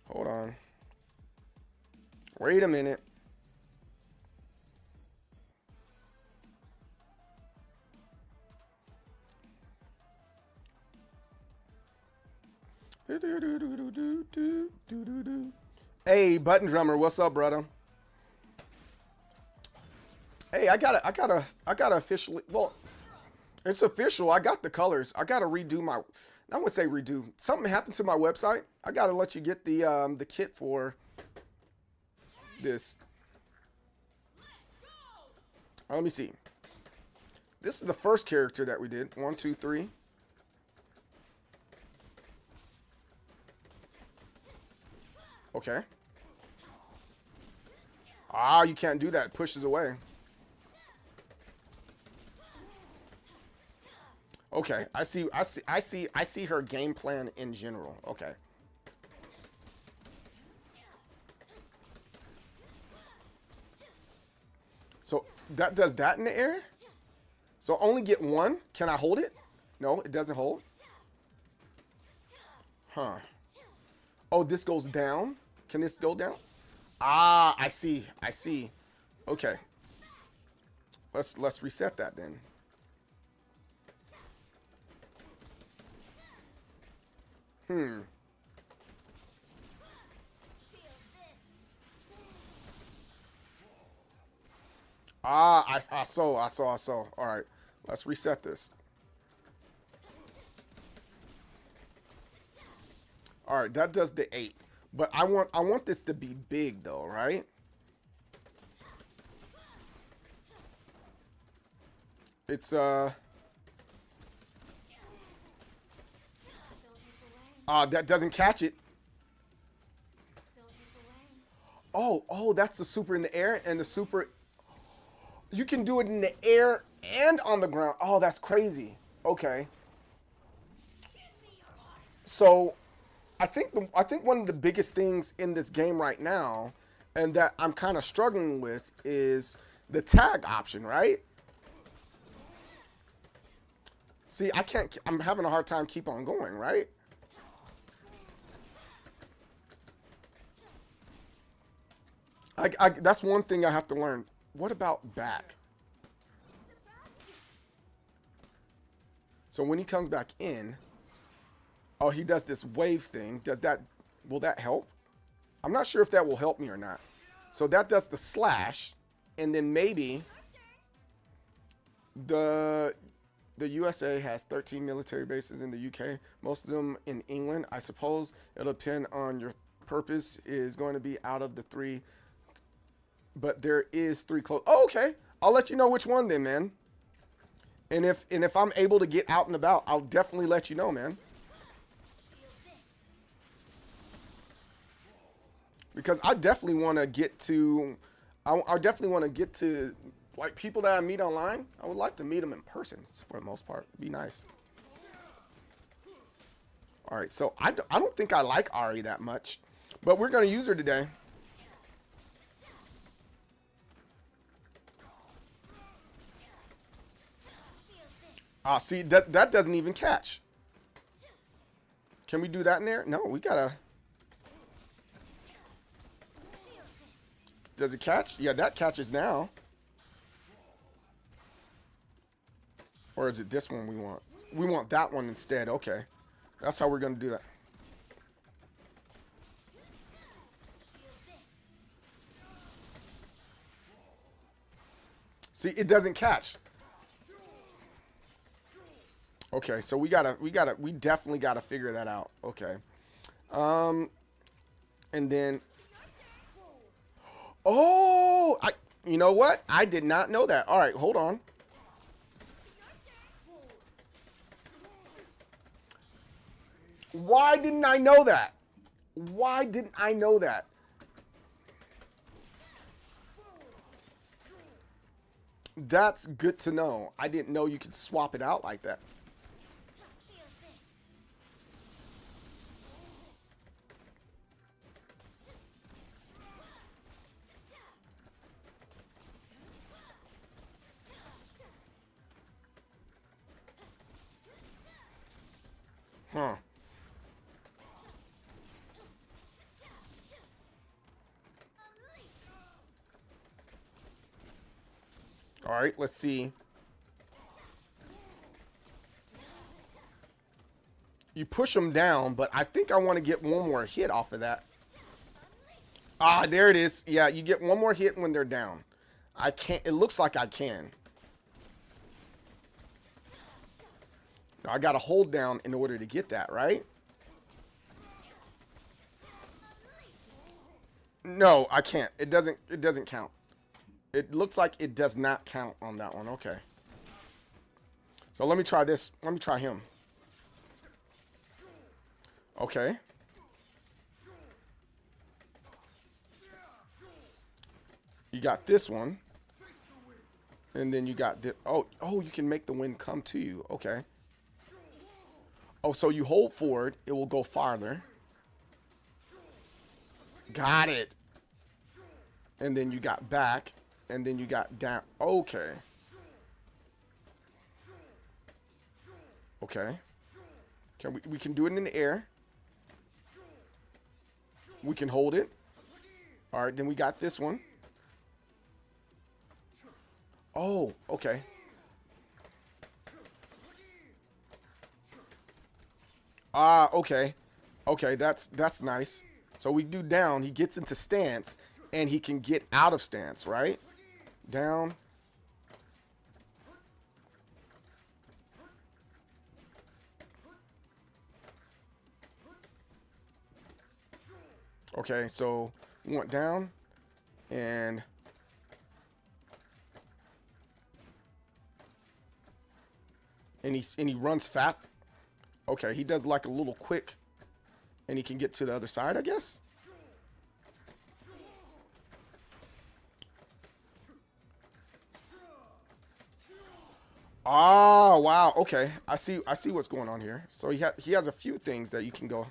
Hold on. Wait a minute. Hey, Button Drummer, what's up, brother? Hey, I gotta officially. Well, it's official. I got the colors. I gotta redo my. I wouldn't say redo. Something happened to my website. I gotta let you get the kit for this. Let me see. This is the first character that we did. 1, 2, 3. Okay. Ah, you can't do that. It pushes away. Okay, I see her game plan in general. Okay. So that does that in the air? So only get one? Can I hold it? No, it doesn't hold. Huh. Oh, this goes down? Can this go down? Ah, I see. I see. Okay. Let's reset that then. Ah, I saw. All right, let's reset this. All right, that does the 8. But I want this to be big though, right? It's that doesn't catch it. Oh, that's the super in the air and the super. You can do it in the air and on the ground. Oh, that's crazy. Okay. So, I think one of the biggest things in this game right now, and that I'm kind of struggling with, is the tag option, right? See, I'm having a hard time keep on going, right? That's one thing I have to learn. What about back? So when he comes back in, oh, he does this wave thing. Will that help? I'm not sure if that will help me or not. So that does the slash, and then maybe the USA has 13 military bases in the UK, most of them in England. I suppose it'll depend on your purpose is going to be out of the 3. But there is 3 close. Oh, okay. I'll let you know which one then, man. And if I'm able to get out and about, I'll definitely let you know, man. Because I definitely want to get to, I definitely want to get to, like, people that I meet online. I would like to meet them in person for the most part. It'd be nice. All right, so I don't think I like Ari that much, but we're going to use her today. Ah, see, that doesn't even catch. Can we do that in there? No, we gotta. Does it catch? Yeah, that catches now. Or is it this one we want? We want that one instead. Okay. That's how we're going to do that. See, it doesn't catch. Okay, so we definitely gotta figure that out. Okay. And then, oh, you know what? I did not know that. All right, hold on. Why didn't I know that? Why didn't I know that? That's good to know. I didn't know you could swap it out like that. Huh. All right, let's see. You push them down, but I think I want to get one more hit off of that. Ah, there it is. Yeah, you get one more hit when they're down. I can't. It looks like I can. I got to hold down in order to get that, right? No, I can't. It doesn't count. It looks like it does not count on that one. Okay. So let me try this. Let me try him. Okay. You got this one. And then you got this. Oh, you can make the wind come to you. Okay. Oh, so you hold forward. It will go farther. Got it. And then you got back. And then you got down. Okay. Okay. We can do it in the air. We can hold it. All right, then we got this one. Oh, okay. Ah, okay. Okay, that's nice. So we do down. He gets into stance, and he can get out of stance, right? Down. Okay, so we want down, and he runs fat. Okay, he does like a little quick, and he can get to the other side, I guess. Oh, wow. Okay. I see what's going on here. So he has a few things that you can go.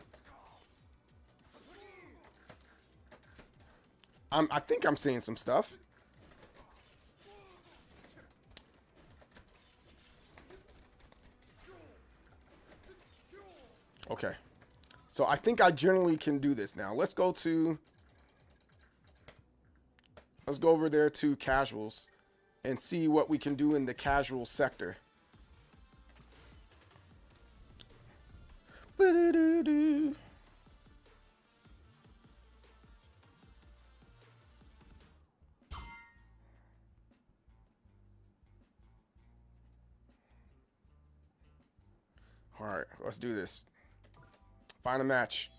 I think I'm seeing some stuff. Okay. So I think I generally can do this now. Let's go over there to casuals and see what we can do in the casual sector. Ba-do-do-do. All right, let's do this. Find a match.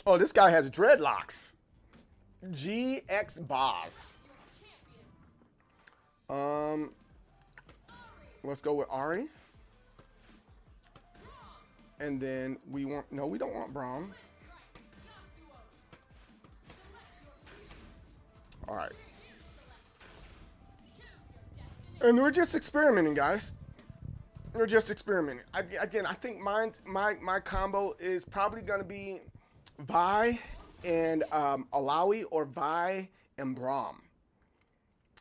Oh, this guy has dreadlocks. GX Boss. Let's go with Ari. And then we don't want Braum. All right. And we're just experimenting, guys. We're just experimenting. Again, I think my combo is probably going to be Vi and Alawi, or Vi and Braum.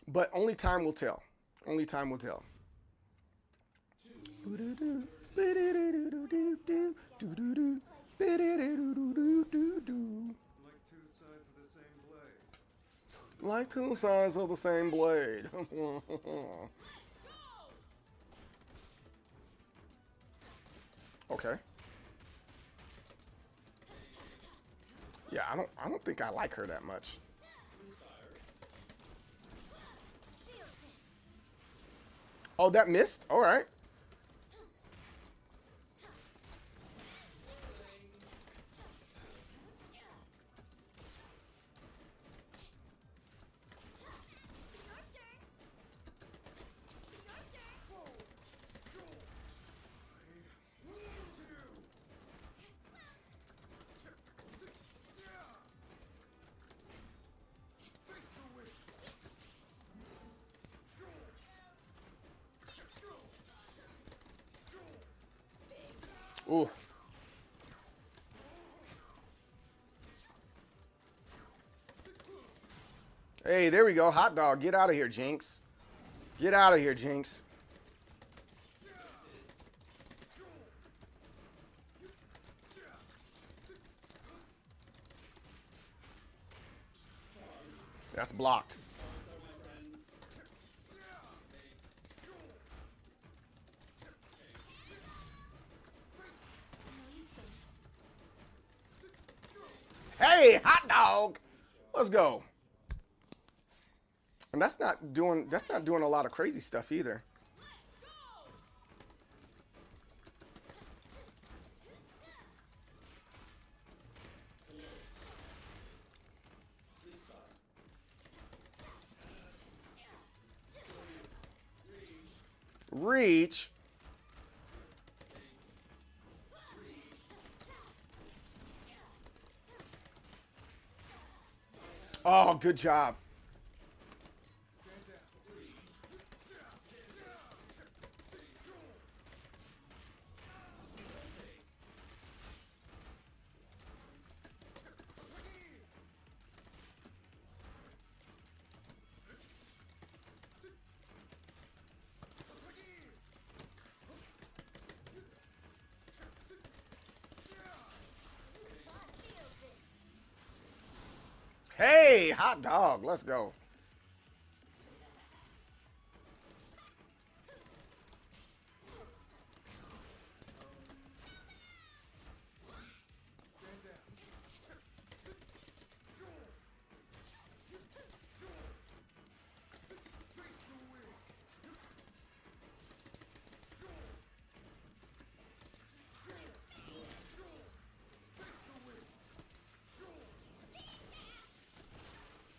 But only time will tell. Only time will tell. Like two sides of the same blade. Okay. Yeah, I don't think I like her that much. Oh, that missed? All right. Ooh. Hey, there we go. Hot dog. Get out of here, Jinx. Get out of here, Jinx. That's blocked. Hey, hot dog. Let's go. And that's not doing a lot of crazy stuff either. Reach. Oh, good job. Hey, hot dog. Let's go.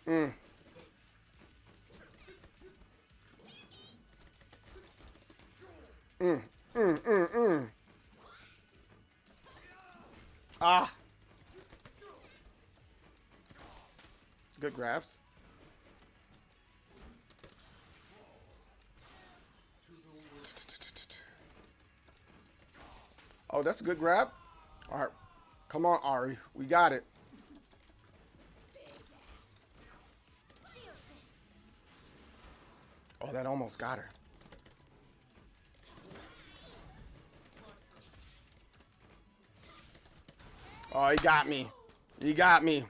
Mm. Ah. Good grabs. Oh, that's a good grab. All right. Come on, Ari. We got it. Oh, that almost got her. Oh, he got me. He got me.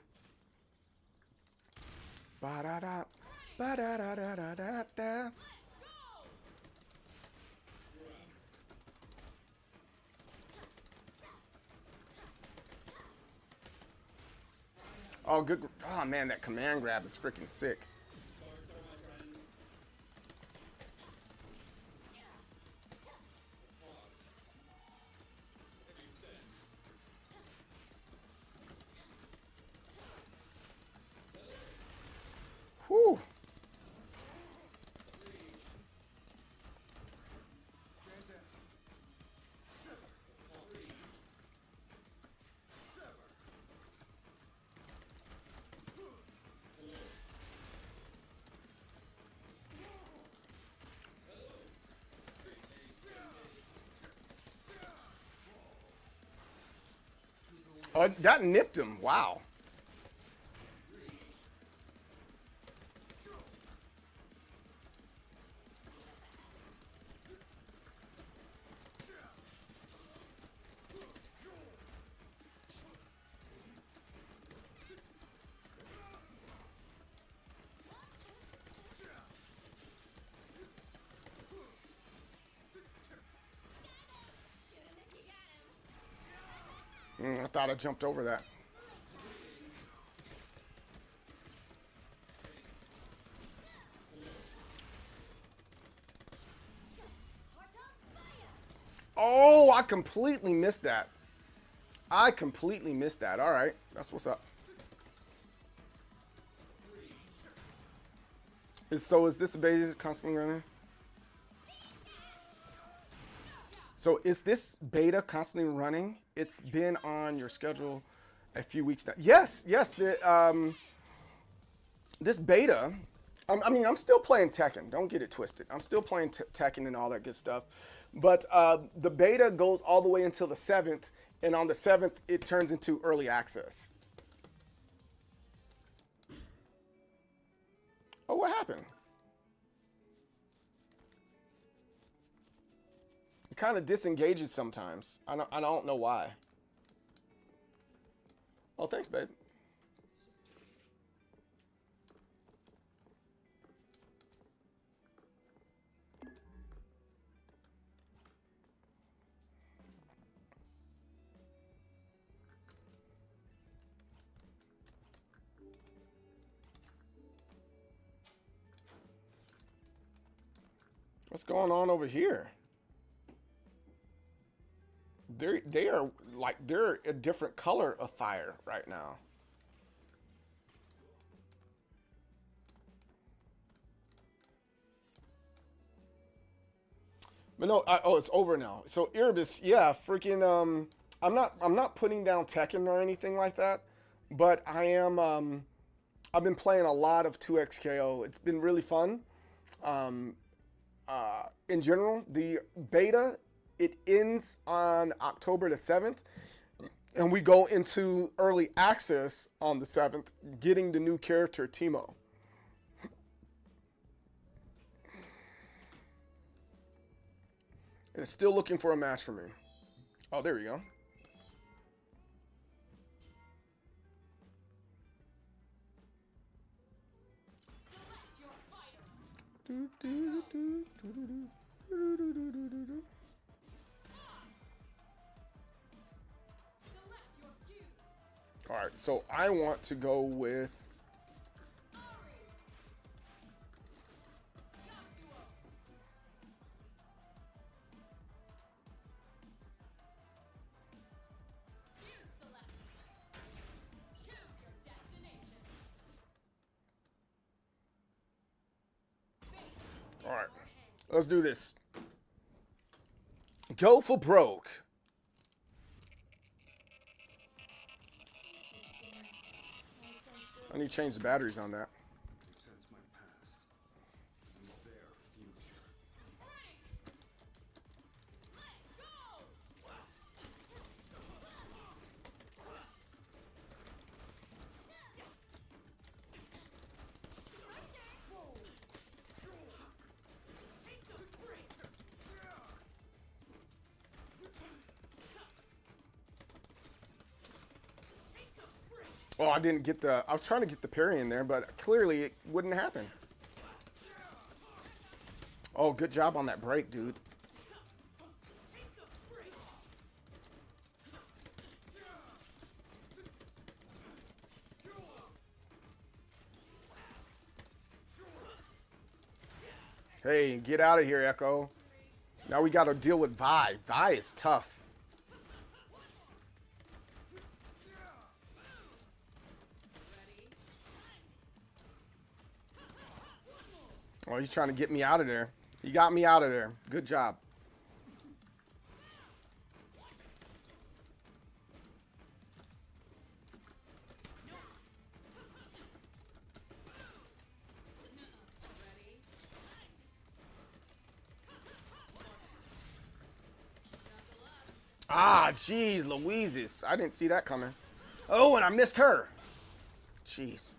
Ba-da-da. Ba-da-da-da-da-da. Oh, good. Oh, man, that command grab is freaking sick. Whew. Oh, that nipped him. Wow. thought I jumped over that. Oh, I completely missed that. I completely missed that. All right, that's what's up. So is this beta constantly running? So is this beta constantly running? It's been on your schedule a few weeks now. Yes, yes. This beta, I mean, I'm still playing Tekken. Don't get it twisted. I'm still playing Tekken and all that good stuff. But the beta goes all the way until the 7th. And on the 7th, it turns into early access. Oh, what happened? It kind of disengages sometimes. I don't know why. Oh, thanks, babe. What's going on over here? They're a different color of fire right now. But no, oh, it's over now. So Erebus, yeah, freaking I'm not putting down Tekken or anything like that, but I am I've been playing a lot of 2XKO. It's been really fun. In general, the beta, it ends on October the 7th, and we go into early access on the 7th, getting the new character, Teemo. And it's still looking for a match for me. Oh, there we go. All right, so I want to go with all right, let's do this. Go for broke. I need to change the batteries on that. Oh, I didn't get the... I was trying to get the parry in there, but clearly it wouldn't happen. Oh, good job on that break, dude. Hey, get out of here, Echo. Now we got to deal with Vi. Vi is tough. Oh, he's trying to get me out of there. He got me out of there. Good job. Ah, jeez, Louises. I didn't see that coming. Oh, and I missed her. Jeez.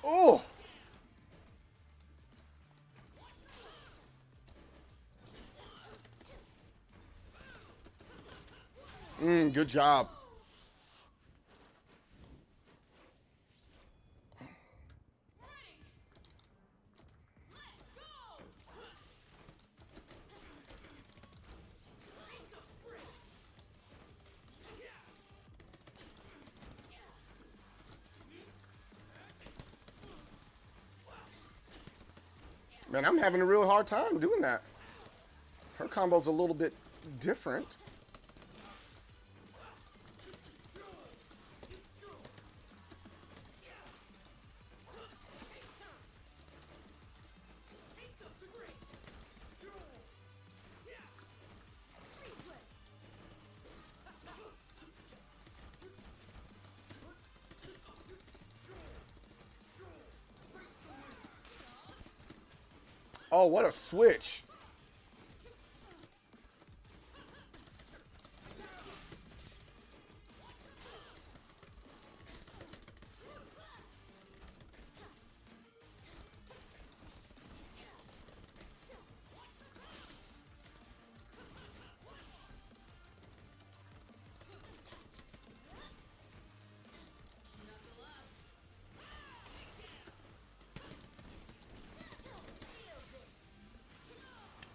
Oh! Good job. Man, I'm having a real hard time doing that. Her combo's a little bit different. Oh, what a switch.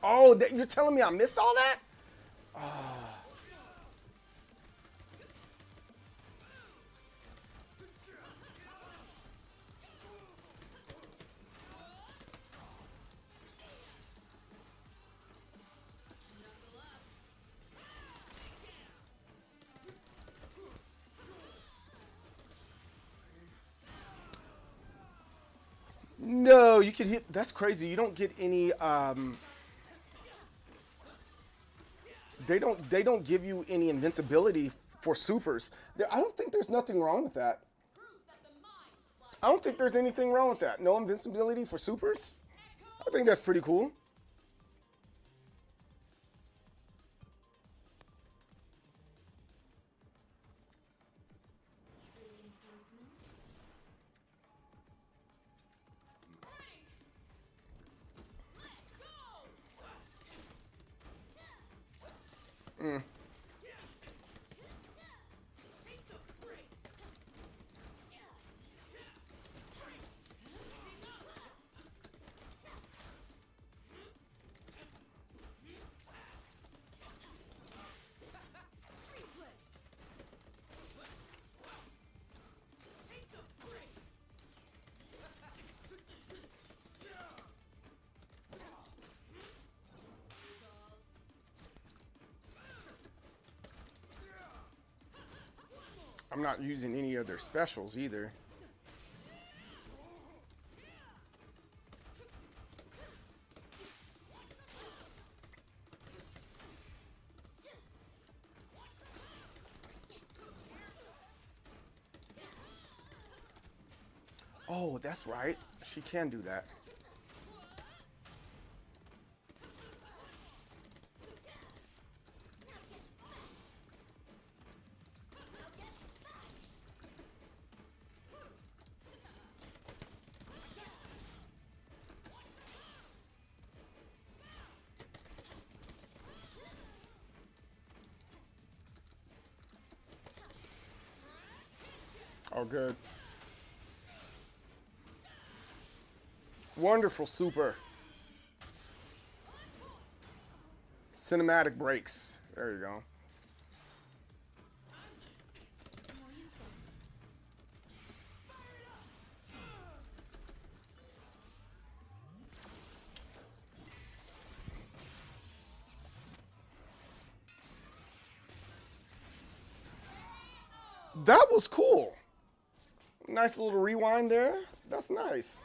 Oh, you're telling me I missed all that? No, you can hit. That's crazy. You don't get any. They don't give you any invincibility for supers. I don't think there's nothing wrong with that. I don't think there's anything wrong with that. No invincibility for supers. I think that's pretty cool. I'm not using any of their specials either. Oh, that's right. She can do that. Oh, good. Wonderful super. Cinematic breaks. There you go. That was cool. Nice little rewind there. That's nice.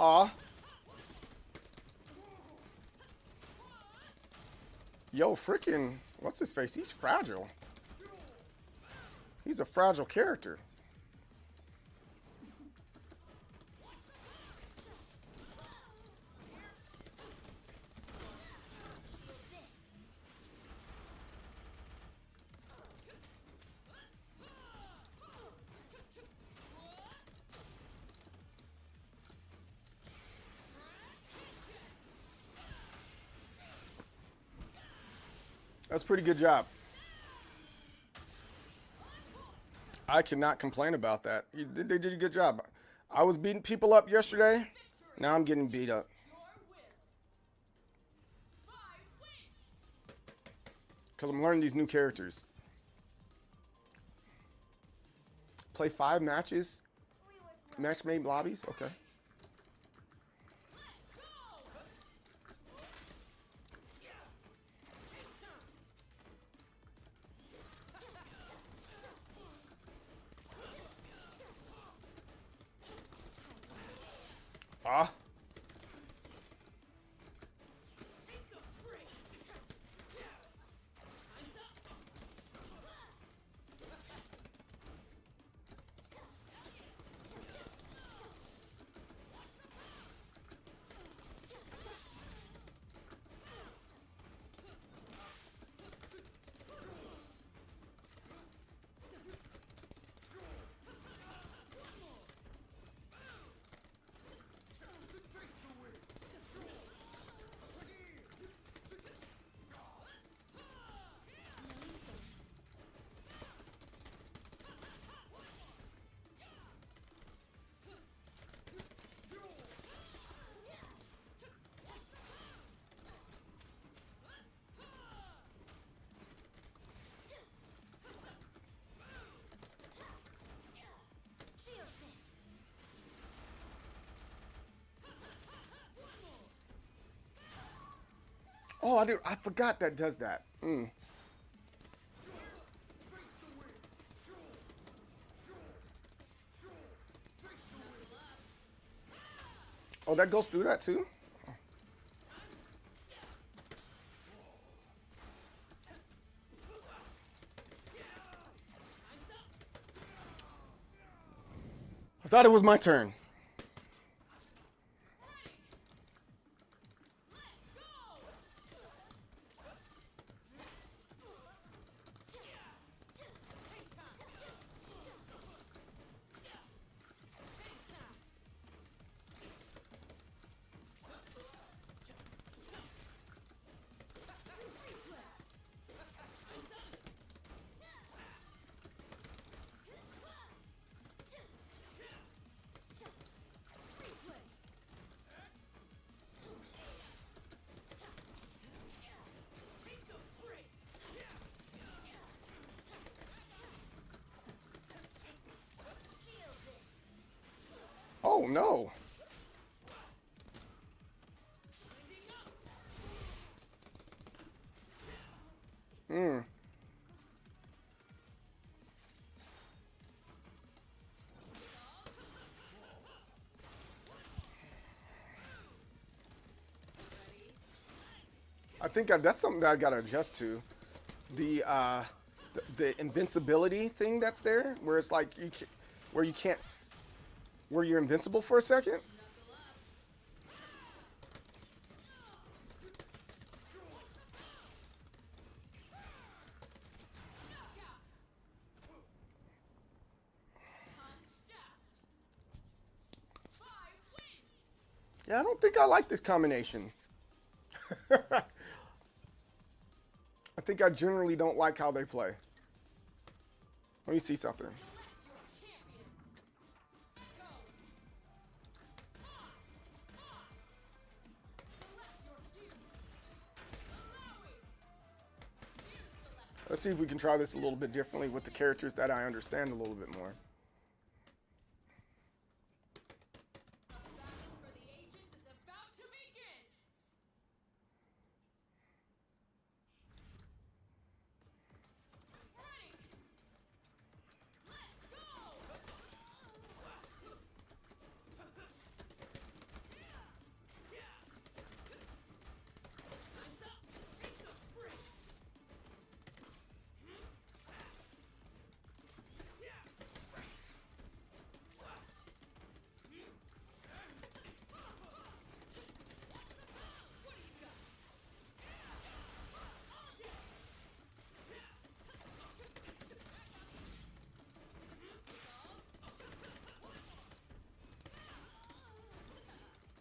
Aw. Yo, freaking, what's his face? He's fragile. He's a fragile character. That's a pretty good job. I cannot complain about that. They did a good job. I was beating people up yesterday. Now I'm getting beat up. Because I'm learning these new characters. Play 5 matches. Match-made lobbies? Okay. Ah. Oh, I forgot that does that. Oh, that goes through that too? I thought it was my turn. Oh no. I think that's something that I gotta adjust to. The invincibility thing that's there, where it's like where you're invincible for a second. Yeah, I don't think I like this combination. I think I generally don't like how they play. Let me see something. Let's see if we can try this a little bit differently with the characters that I understand a little bit more.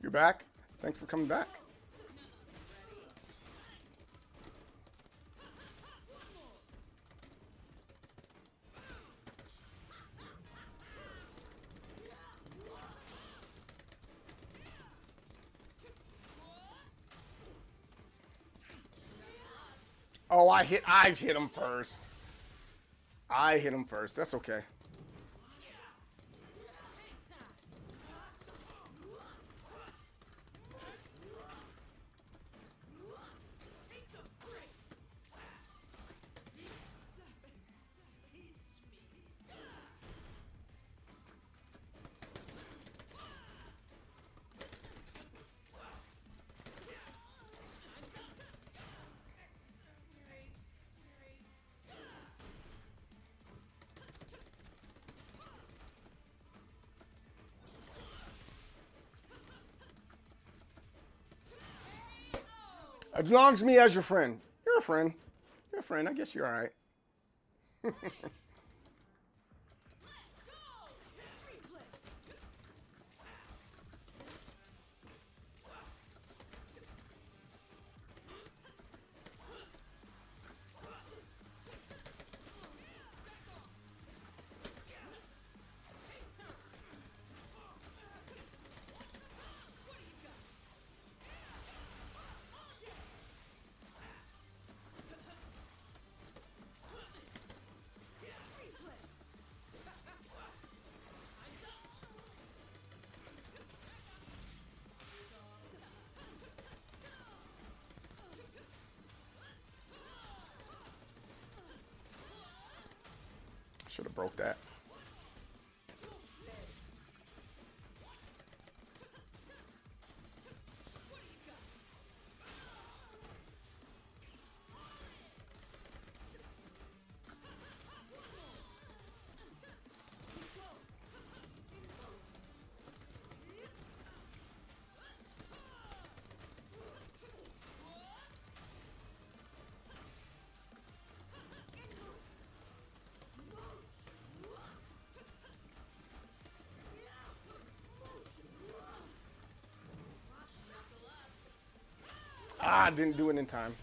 You're back? Thanks for coming back. Oh, I hit him first. I hit him first. That's okay. Acknowledge me as your friend. You're a friend. You're a friend. I guess you're all right. Should have broke that. Ah, didn't do it in time.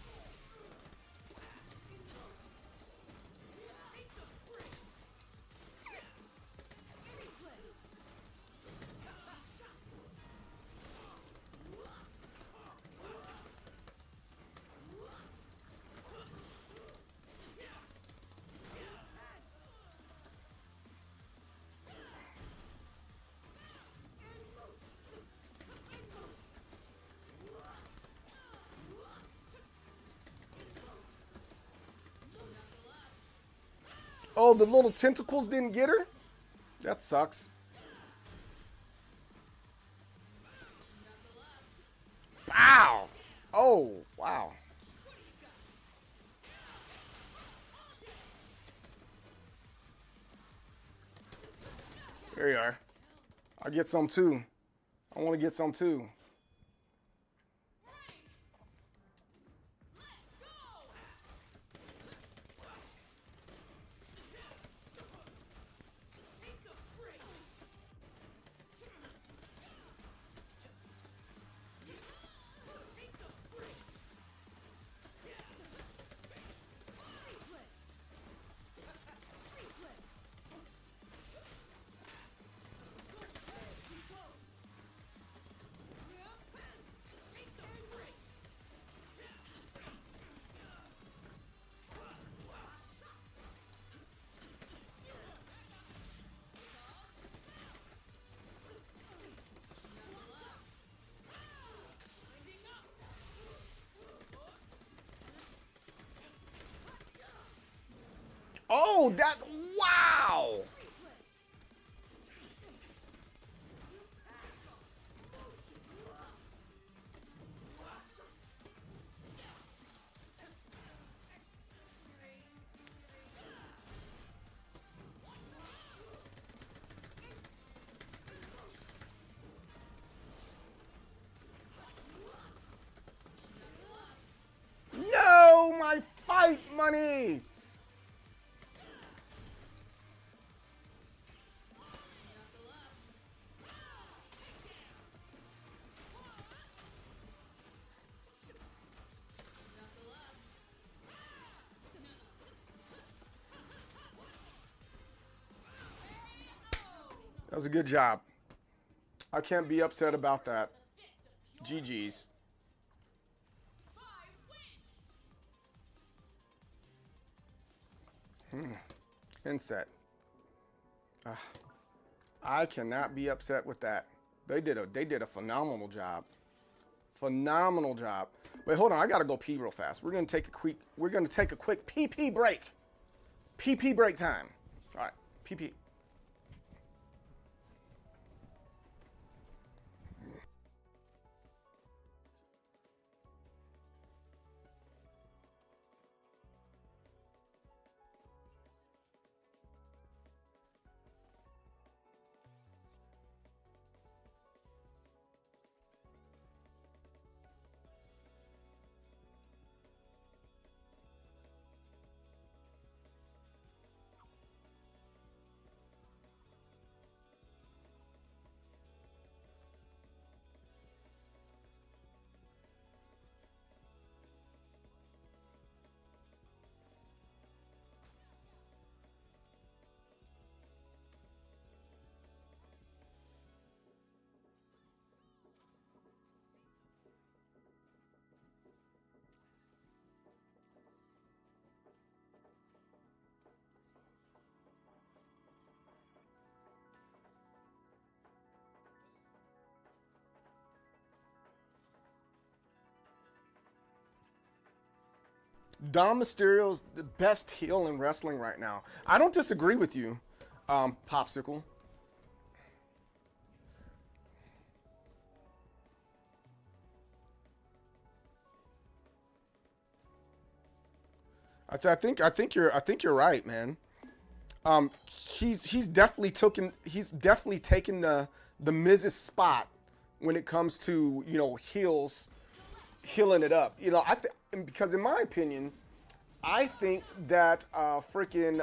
Oh, the little tentacles didn't get her? That sucks. Pow! Oh, wow. There you are. I'll get some too. I want to get some too. Oh, that, wow. No, my fight money. That was a good job. I can't be upset about that. GG's. Inset. I cannot be upset with that. They did a phenomenal job. Phenomenal job. Wait, hold on. I gotta go pee real fast. We're gonna take a quick PP break. PP break time. All right, PP. Dom Mysterio's the best heel in wrestling right now. I don't disagree with you, Popsicle. I think you're right, man. He's definitely taken the Miz's spot when it comes to, you know, healing it up. You know, because in my opinion, I think that freaking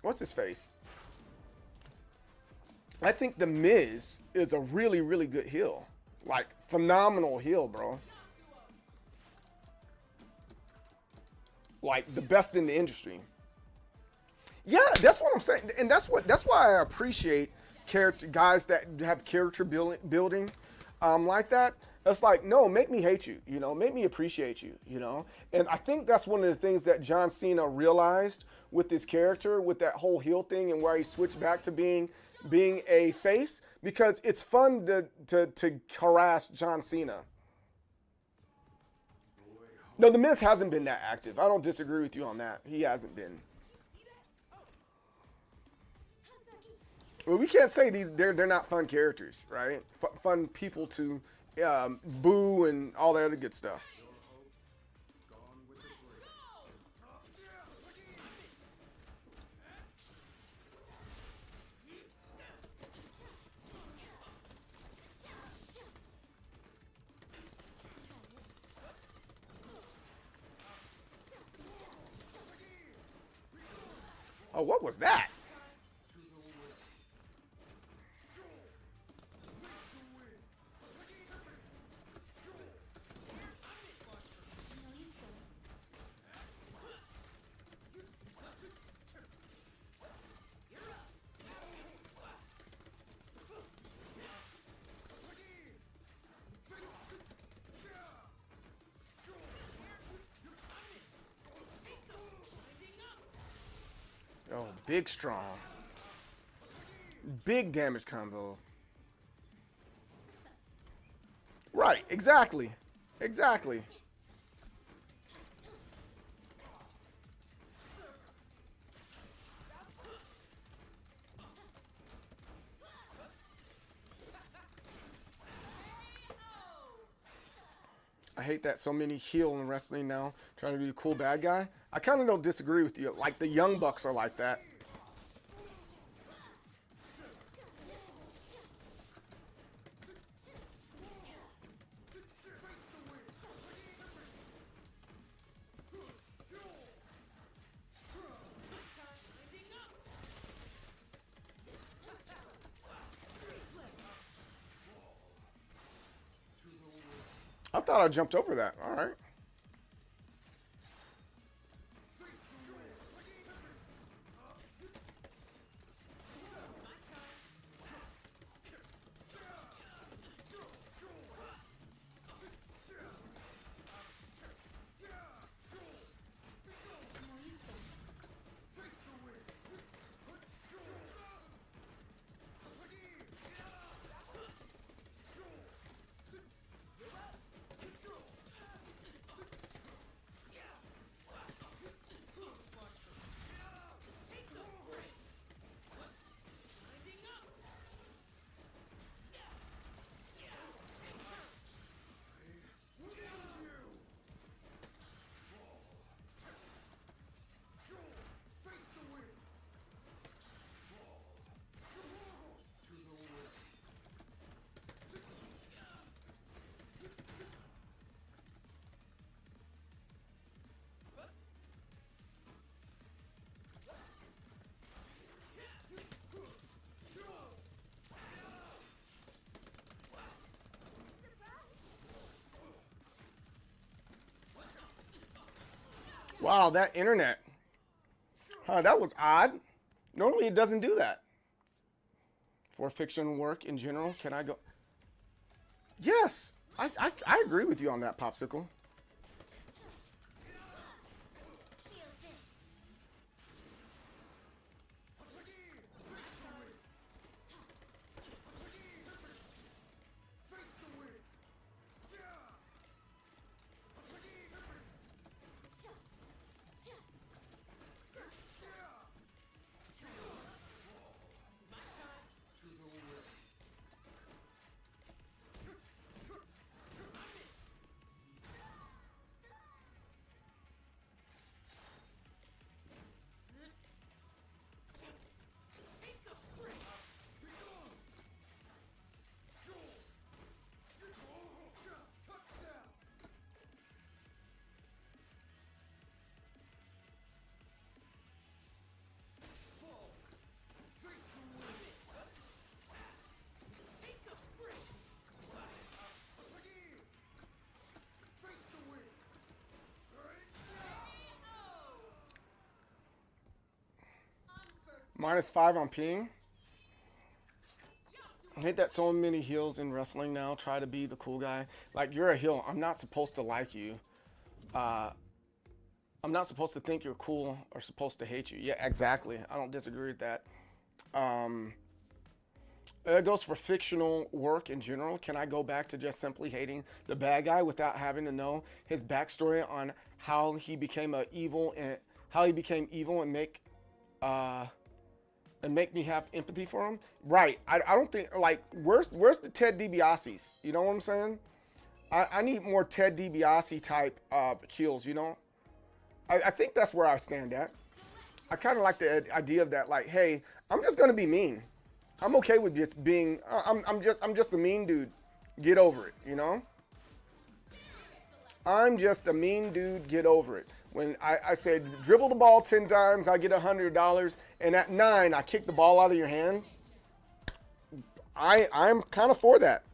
what's his face? I think the Miz is a really, really good heel. Like, phenomenal heel, bro. Like, the best in the industry. Yeah, that's what I'm saying. And that's why I appreciate guys that have character building like that. It's like, no, make me hate you, you know, make me appreciate you, you know. And I think that's one of the things that John Cena realized with this character, with that whole heel thing, and where he switched back to being a face, because it's fun to harass John Cena. No, The Miz hasn't been that active. I don't disagree with you on that. He hasn't been. Well, we can't say they're not fun characters, right? Fun people to boo and all that other good stuff. Oh, what was that? Oh, big strong. Big damage combo. Right, exactly. Exactly. I hate that so many heel in wrestling now, trying to be a cool bad guy. I kind of don't disagree with you. Like, the Young Bucks are like that. I thought I jumped over that. All right. Wow, that internet. Huh, that was odd. Normally it doesn't do that. For fiction work in general, can I go? Yes, I agree with you on that, Popsicle. -5 on ping. I hate that so many heels in wrestling now try to be the cool guy. Like, you're a heel. I'm not supposed to like you. I'm not supposed to think you're cool or supposed to hate you. Yeah, exactly. I don't disagree with that. It goes for fictional work in general. Can I go back to just simply hating the bad guy without having to know his backstory on how he became evil and make me have empathy for him? Right. I don't think, like, where's the Ted DiBiase's? You know what I'm saying? I need more Ted DiBiase type kills, you know? I think that's where I stand at. I kind of like the idea of that, like, hey, I'm just gonna be mean. I'm okay with just being. I'm just a mean dude. Get over it, you know. I'm just a mean dude. Get over it. When I said dribble the ball 10 times, I get $100, and at 9 I kick the ball out of your hand. I'm kind of for that.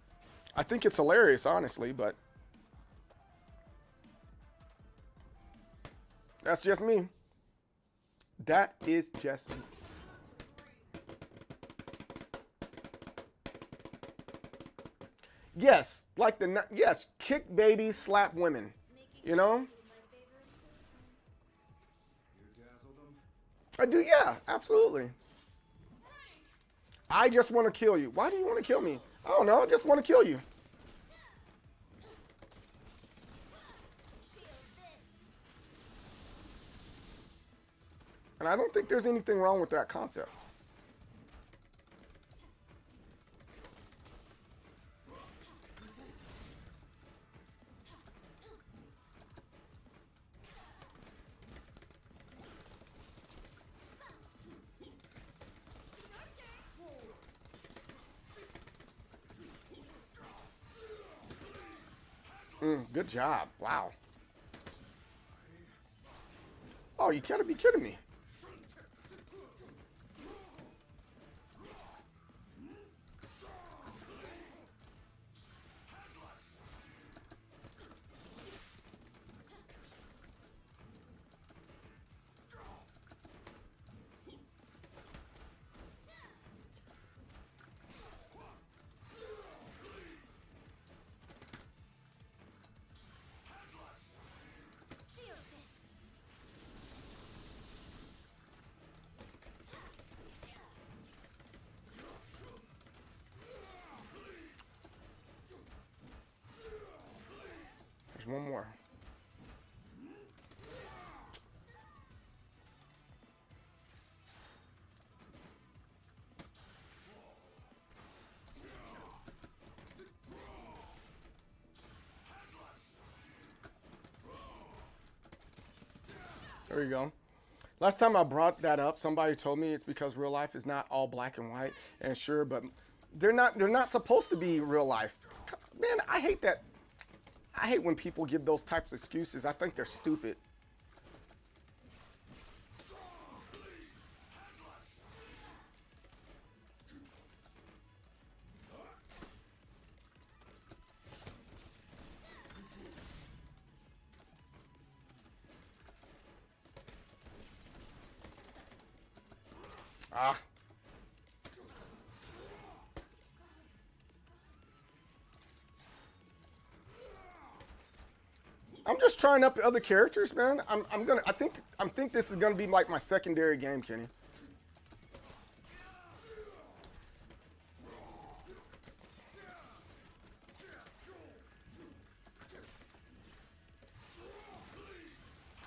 I think it's hilarious, honestly, but that's just me. That is just me. Yes, like yes, kick babies, slap women. You know? I do, yeah, absolutely. I just want to kill you. Why do you want to kill me? I don't know, I just want to kill you. And I don't think there's anything wrong with that concept. Good job. Wow. Oh, you gotta be kidding me. There's one more. There you go. Last time I brought that up, somebody told me it's because real life is not all black and white. And sure, but they're not supposed to be real life. Man, I hate that. I hate when people give those types of excuses. I think they're stupid. Ah. I'm just trying up the other characters, man. I think this is gonna be like my secondary game, Kenny.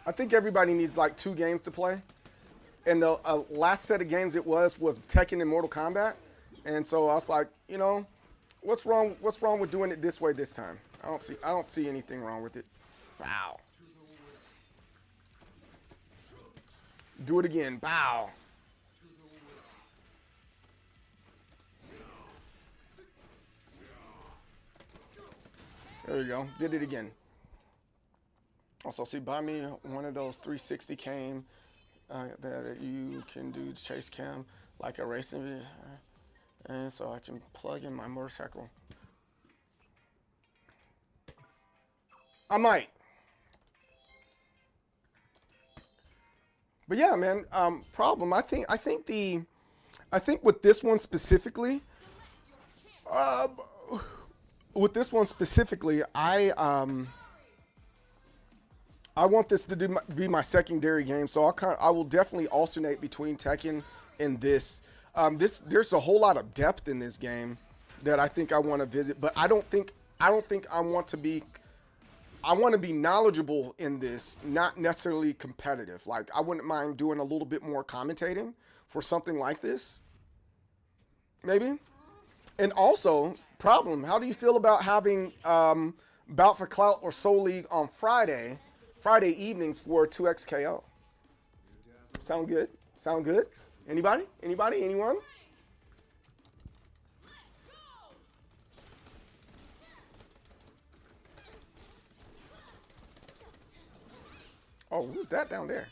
I think everybody needs like 2 games to play. And the last set of games it was Tekken and Mortal Kombat. And so I was like, you know, what's wrong with doing it this way this time? I don't see anything wrong with it. Bow. Do it again. Bow. There you go. Did it again. Also, see, buy me one of those 360 cam that you can do chase cam like a racing video, and so I can plug in my motorcycle. I might. But yeah, man. Problem. I think with this one specifically. With this one specifically, I want this to be my secondary game, so I will definitely alternate between Tekken and this. There's a whole lot of depth in this game that I think I want to visit, but I don't think I want to be. I want to be knowledgeable in this, not necessarily competitive. Like, I wouldn't mind doing a little bit more commentating for something like this, maybe. And also, problem. How do you feel about having Bout for Clout or Soul League on Friday evenings for 2XKO? Sound good? Sound good? Anybody? Anybody? Anyone? Oh, who's that down there?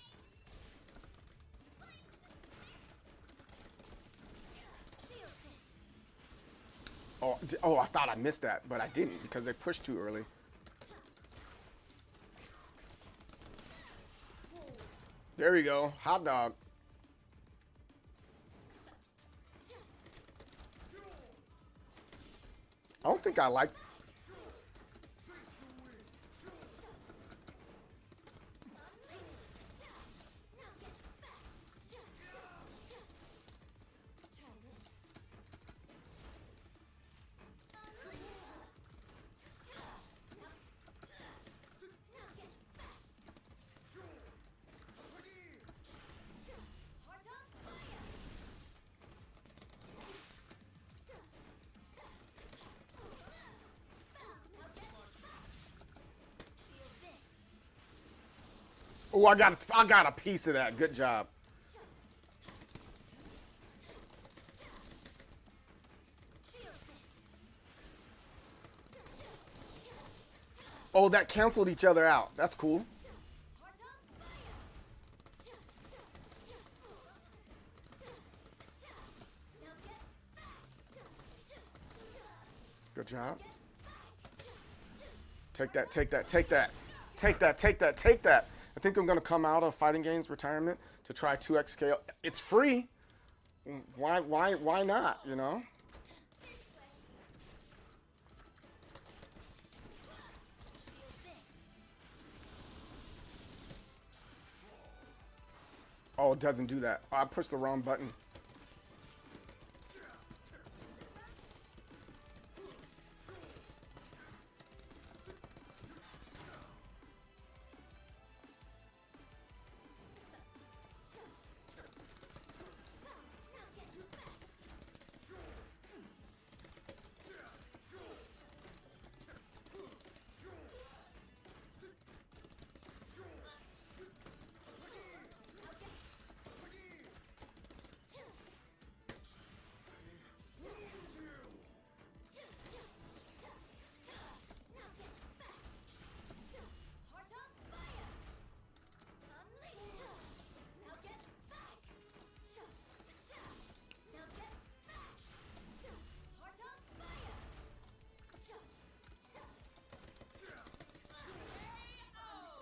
Oh, I thought I missed that, but I didn't because they pushed too early. There we go. Hot dog. I don't think I like... Oh, I got a piece of that. Good job. Oh, that canceled each other out. That's cool. Good job. Take that, take that, take that. Take that, take that, take that. I think I'm going to come out of fighting games retirement to try 2XKO. It's free. Why not, you know? Oh, it doesn't do that. Oh, I pushed the wrong button.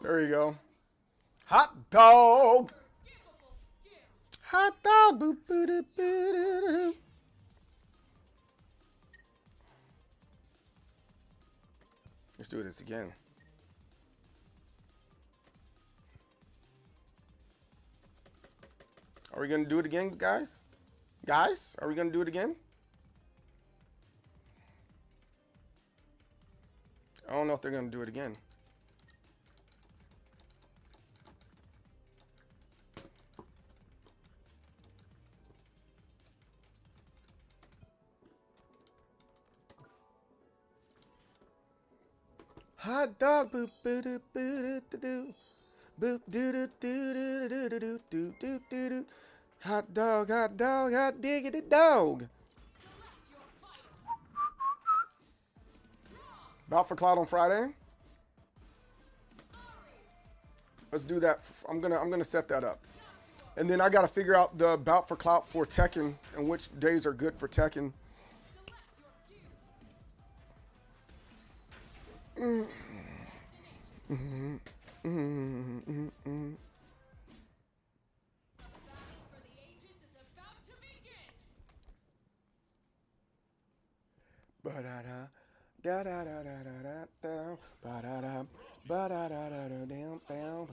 There you go. Hot dog. Hot dog. Boop, boop, boop, boop. Let's do this again. Are we gonna do it again, guys? Guys, are we gonna do it again? I don't know if they're gonna do it again. Hot dog, boop, boo, doo, boo, doo, doo, doo. Boop, doo, doo, doo, doo, doo, doo, doo, doo, doo, doo, doo. Hot dog, hot diggity dog. Bout for Cloud on Friday. Let's do that. I'm gonna set that up, and then I gotta figure out the Bout for Cloud for Tekken and which days are good for Tekken. Ba-da-da, da-da-da-da-da-da, ba-da-da, ba-da-da-da-da-da-da.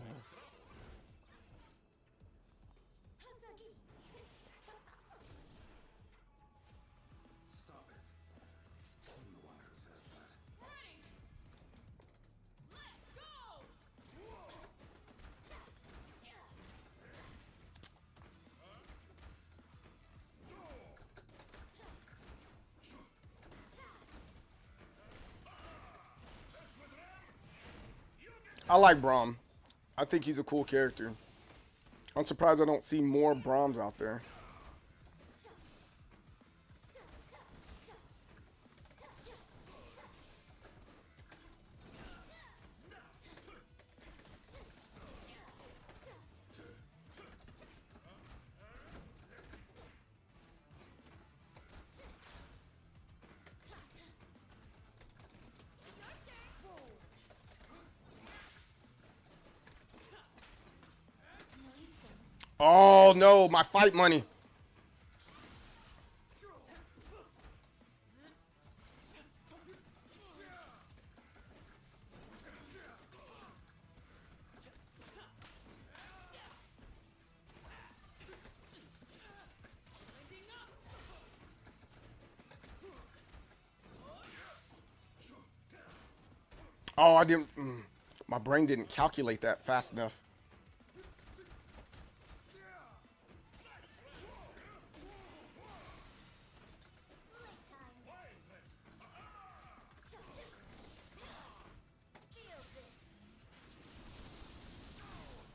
I like Braum. I think he's a cool character. I'm surprised I don't see more Braums out there. Oh no, my fight money. Oh, I didn't. My brain didn't calculate that fast enough.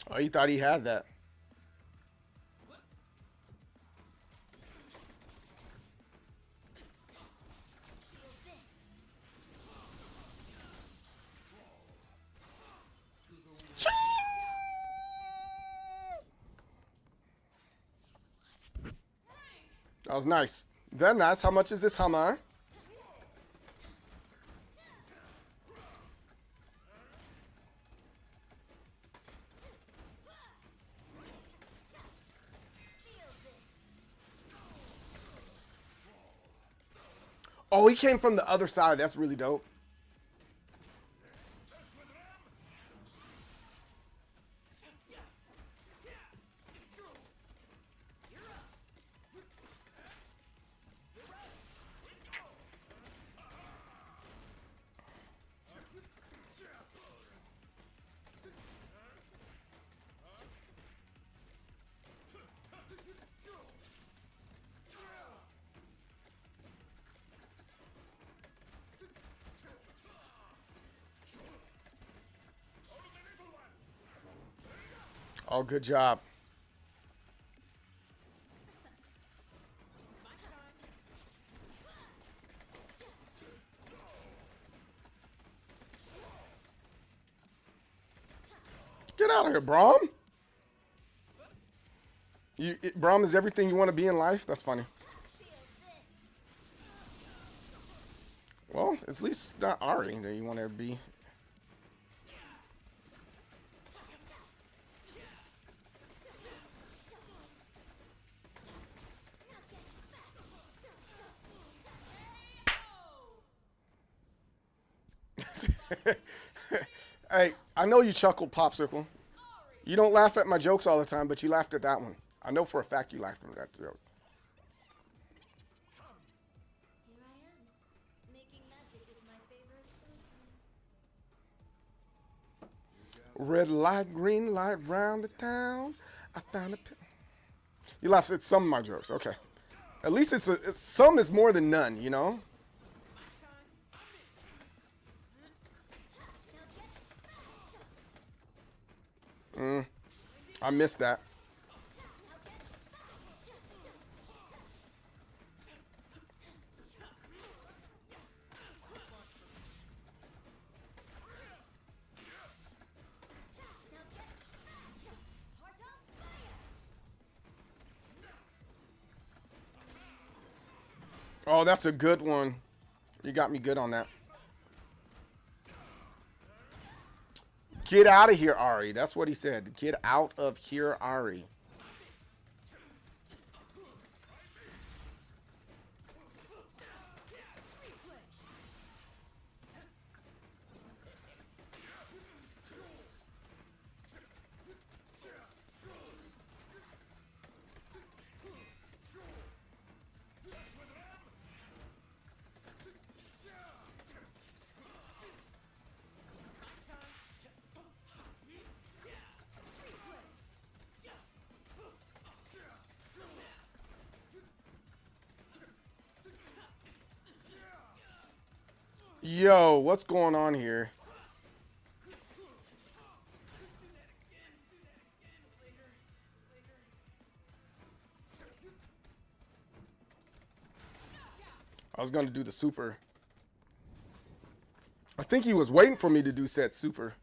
Oh, he thought he had that. That was nice. Very nice. How much is this hammer? Oh, he came from the other side. That's really dope. Oh, good job. Get out of here, Braum. Braum is everything you want to be in life? That's funny. Well, at least not Ari that you want to be. Hey, I know you chuckled, Popsicle. You don't laugh at my jokes all the time, but you laughed at that one. I know for a fact you laughed at that joke. Here I am, making magic with my favorite swordsman. Red light, green light, round the town. I found a. You laughed at some of my jokes. Okay. At least it's some is more than none, you know? I missed that. Oh, that's a good one. You got me good on that. Get out of here, Ari. That's what he said. Get out of here, Ari. Yo, what's going on here? I was going to do the super. I think he was waiting for me to do said super.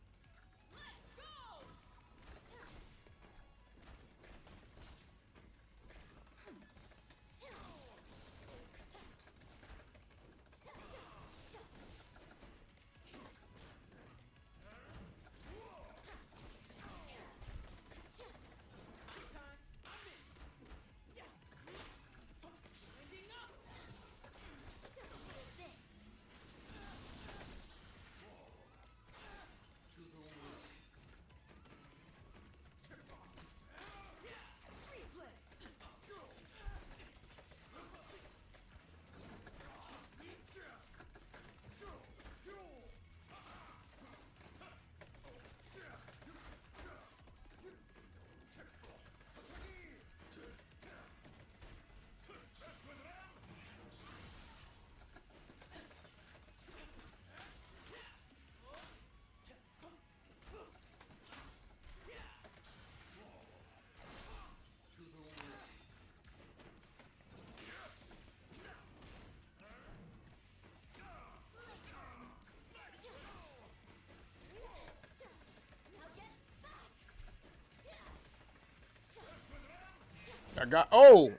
I got, oh,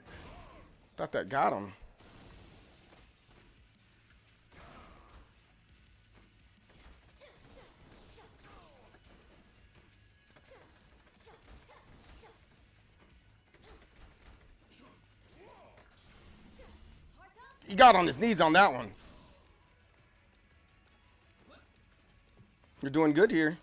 thought that got him. He got on his knees on that one. You're doing good here.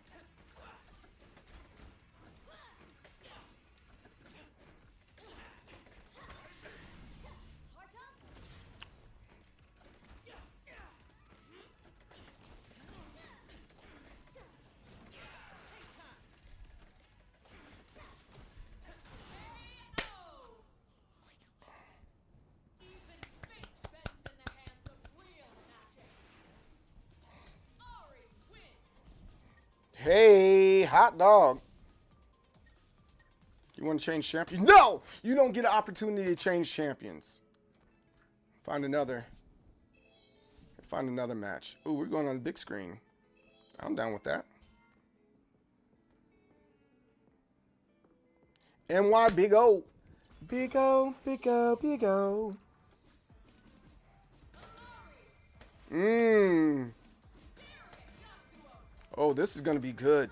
Hey, hot dog. You want to change champions? No! You don't get an opportunity to change champions. Find another match. Ooh, we're going on the big screen. I'm down with that. NY Big O. Big O, Big O, Big O. Oh, this is going to be good.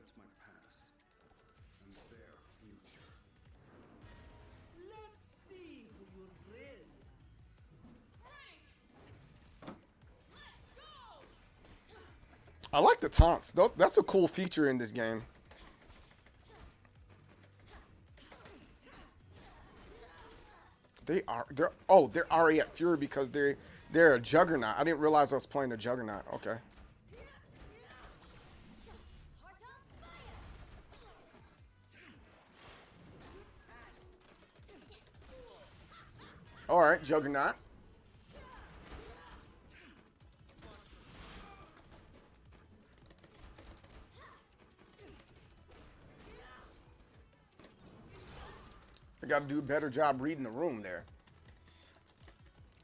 That's my past. And their future. Let's see who you're really. I like the taunts. That's a cool feature in this game. They're already at Fury because they're a Juggernaut. I didn't realize I was playing a Juggernaut. Okay. All right, Juggernaut. I got to do a better job reading the room there.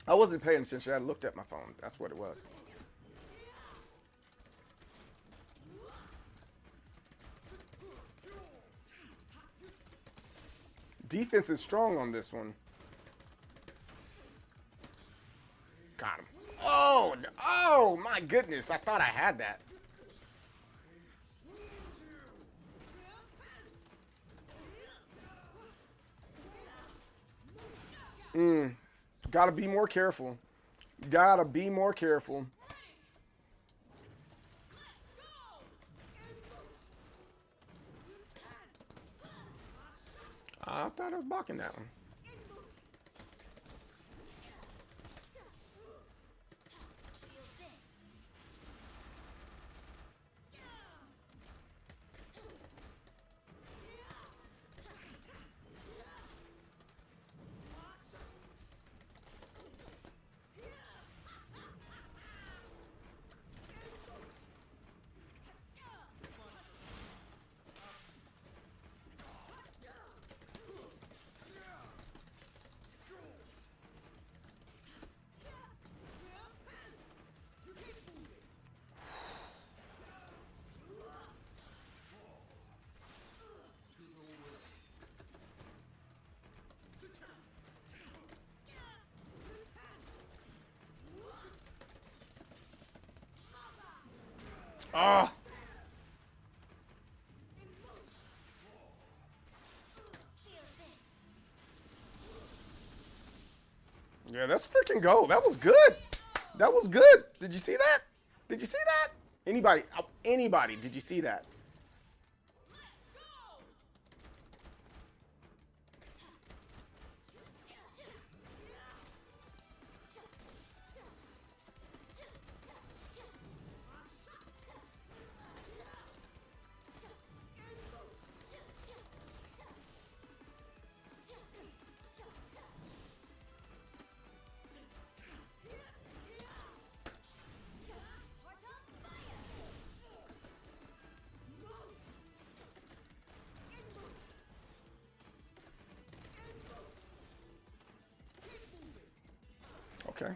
I wasn't paying attention. I looked at my phone. That's what it was. Defense is strong on this one. Got him. Oh my goodness. I thought I had that. Gotta be more careful. Gotta be more careful. I thought I was blocking that one. Ah. Yeah, that's freaking gold. That was good. That was good. Did you see that? Did you see that? Anybody, did you see that? Okay.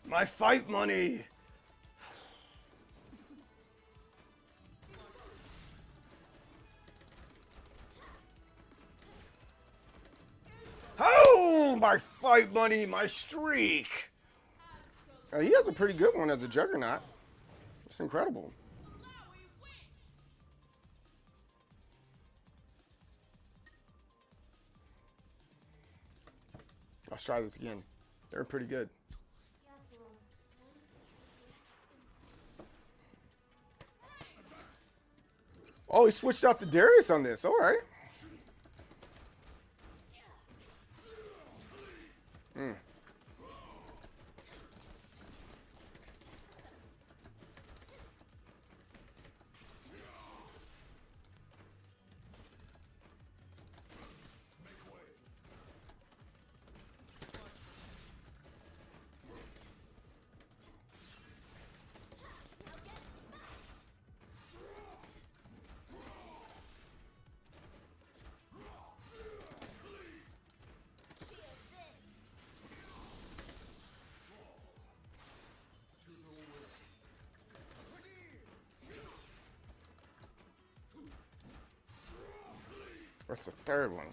My fight money. Oh, my fight money, my streak. He has a pretty good one as a Juggernaut. It's incredible. Let's try this again. They're pretty good. Oh, he switched out to Darius on this. All right. That's the third one.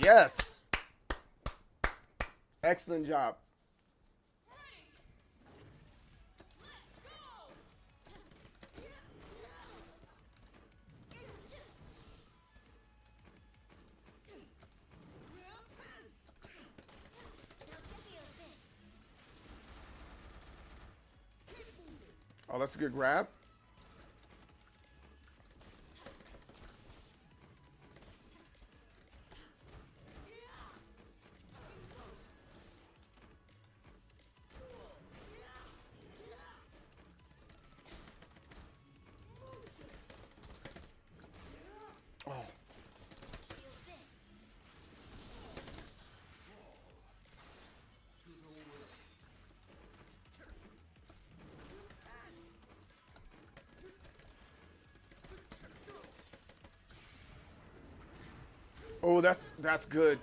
Yes. Excellent job. Oh, that's a good grab. Oh. Oh, that's good.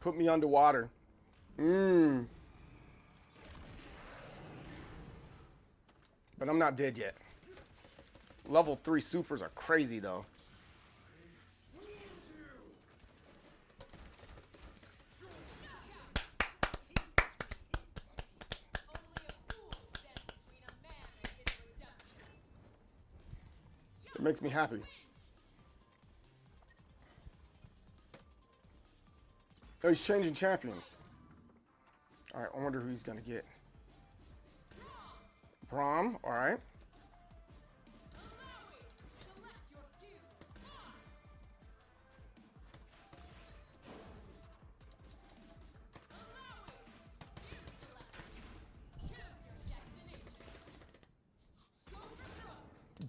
Put me underwater. But I'm not dead yet. Level 3 supers are crazy though. It makes me happy. Oh, he's changing champions. All right, I wonder who he's gonna get. Braum, all right.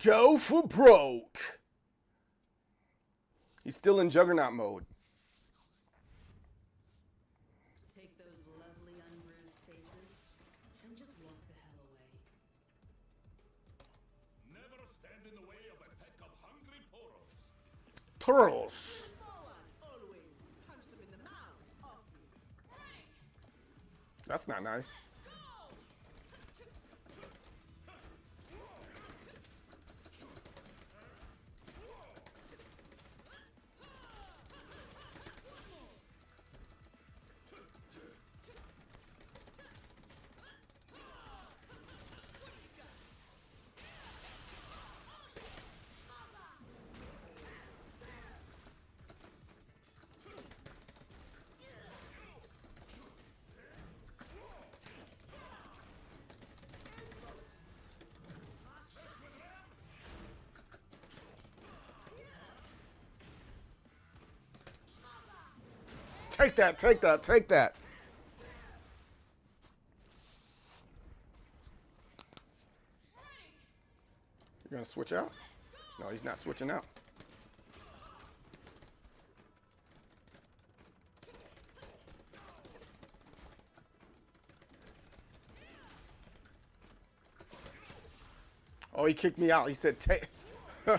Go for broke. He's still in Juggernaut mode. Take those lovely unbruised faces and just walk the hell away. Never stand in the way of a pack of hungry poros. Turtles. Always punch them in the mouth. Off you. That's not nice. Take that, take that, take that. You're gonna switch out? No, he's not switching out. Oh, he kicked me out. He said, take. He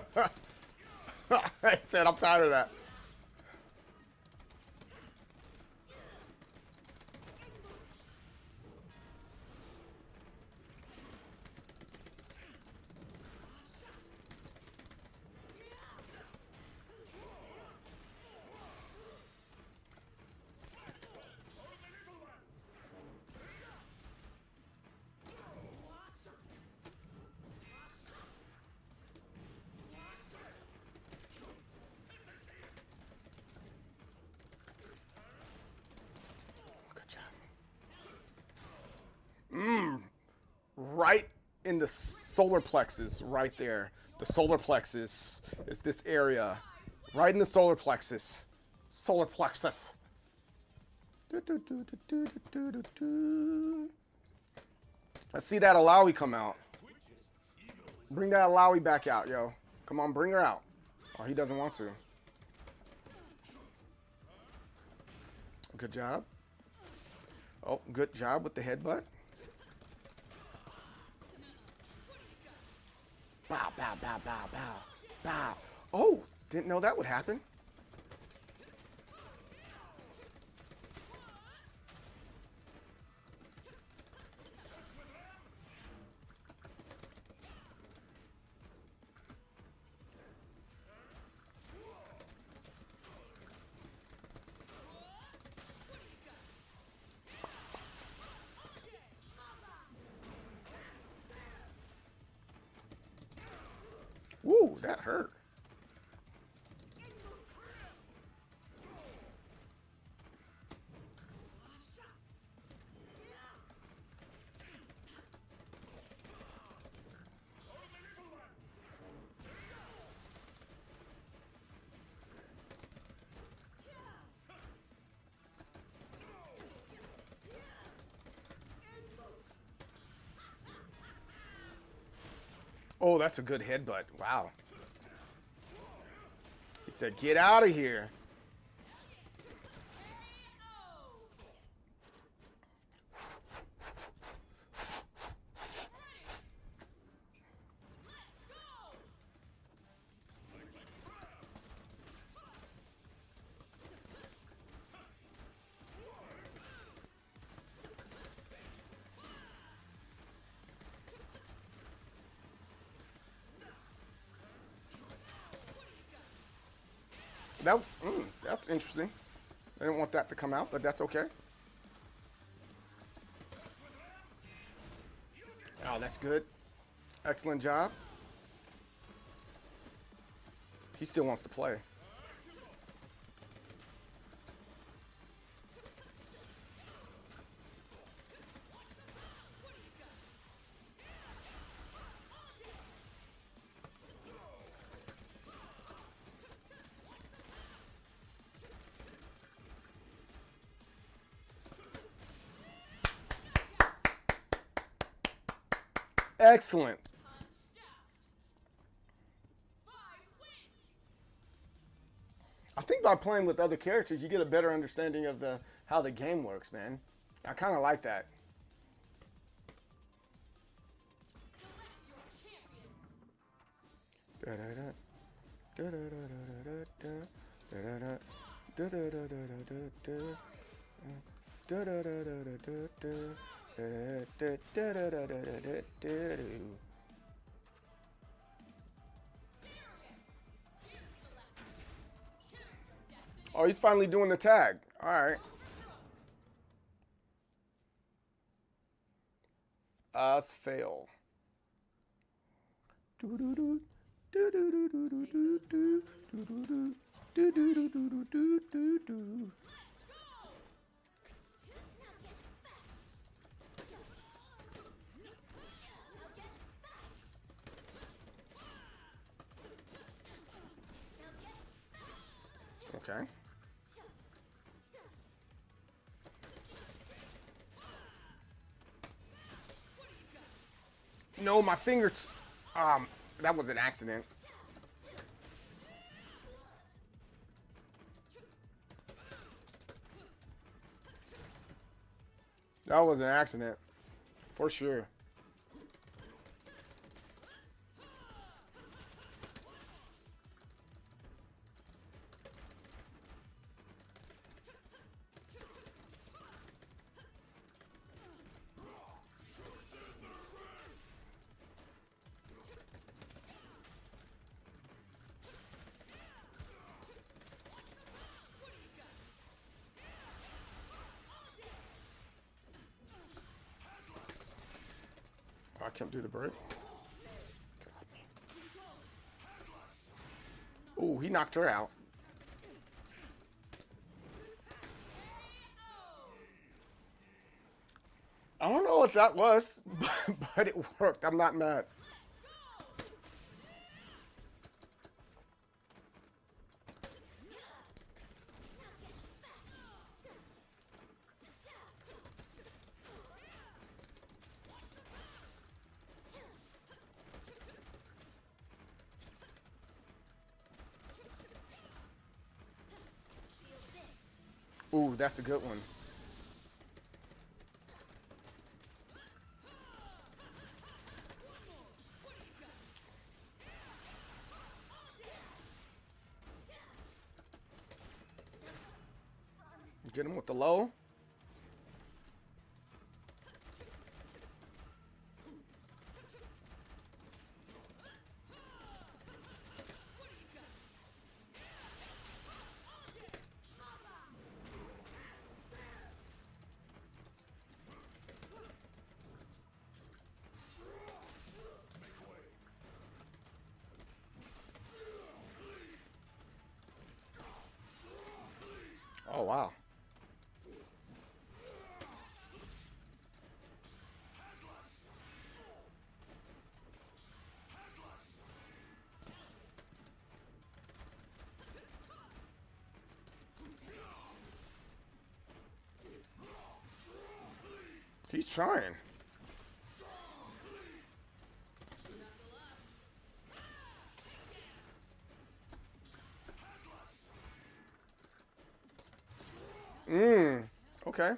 said, I'm tired of that. Right in the solar plexus, right there. The solar plexus is this area. Right in the solar plexus. Solar plexus. Let's see that Alawi come out. Bring that Alawi back out, yo. Come on, bring her out. Oh, he doesn't want to. Good job. Oh, good job with the headbutt. bow, bow, bow, bow. Oh, didn't know that would happen. Woo, that hurt. Oh, that's a good headbutt. Wow. He said, get out of here. That's interesting. I didn't want that to come out, but that's okay. Oh, that's good. Excellent job. He still wants to play. Excellent. I think by playing with other characters, you get a better understanding of how the game works, man. I kind of like that. Oh, he's finally doing the tag. All right. Us fail. Okay. No, my fingers. That was an accident. That was an accident, for sure. I can't do the break. Oh, he knocked her out. I don't know what that was, but it worked. I'm not mad. Ooh, that's a good one. Get him with the low. Oh, wow. He's trying. Okay.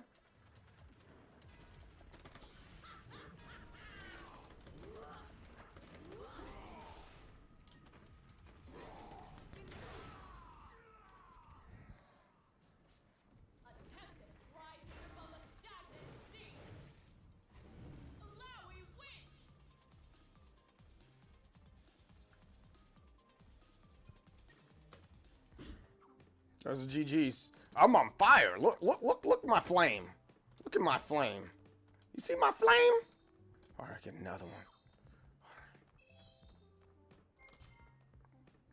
There's a GG's. I'm on fire. Look at my flame. Look at my flame. You see my flame? All right, get another one.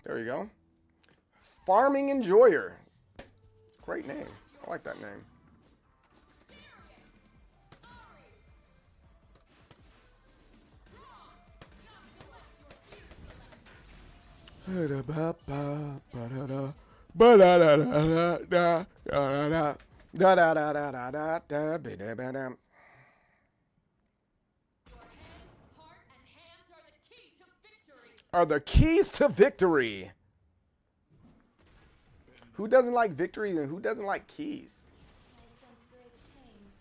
There you go. Farming Enjoyer. Great name. I like that name. Are the keys to victory. Who doesn't like victory and who doesn't like keys? I sense great pain.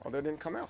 Oh, that didn't come out.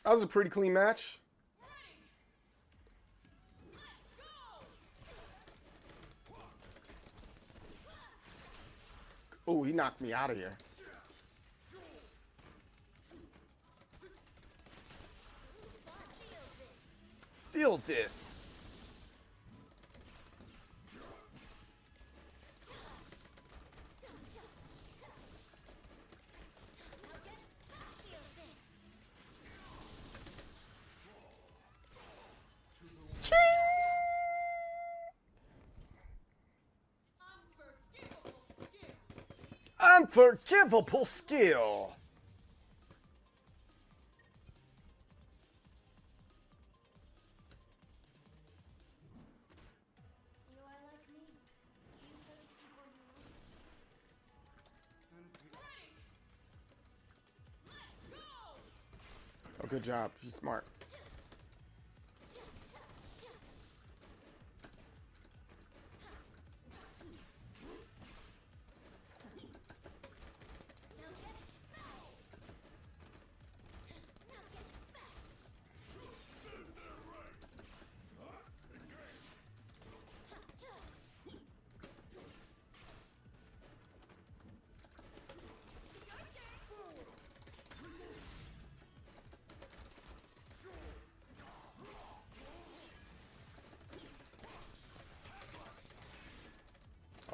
That was a pretty clean match. Oh, he knocked me out of here. Feel this. Unforgivable skill. You are like me. You hurt people you love. Oh, good job. She's smart.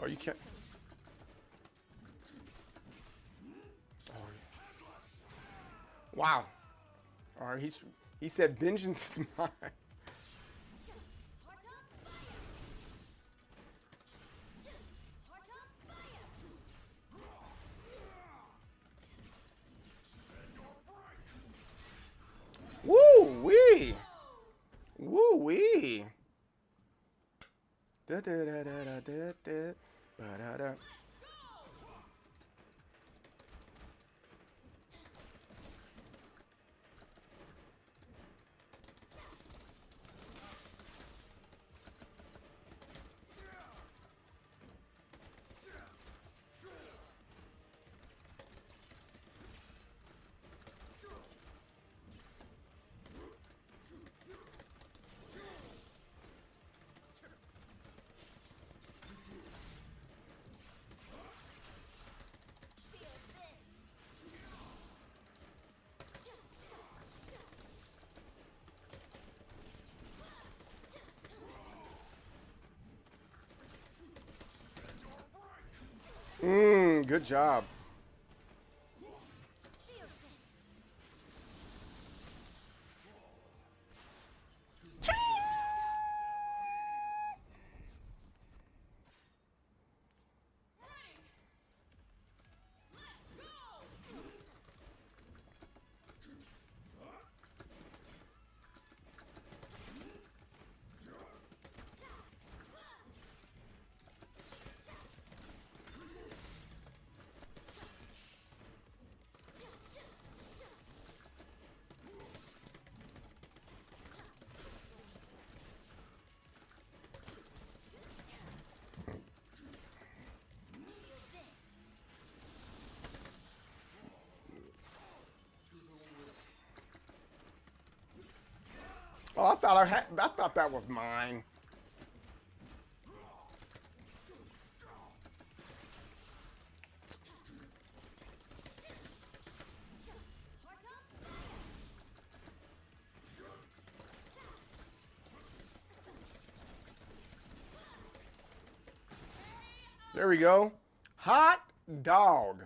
Oh, you can't. Oh, wow. All right, he said vengeance is mine. Da da da da da da da. Ba da da. Good job. Oh, I thought that was mine. There we go. Hot dog.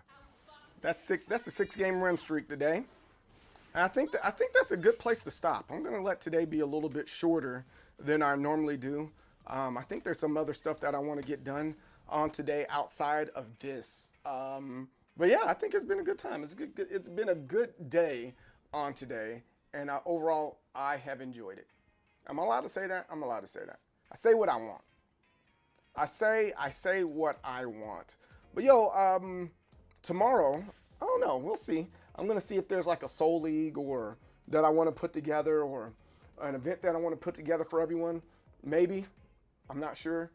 That's six. That's a 6-game win streak today. And I think that's a good place to stop. I'm gonna let today be a little bit shorter than I normally do. I think there's some other stuff that I want to get done on today outside of this. But yeah, I think it's been a good time. It's been a good day on today, and overall, I have enjoyed it. Am I allowed to say that? I'm allowed to say that. I say what I want. I say what I want. But yo, tomorrow, I don't know. We'll see. I'm gonna see if there's like a soul league or that I want to put together, or an event that I want to put together for everyone. Maybe, I'm not sure.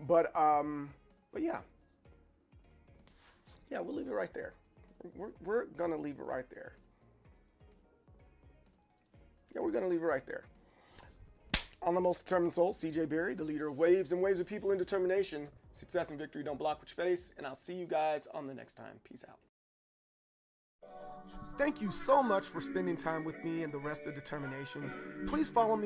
But yeah, we'll leave it right there. We're gonna leave it right there. Yeah, we're gonna leave it right there. On the most determined soul, CJ Berry, the leader of waves and waves of people in determination. Success and victory don't block what you face, and I'll see you guys on the next time. Peace out. Thank you so much for spending time with me and the rest of Determination. Please follow me